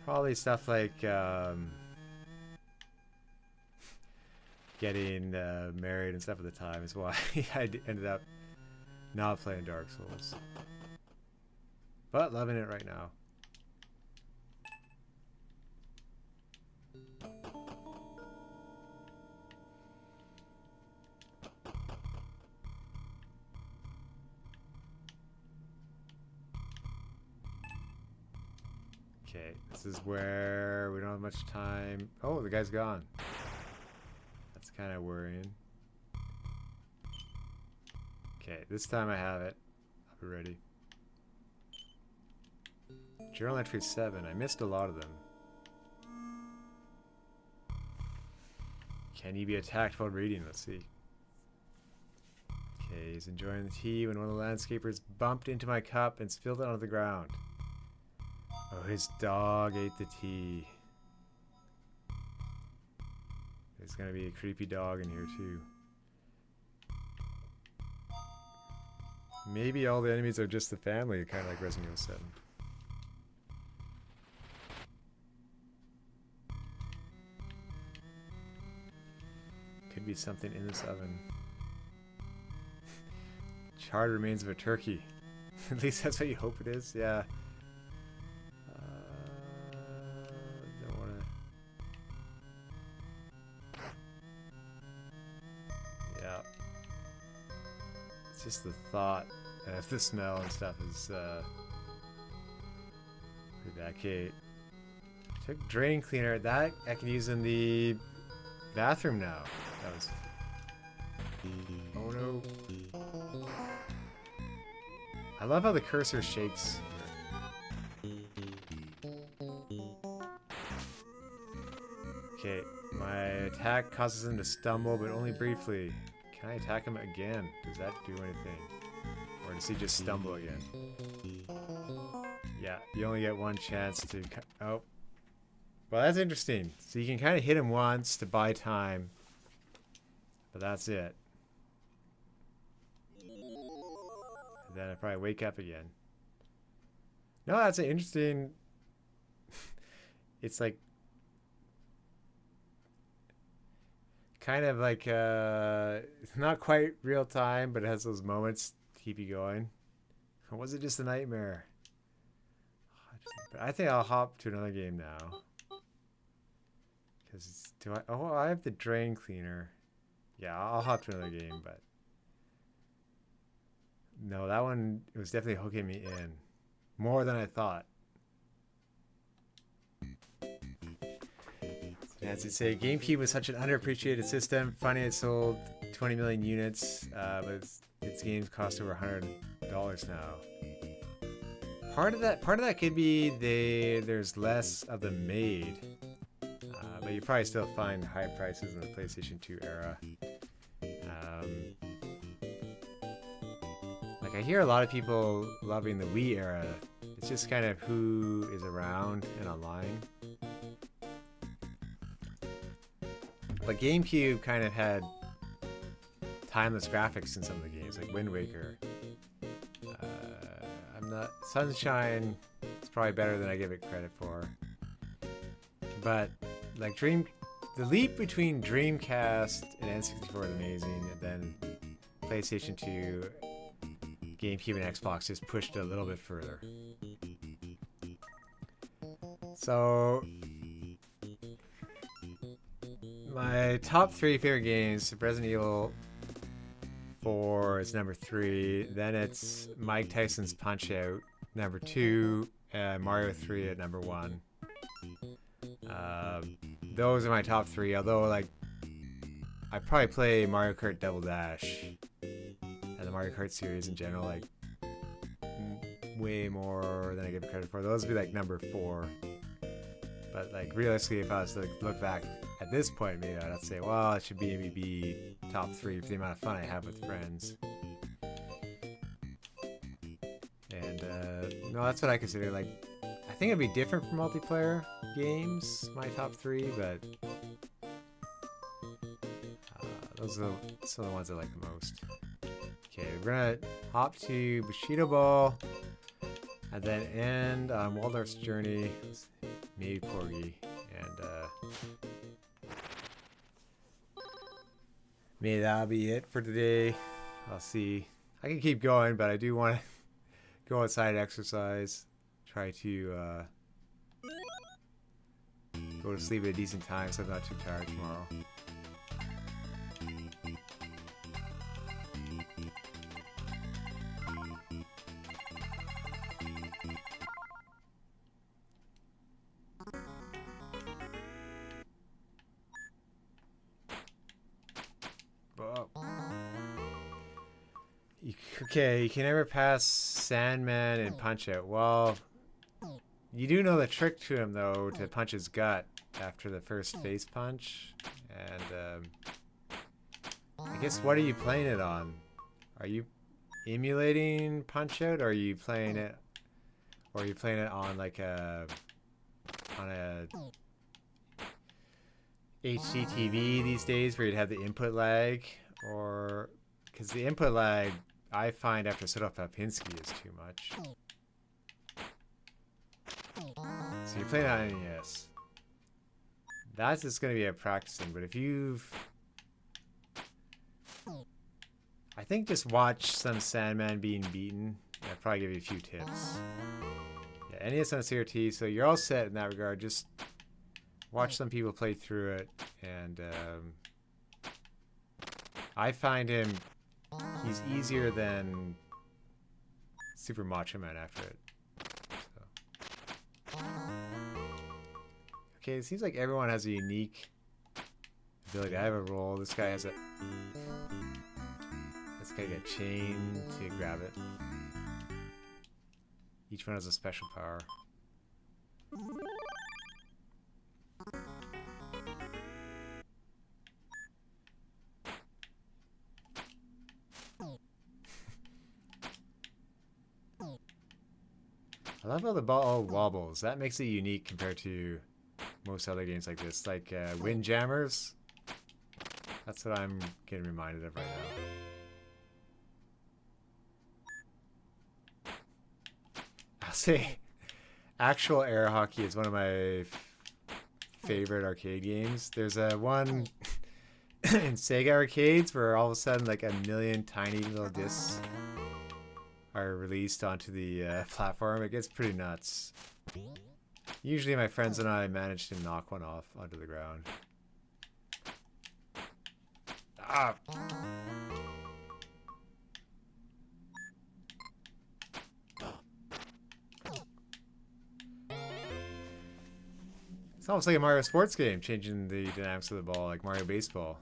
probably stuff like getting married and stuff at the time is why I ended up not playing Dark Souls, but loving it right now. Okay, this is where we don't have much time. Oh, the guy's gone. That's kind of worrying. Okay, this time I have it. I'll be ready. Journal entry 7. I missed a lot of them. Can he be attacked while reading? Let's see. Okay, he's enjoying the tea when one of the landscapers bumped into my cup and spilled it onto the ground. Oh, his dog ate the tea. There's gonna be a creepy dog in here too. Maybe all the enemies are just the family, kind of like Resident Evil 7. Could be something in this oven. Charred remains of a turkey. At least that's what you hope it is. Yeah. Don't wanna. Yeah. It's just the thought of the smell and stuff is pretty bad. Okay. Took drain cleaner. That I can use in the bathroom now. That was. Oh no. I love how the cursor shakes. Okay, my attack causes him to stumble, but only briefly. Can I attack him again? Does that do anything? Or does he just stumble again? Yeah, you only get one chance to... Oh. Well, that's interesting. So you can kind of hit him once to buy time. But that's it. And then I probably wake up again. No, that's an interesting... It's like... Kind of like... It's not quite real time, but it has those moments to keep you going. Or was it just a nightmare? But I think I'll hop to another game now. Because do I? Oh, I have the drain cleaner. Yeah, I'll hop to another game, but no, that one was definitely hooking me in more than I thought. As it say, GameCube was such an underappreciated system. Finally, it sold 20 million units, but its games cost over $100 now. Part of that could be there's less of them made, but you probably still find high prices in the PlayStation 2 era. Like I hear a lot of people loving the Wii era. It's just kind of who is around and online. But GameCube kind of had timeless graphics in some of the games, like Wind Waker. Sunshine is probably better than I give it credit for. But like the leap between Dreamcast and N64 is amazing, and then PlayStation 2, GameCube, and Xbox just pushed it a little bit further. So my top 3 favorite games: Resident Evil 4 is number 3. Then it's Mike Tyson's Punch-Out, number 2. Mario 3 at number 1. Those are my top 3. Although, like, I probably play Mario Kart Double Dash and the Mario Kart series in general, like, way more than I give credit for. Those would be like number 4. But like realistically, if I was to like, look back at this point, maybe I'd say, well, it should maybe be top 3 for the amount of fun I have with friends. And no, that's what I consider. Like, I think it'd be different for multiplayer games, my top 3, but those are some of the ones I like the most. Okay, we're gonna hop to Bushido Ball, and then end on Waldorf's Journey, maybe Porgy, and maybe that'll be it for today. I'll see. I can keep going, but I do want to go outside, exercise, try to go to sleep at a decent time so I'm not too tired tomorrow. Okay, you can never pass Sandman and Punch-Out. Well, you do know the trick to him, though, to punch his gut after the first face punch. And, I guess, what are you playing it on? Are you emulating Punch-Out, or are you playing it... Or are you playing it on, like, on a... HD TV these days, where you'd have the input lag? Or... Because the input lag... I find after Sodok Papinski is too much. So you're playing on NES. That's just going to be a practicing, but if you've... I think just watch some Sandman being beaten. I'll probably give you a few tips. Yeah, NES on CRT, so you're all set in that regard. Just watch some people play through it, and I find him... He's easier than Super Macho Man after it. So. Okay, it seems like everyone has a unique ability. I have a roll. This guy has a... This guy got a chain to grab it. Each one has a special power. I love how the ball wobbles. That makes it unique compared to most other games like this. Like Windjammers. That's what I'm getting reminded of right now. I'll say actual air hockey is one of my favorite arcade games. There's a one in Sega arcades where all of a sudden like a million tiny little discs are released onto the platform. It gets pretty nuts. Usually my friends and I manage to knock one off onto the ground. Ah! It's almost like a Mario sports game, changing the dynamics of the ball, like Mario Baseball.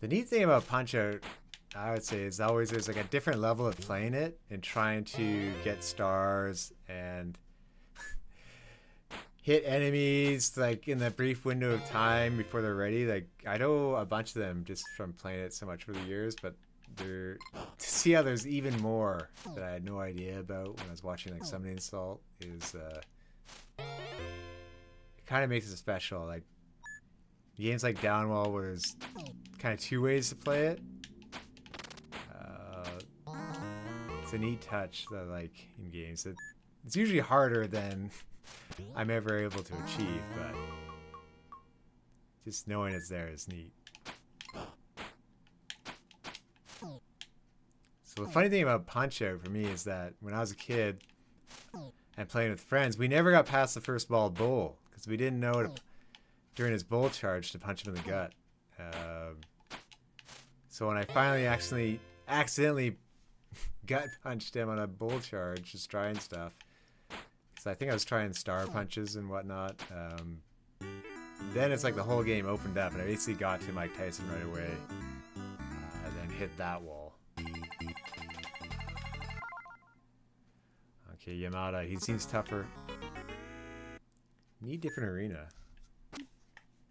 The neat thing about Punch-Out, I would say, is always there's like a different level of playing it and trying to get stars and hit enemies like in that brief window of time before they're ready. Like I know a bunch of them just from playing it so much for the years, but to see how there's even more that I had no idea about when I was watching like Summoning Assault is it kind of makes it special. Like games like Downwall where there's kind of two ways to play it. It's a neat touch that I like in games. It's usually harder than I'm ever able to achieve, but just knowing it's there is neat. So the funny thing about Punch-Out for me is that when I was a kid and playing with friends, we never got past the first ball bowl because we didn't know during his bowl charge to punch him in the gut. So when I finally accidentally gut punched him on a bull charge, just trying stuff. Because I think I was trying star punches and whatnot. Then it's like the whole game opened up, and I basically got to Mike Tyson right away, and then hit that wall. Okay, Yamada, he seems tougher. Need different arena.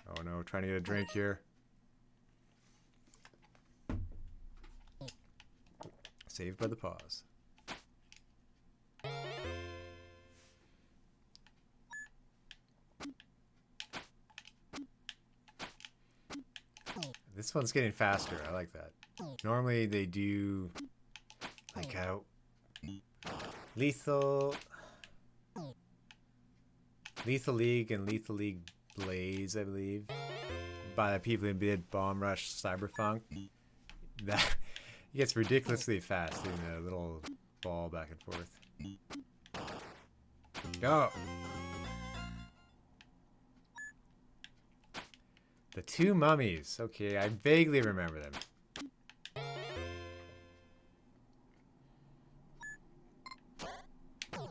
Oh no, trying to get a drink here. Saved by the pause. This one's getting faster. I like that. Normally they do like a Lethal League and Lethal League Blaze, I believe, by the people who did Bomb Rush Cyberpunk. That it gets ridiculously fast doing a little ball back and forth. Go! The Two Mummies. Okay, I vaguely remember them.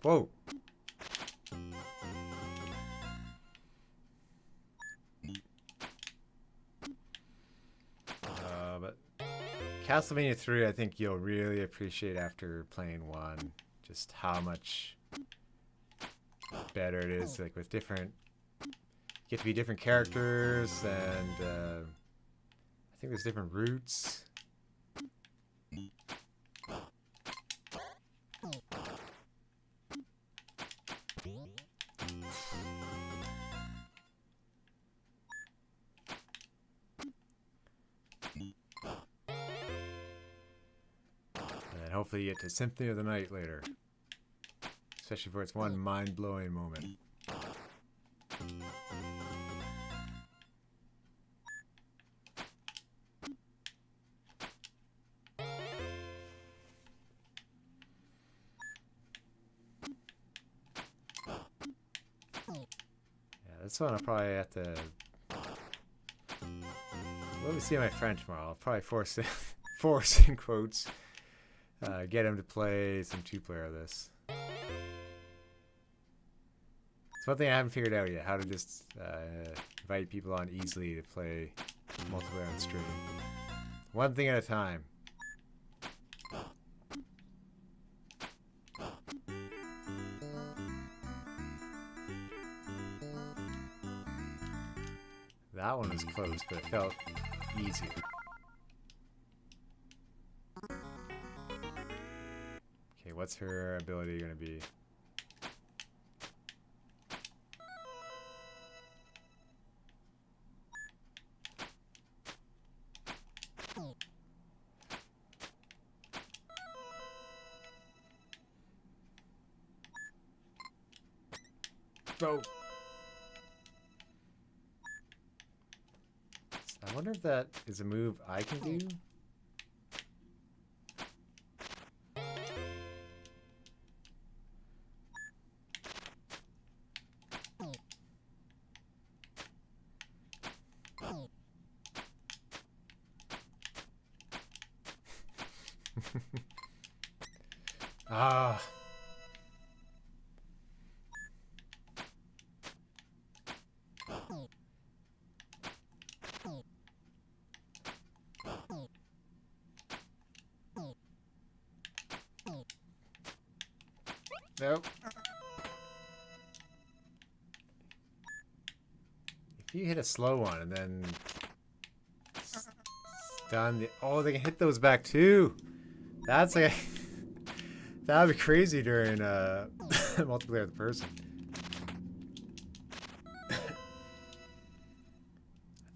Whoa! But Castlevania 3, I think you'll really appreciate after playing 1, just how much better it is, like with different, you get to be different characters, and I think there's different routes. And hopefully you get to Symphony of the Night later. Especially for its one mind-blowing moment. Yeah, this one I'll probably have to... Let me see my friend tomorrow. I'll probably force in quotes, get him to play some 2-player of this. It's one thing I haven't figured out yet, how to just invite people on easily to play multiplayer on stream. One thing at a time. That one was close, but it felt easier. Okay, what's her ability going to be? Go! I wonder if that is a move I can do? Ah. Nope. If you hit a slow one and then stun the... Oh, they can hit those back too. That's like... That would be crazy during multiplayer with a person. I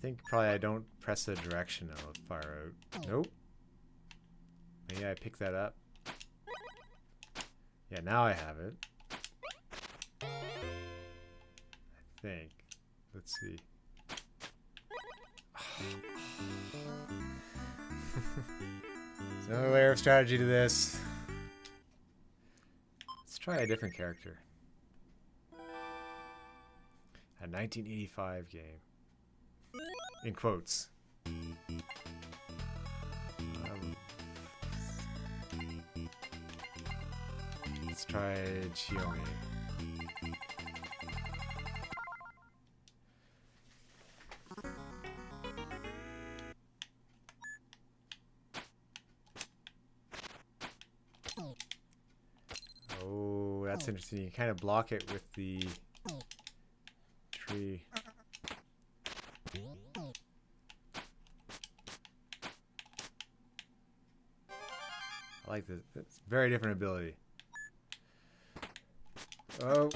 think probably I don't press the direction I'll fire out. Nope. Maybe I pick that up. Yeah, now I have it. I think. Let's see. There's another layer of strategy to this. Let's try a different character. A 1985 game. In quotes. Let's try Chiomi. Oh, that's interesting. You kind of block it with the tree. I like this. It's a very different ability. Oh.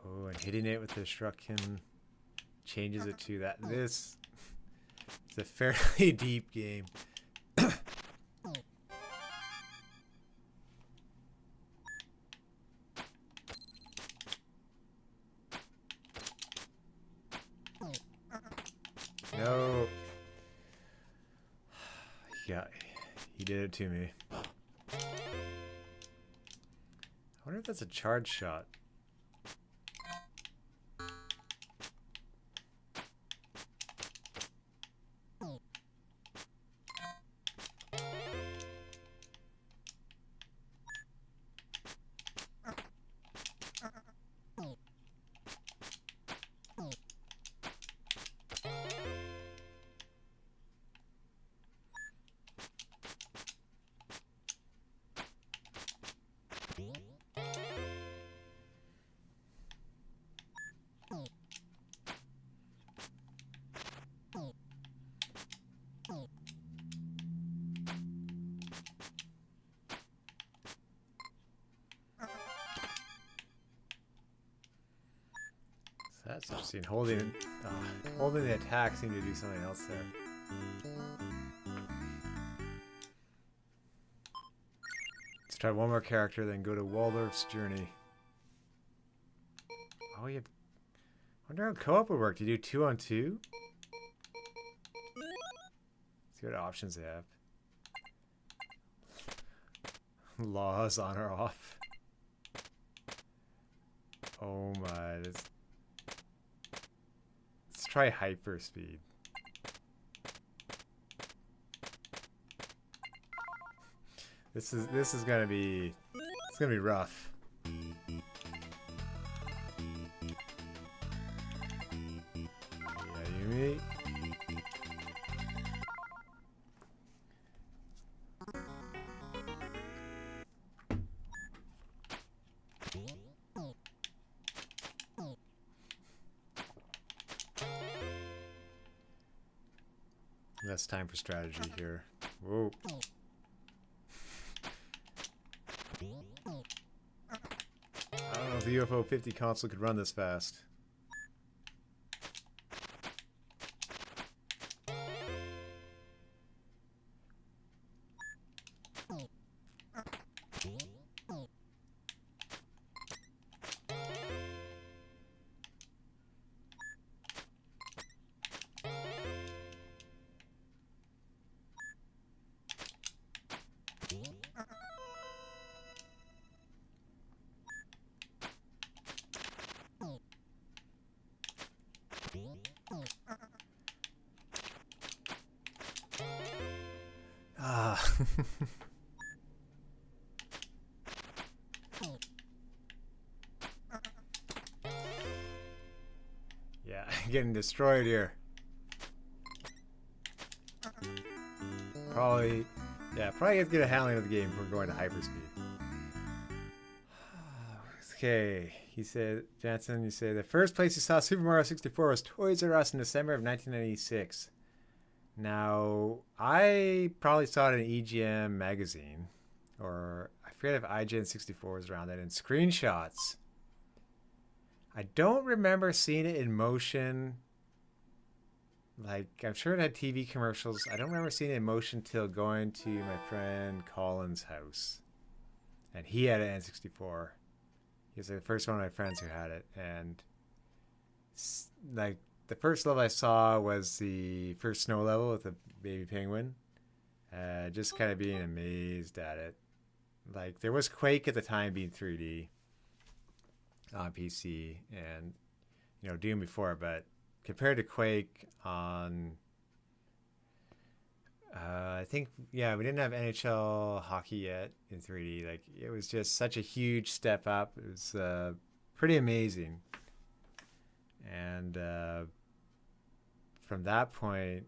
Oh, and hitting it with the shuriken changes it to that. This is a fairly deep game. No. Yeah, he did it to me. I wonder if that's a charge shot. That's interesting. Holding the attack seemed to do something else there. Let's try one more character, then go to Waldorf's journey. Oh, you have... I wonder how co-op would work. Do you do 2 on 2? See what options they have. Laws on or off. Oh my, this... Let's try hyper speed. This is gonna be, it's gonna be rough. me. Less time for strategy here. Whoa. I don't know if the UFO 50 console could run this fast. Ah. Yeah, getting destroyed here. Probably have to get a handling of the game before going to hyperspeed. Okay, he said, Jansen, you say the first place you saw Super Mario 64 was Toys R Us in December of 1996. Now, I probably saw it in EGM magazine, or I forget if IGN 64 was around that, in screenshots. I don't remember seeing it in motion. Like, I'm sure it had TV commercials. I don't remember seeing it in motion till going to my friend Colin's house. And he had an N64. He was the first one of my friends who had it. And, like, the first level I saw was the first snow level with the baby penguin. Just kind of being amazed at it. Like, there was Quake at the time being 3D on PC, and, you know, Doom before, but compared to Quake on, I think, yeah, we didn't have NHL hockey yet in 3D. Like, it was just such a huge step up. It was pretty amazing. And from that point,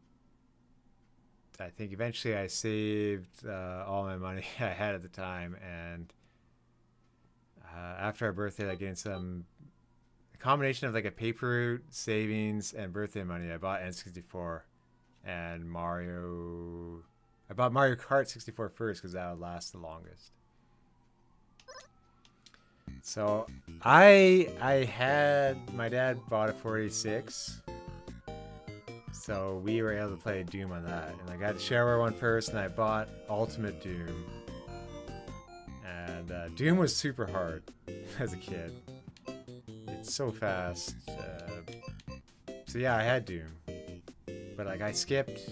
I think eventually I saved all my money I had at the time, and after our birthday, like getting a combination of like a paper route, savings, and birthday money, I bought N64 and Mario. I bought Mario Kart 64 first because that would last the longest. So I had, my dad bought a 486. So we were able to play Doom on that. And I got the shareware one first, and I bought Ultimate Doom. And Doom was super hard as a kid. It's so fast. So yeah, I had Doom. But like I skipped.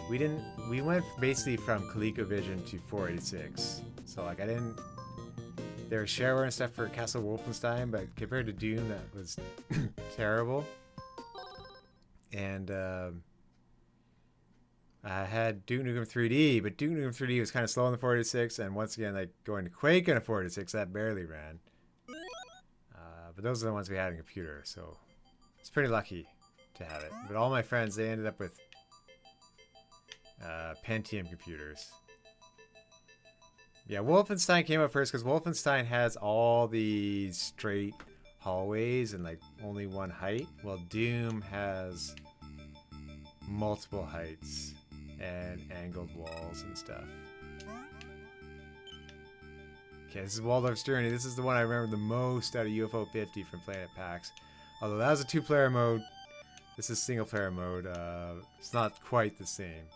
We went basically from ColecoVision to 486. So like I didn't. There was shareware and stuff for Castle Wolfenstein, but compared to Doom, that was terrible. And I had Duke Nukem 3D, but Duke Nukem 3D was kind of slow on the 486, and once again, like going to Quake on a 486, that barely ran. But those are the ones we had in computer, so it's pretty lucky to have it. But all my friends, they ended up with Pentium computers. Yeah, Wolfenstein came up first because Wolfenstein has all these straight hallways and like only one height. Well, Doom has multiple heights and angled walls and stuff. Okay, this is Waldorf's Journey. This is the one I remember the most out of UFO 50 from playing at PAX. Although that was a two-player mode. This is single-player mode. It's not quite the same.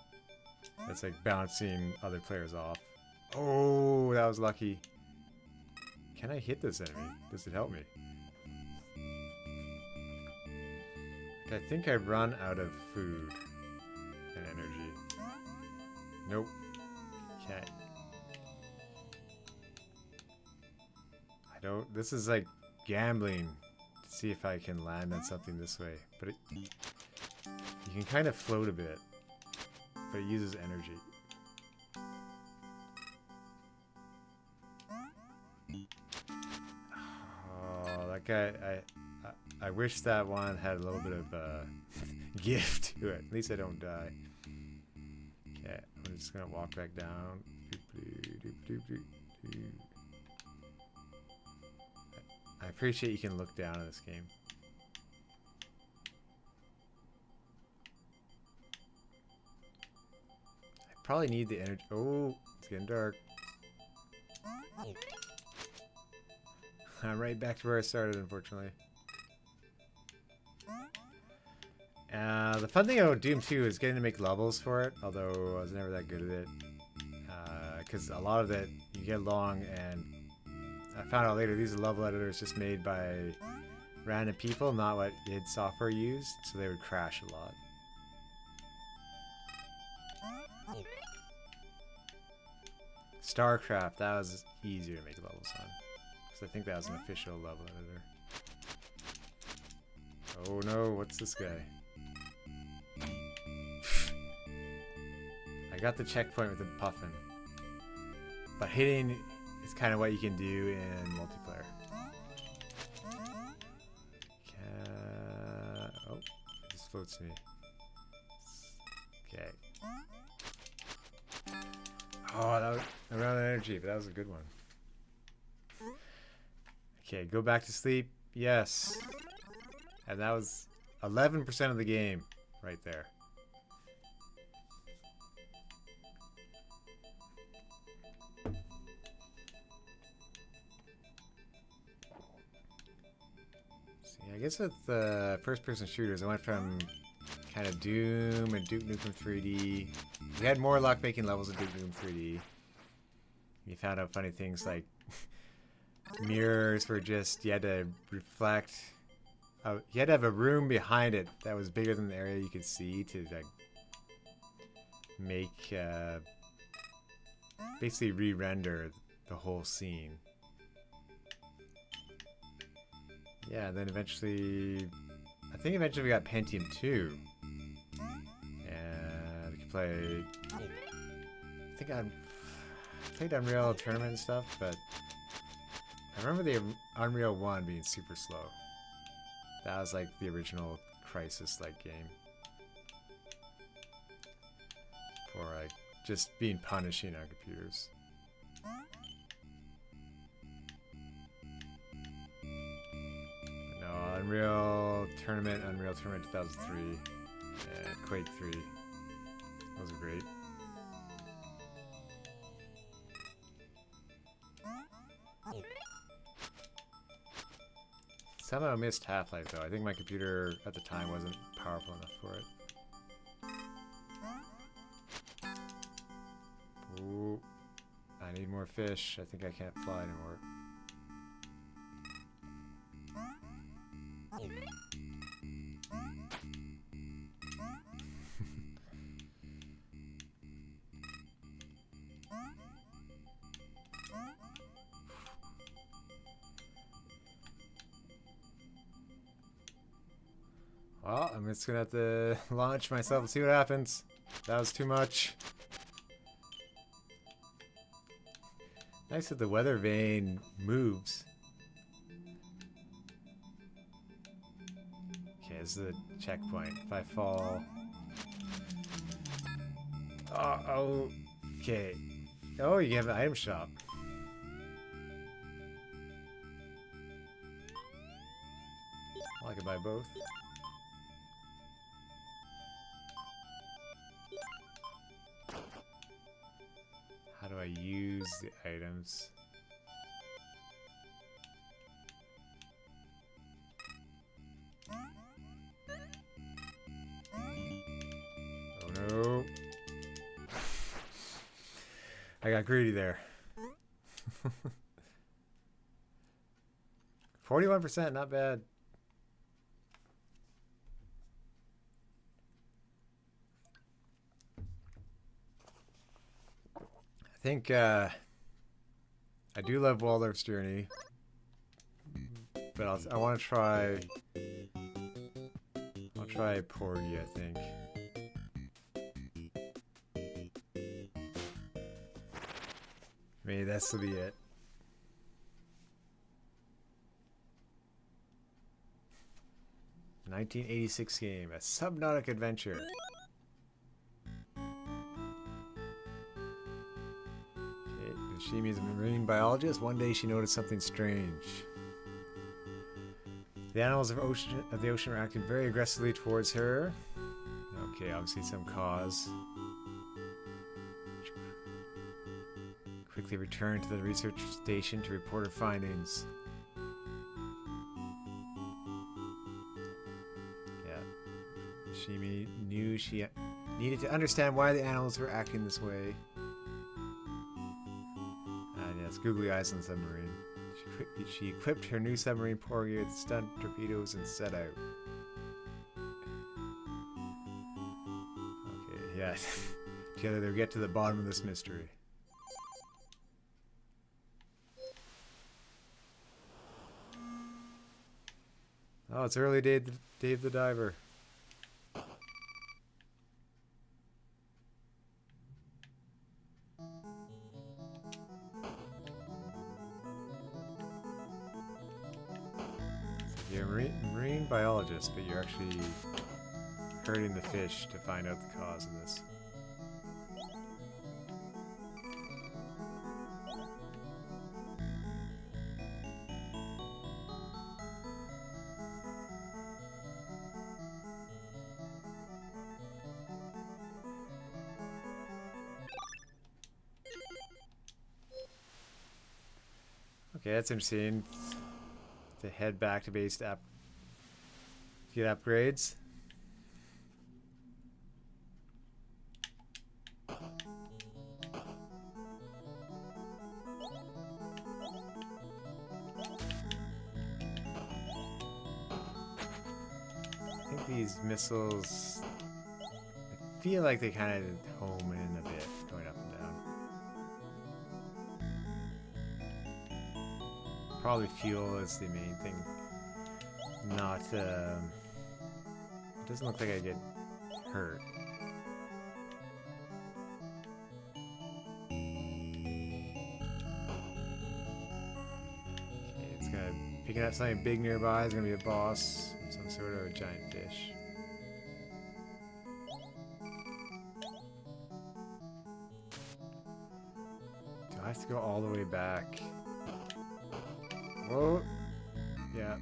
It's like bouncing other players off. Oh, that was lucky. Can I hit this enemy? Does it help me? I think I've run out of food and energy. Nope. Okay. I don't. This is like gambling to see if I can land on something this way. But you can kind of float a bit, but it uses energy. Oh, that guy. I wish that one had a little bit of gift to it. At least I don't die. Okay, I'm just gonna walk back down. I appreciate you can look down in this game. I probably need the energy. Oh, it's getting dark. I'm right back to where I started, unfortunately. The fun thing about Doom 2 is getting to make levels for it, although I was never that good at it. Because a lot of it, you get long, and I found out later these are level editors just made by random people, not what id Software used, so they would crash a lot. StarCraft, that was easier to make levels on. Because I think that was an official level editor. Oh no, what's this guy? I got the checkpoint with the puffin. But hitting is kind of what you can do in multiplayer. Oh, it just floats me. Okay. Oh, that was around energy, but that was a good one. Okay, go back to sleep. Yes. And that was 11% of the game right there. See, I guess with first-person shooters, I went from kind of Doom and Duke Nukem 3D. We had more luck making levels of Duke Nukem 3D. You found out funny things like mirrors were just, you had to reflect. You had to have a room behind it that was bigger than the area you could see to like make basically re-render the whole scene. Yeah, then eventually, I think eventually we got Pentium 2, and we could play. I think I played Unreal Tournament and stuff, but I remember the Unreal 1 being super slow. That was like the original Crysis-like game. For like just being punishing on computers. No, Unreal Tournament 2003, and Quake 3. Those are great. Somehow I missed Half-Life though. I think my computer at the time wasn't powerful enough for it. Ooh, I need more fish. I think I can't fly anymore. Well, I'm just gonna have to launch myself and see what happens. That was too much. Nice that the weather vane moves. Okay, this is a checkpoint. If I fall... Oh, okay. Oh, you have an item shop. Well, I could buy both. How do I use the items? Oh no. I got greedy there. 41%, not bad. I think I do love Waldorf's Journey, but I want to try. I'll try Porgy, I think. Maybe this will be it. 1986 game, a subnautic adventure. Okay, Yoshimi is a marine biologist. One day she noticed something strange. The animals of the ocean are acting very aggressively towards her. Okay, obviously some cause. Quickly return to the research station to report her findings. Yeah. Yoshimi knew she needed to understand why the animals were acting this way. And yes, googly eyes on the submarine. She equipped her new submarine port gear with stun torpedoes and set out. Okay, yeah. Together they'll get to the bottom of this mystery. Oh, it's early Dave the Diver. You're a marine biologist, but you're actually hurting the fish to find out the cause of this. Okay, that's interesting. To head back to base to get upgrades. I think these missiles, I feel like they kind of home in a bit, going up and down. Probably fuel is the main thing. Not, it doesn't look like I get hurt. Okay, it's gonna, picking up something big nearby is gonna be a boss, some sort of a giant fish. Do I have to go all the way back? Whoa. Yeah.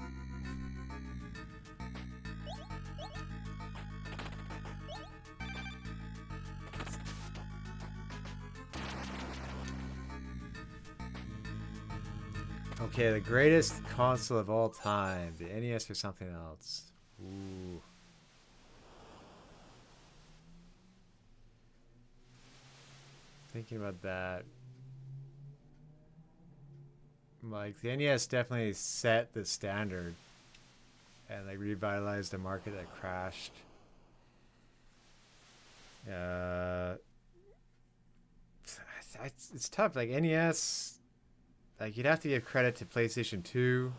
Okay, the greatest console of all time. The NES or something else. Ooh. Thinking about that. Like, the NES definitely set the standard and like revitalized a market that crashed. It's tough. Like, NES, like, you'd have to give credit to PlayStation 2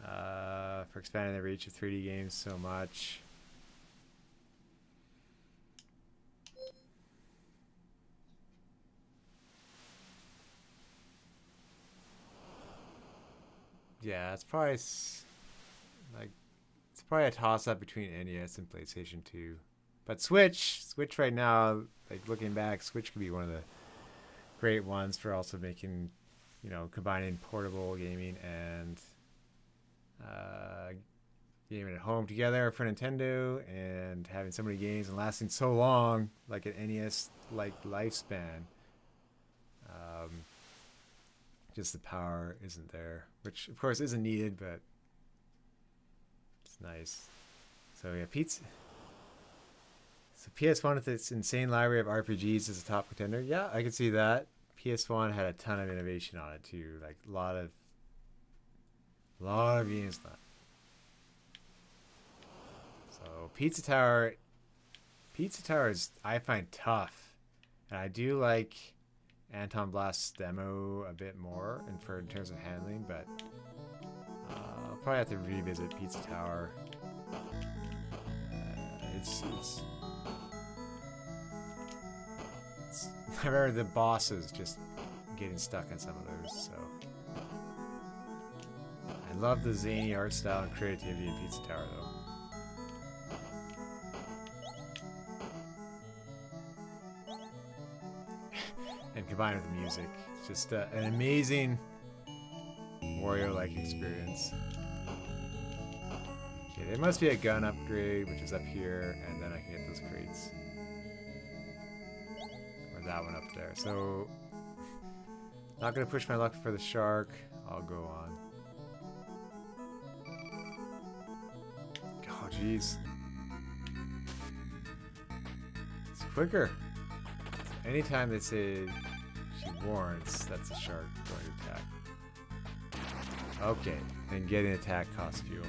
for expanding the reach of 3D games so much. Yeah, it's probably like it's probably a toss-up between NES and PlayStation 2. But Switch right now, like looking back, Switch could be one of the great ones for also making, you know, combining portable gaming and gaming at home together for Nintendo, and having so many games and lasting so long, like an NES-like lifespan. Just the power isn't there, which of course isn't needed, but it's nice. So yeah, Pete's. So PS1 with its insane library of RPGs is a top contender. Yeah, I can see that. PS1 had a ton of innovation on it too, like a lot of games left. So Pizza Tower is, I find, tough, and I do like Anton Blast's demo a bit more, and in terms of handling, but I'll probably have to revisit Pizza Tower. It's I remember the bosses just getting stuck on some of those, so. I love the zany art style and creativity in Pizza Tower, though. And combined with the music, it's just an amazing Wario-like experience. Okay, there must be a gun upgrade, which is up here, and then I can get those crates. Or that one up there. So, not gonna push my luck for the shark. I'll go on. Oh, jeez. It's quicker. Anytime they say she warrants, that's a shark going to attack. Okay, and getting attack costs fuel.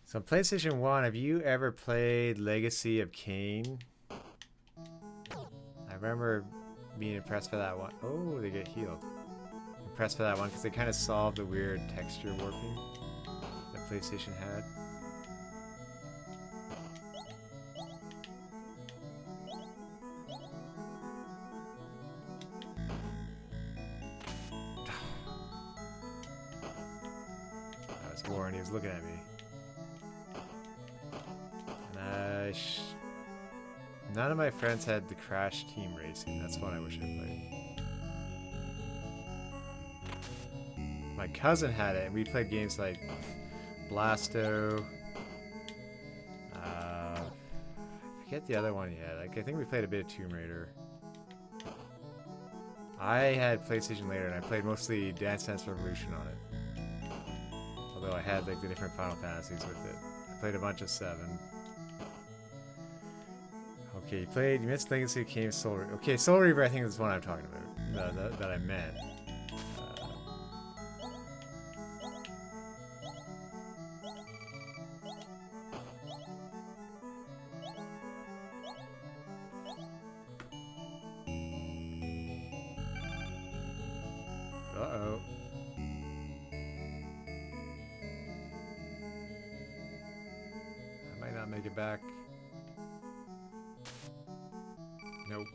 So on PlayStation 1, have you ever played Legacy of Kain? I remember being impressed by that one. Oh, they get healed. Impressed by that one because they kind of solved the weird texture warping that PlayStation had. I was Warren, he was looking at me. And none of my friends had the Crash Team Racing. That's one I wish I played. My cousin had it, and we played games like Blasto. I forget the other one he had. Like, I think we played a bit of Tomb Raider. I had PlayStation later, and I played mostly Dance Dance Revolution on it. Although I had like the different Final Fantasies with it. I played a bunch of 7. Okay, you missed Legacy of Kain, Soul Reaver. Okay, Soul Reaver I think is the one I'm talking about. That I meant. Uh-oh. I might not make it back. Nope.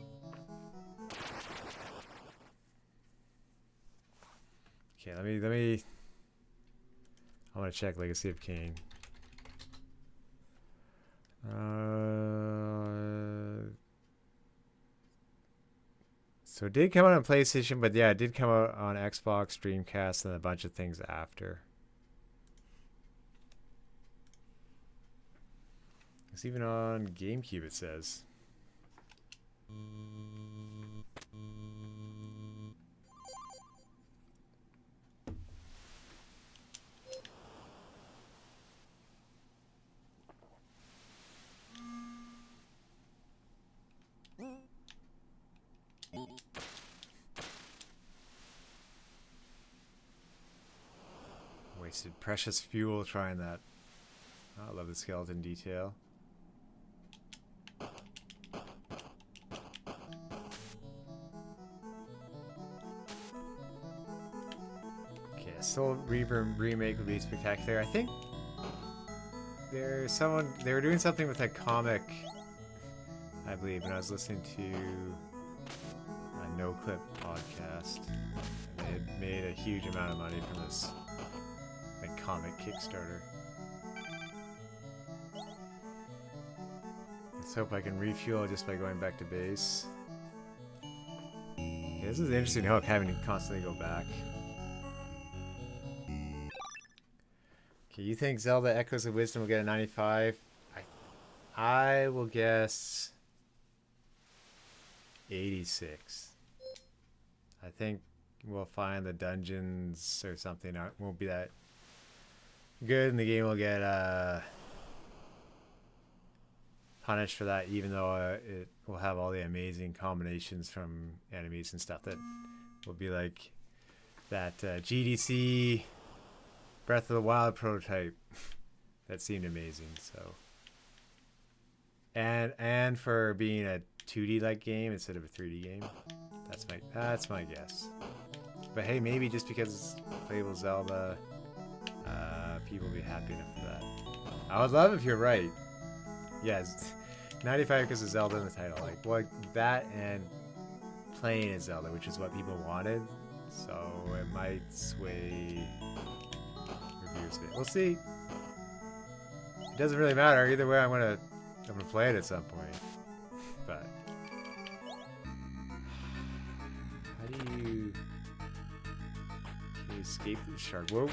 Okay, let me I want to check Legacy of Kain. So it did come out on PlayStation, but yeah, it did come out on Xbox, Dreamcast, and a bunch of things after. It's even on GameCube, it says. Wasted precious fuel trying that. Oh, I love the skeleton detail. Okay, a Soul Reaver remake would be spectacular. I think they were doing something with that comic, I believe, when I was listening to a No Clip podcast. And they had made a huge amount of money from this comic Kickstarter. Let's hope I can refuel just by going back to base. Yeah, this is an interesting hook, having to constantly go back. Okay, you think Zelda Echoes of Wisdom will get a 95? I will guess 86. I think we'll find the dungeons or something won't be that good, and the game will get punished for that, even though it will have all the amazing combinations from enemies and stuff that will be like that GDC Breath of the Wild prototype that seemed amazing. So, and for being a 2D like game instead of a 3D game, that's my guess. But hey, maybe just because it's playable Zelda, people will be happy enough for that. I would love if you're right. Yes, 95 because of Zelda in the title. Like, what that and playing as Zelda, which is what people wanted. So it might sway reviews a bit. We'll see. It doesn't really matter either way. I'm gonna play it at some point. But how do you escape the shark? Whoa!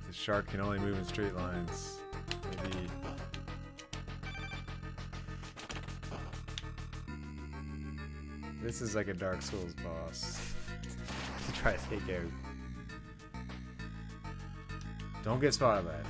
The shark can only move in straight lines. Maybe. This is like a Dark Souls boss to try to take out. Don't get spotted by it.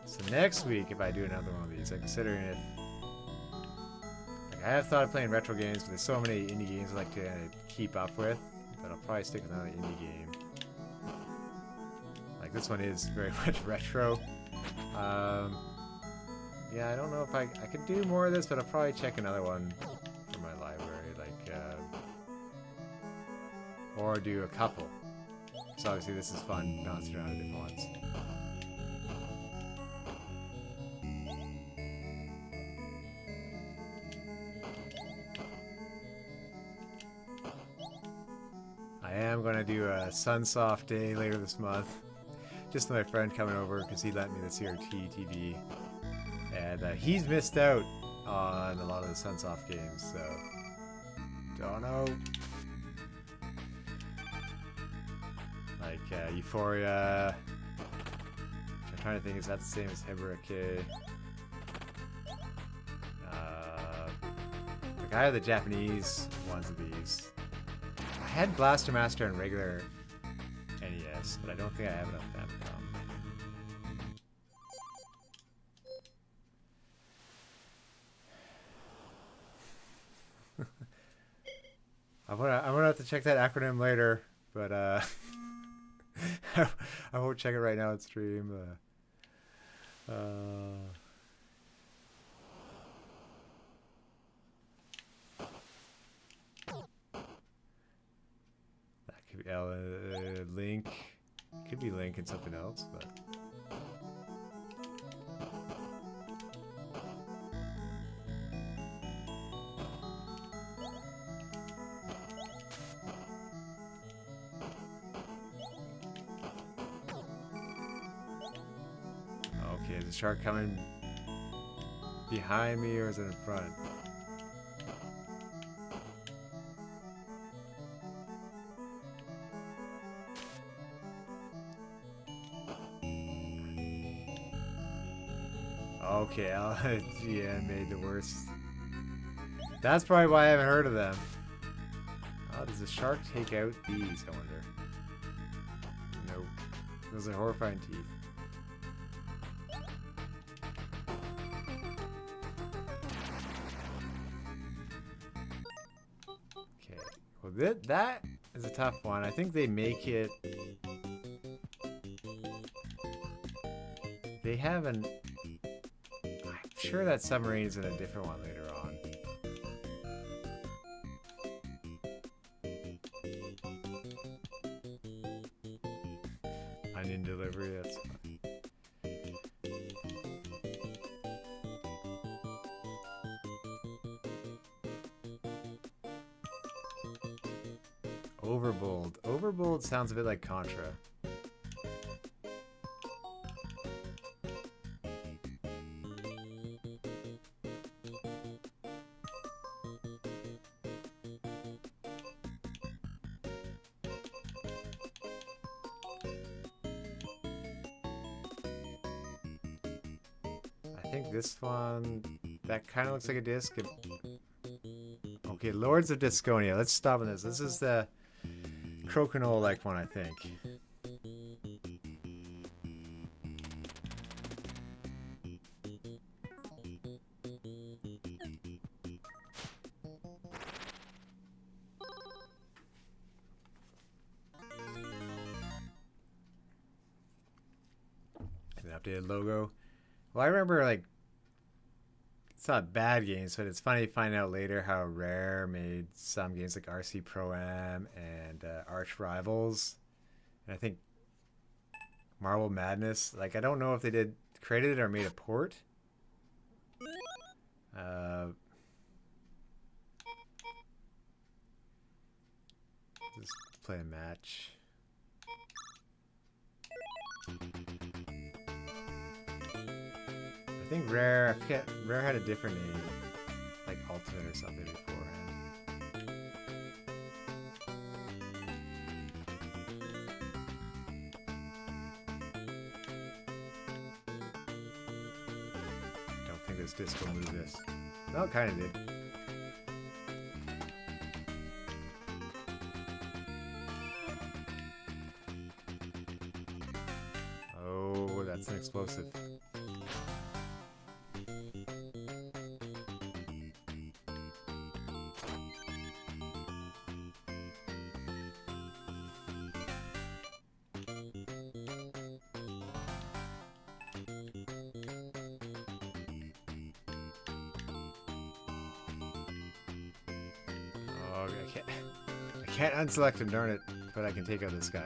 So next week, if I do another one of these, I'm considering if I have thought of playing retro games, but there's so many indie games I like to keep up with that I'll probably stick with another indie game. Like this one is very much retro. Yeah, I don't know if I could do more of this, but I'll probably check another one from my library, like, or do a couple. So obviously this is fun, bouncing around to different ones. I am going to do a Sunsoft day later this month. Just my friend coming over because he lent me the CRT TV. And he's missed out on a lot of the Sunsoft games, so don't know. Like Euphoria. I'm trying to think, is that the same as Hibarake? Like I have the Japanese ones of these. I had Blaster Master and regular NES, but I don't think I have enough Famicom. I'm gonna have to check that acronym later, but I won't check it right now on stream. That could be Link. Could be Link and something else, but. Okay, is the shark coming behind me or is it in front? Okay, GM made the worst. That's probably why I haven't heard of them. Oh, does the shark take out these, I wonder? Nope. Those are horrifying teeth. Okay, well that is a tough one. I think they make it... They have an... I'm sure that submarine is in a different one later on. Onion delivery, that's fine. Overbold. Overbold sounds a bit like Contra. I think this one, that kind of looks like a disc. Okay, Lords of Disconia. Let's stop on this. This is the Crokinole-like one, I think. updated logo. Well, I remember like it's not bad games, but it's funny finding out later how Rare made some games like RC Pro Am and Arch Rivals, and I think Marble Madness. Like I don't know if they did created it or made a port. Just play a match. I think Rare, I forget, Rare had a different name, like Ultimate or something beforehand. Don't think this disc will move this. No, it kind of did. Oh, that's an explosive. I can't unselect him, darn it, but I can take out this guy.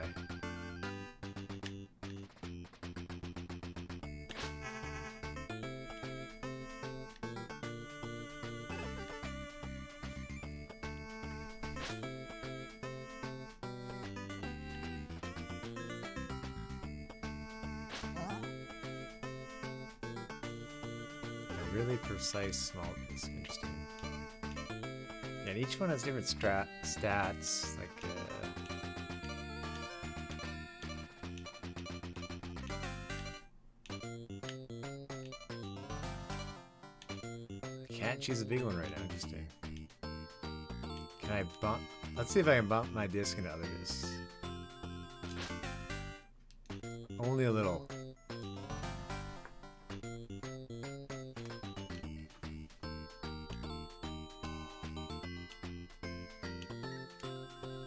A really precise small piece, interesting. And each one has different stats, like I can't choose a big one right now, interesting. Can I bump? Let's see if I can bump my disc into other discs. Only a little.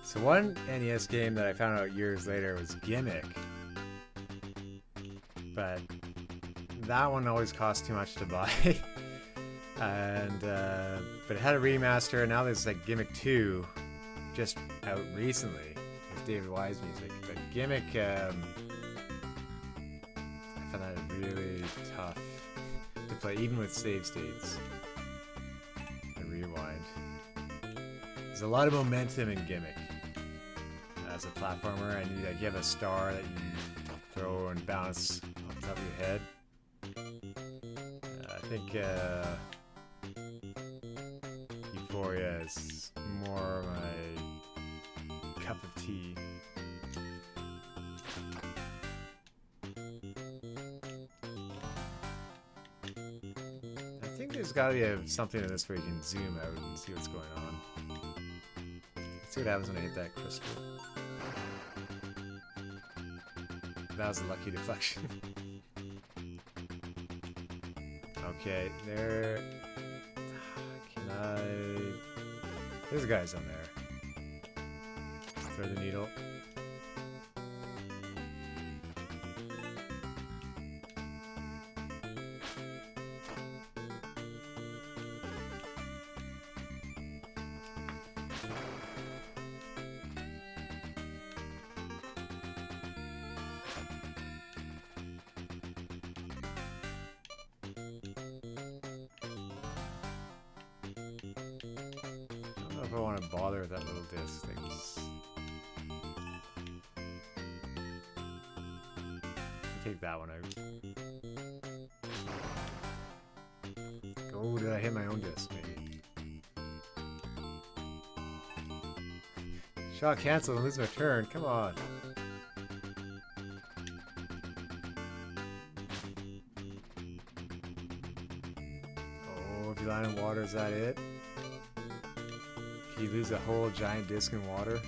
So one NES game that I found out years later was Gimmick, but that one always cost too much to buy. And but it had a remaster, and now there's like Gimmick 2 just out recently with David Wise music. But Gimmick, I found that really tough to play, even with save states and rewind. There's a lot of momentum in Gimmick. As a platformer, and you have a star that you throw and bounce on top of your head. I think Euphoria is more my cup of tea. I think there's got to be something in this where you can zoom out and see what's going on. Let's see what happens when I hit that crystal. That was a lucky deflection. Okay, there. Can I? There's guys on there. Throw the needle. If I want to bother with that little disc things. Take that one out. Oh, did I hit my own disc? Maybe. Shot cancel and lose my turn. Come on. Oh, if you land in water, is that it? You lose a whole giant disc in water.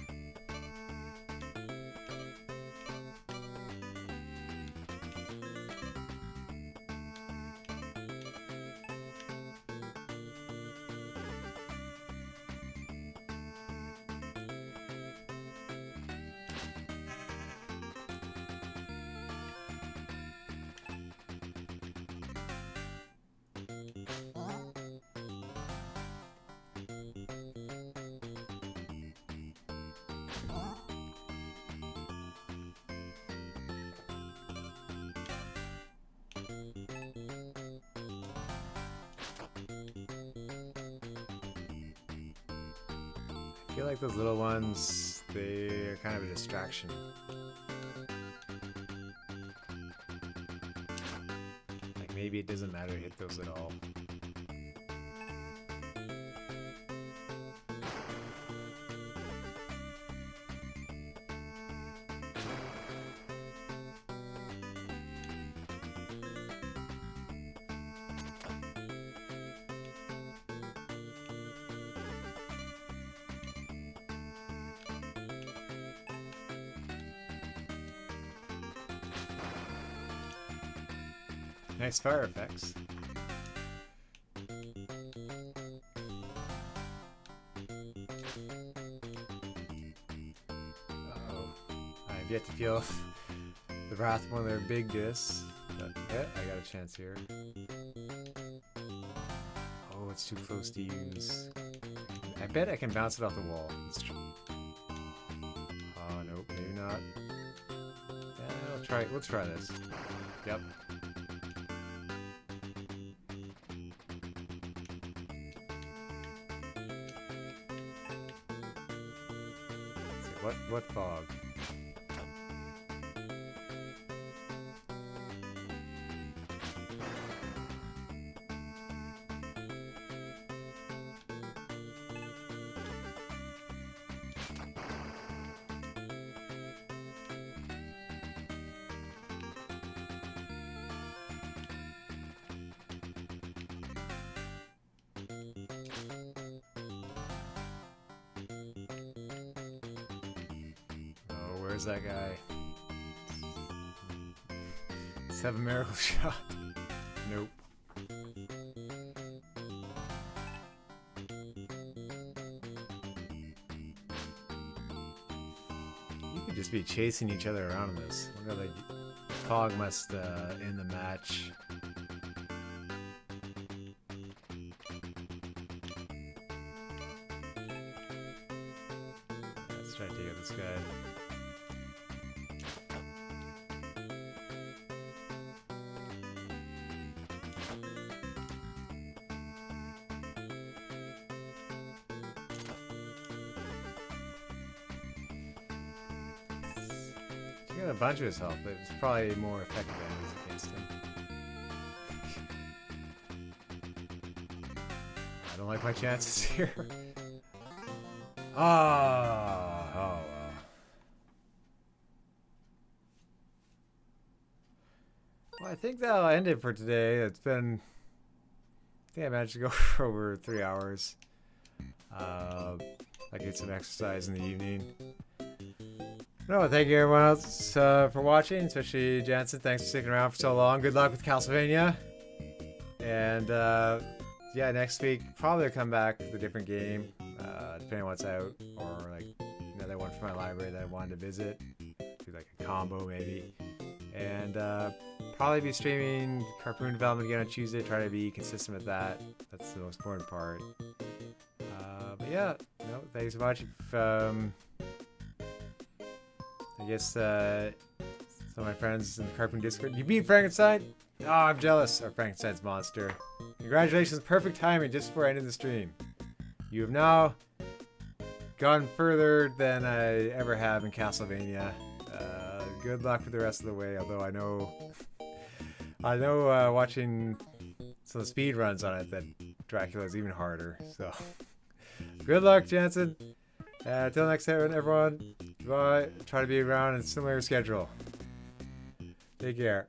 feel like those little ones, they're kind of a distraction. Like maybe it doesn't matter to hit those at all. Nice fire effects. Uh-oh. I've yet to feel the wrath of one of their big discs. But yeah, I got a chance here. Oh, it's too close to use. I bet I can bounce it off the wall. It's true. Oh, nope, maybe not. Yeah, we'll try this. Yep. What fog? Where's that guy? Let's have a miracle shot. Nope. You could just be chasing each other around in this. I wonder, like, fog must end the match. Let's try to take out this guy. He got a bunch of his health, but it's probably more effective enemies against him. I don't like my chances here. Oh, well. Well, I think that'll end it for today. It's been... I think I managed to go for over 3 hours. I get some exercise in the evening. No, thank you everyone else for watching, especially Jansen. Thanks for sticking around for so long. Good luck with Castlevania. And yeah, next week probably I'll come back with a different game, depending on what's out, or like another one from my library that I wanted to visit. Do like a combo maybe. And probably be streaming Harpoon Development again on Tuesday. Try to be consistent with that. That's the most important part. But yeah, no, thanks so much. I guess some of my friends in the Carpoon Discord. You beat Frankenstein? Oh, I'm jealous of Frankenstein's monster. Congratulations, perfect timing just before I ended the stream. You have now gone further than I ever have in Castlevania. Good luck with the rest of the way, although I know watching some speed runs on it that Dracula is even harder. So good luck, Jansen. Until next time, everyone. Bye. Try to be around in a similar schedule. Take care.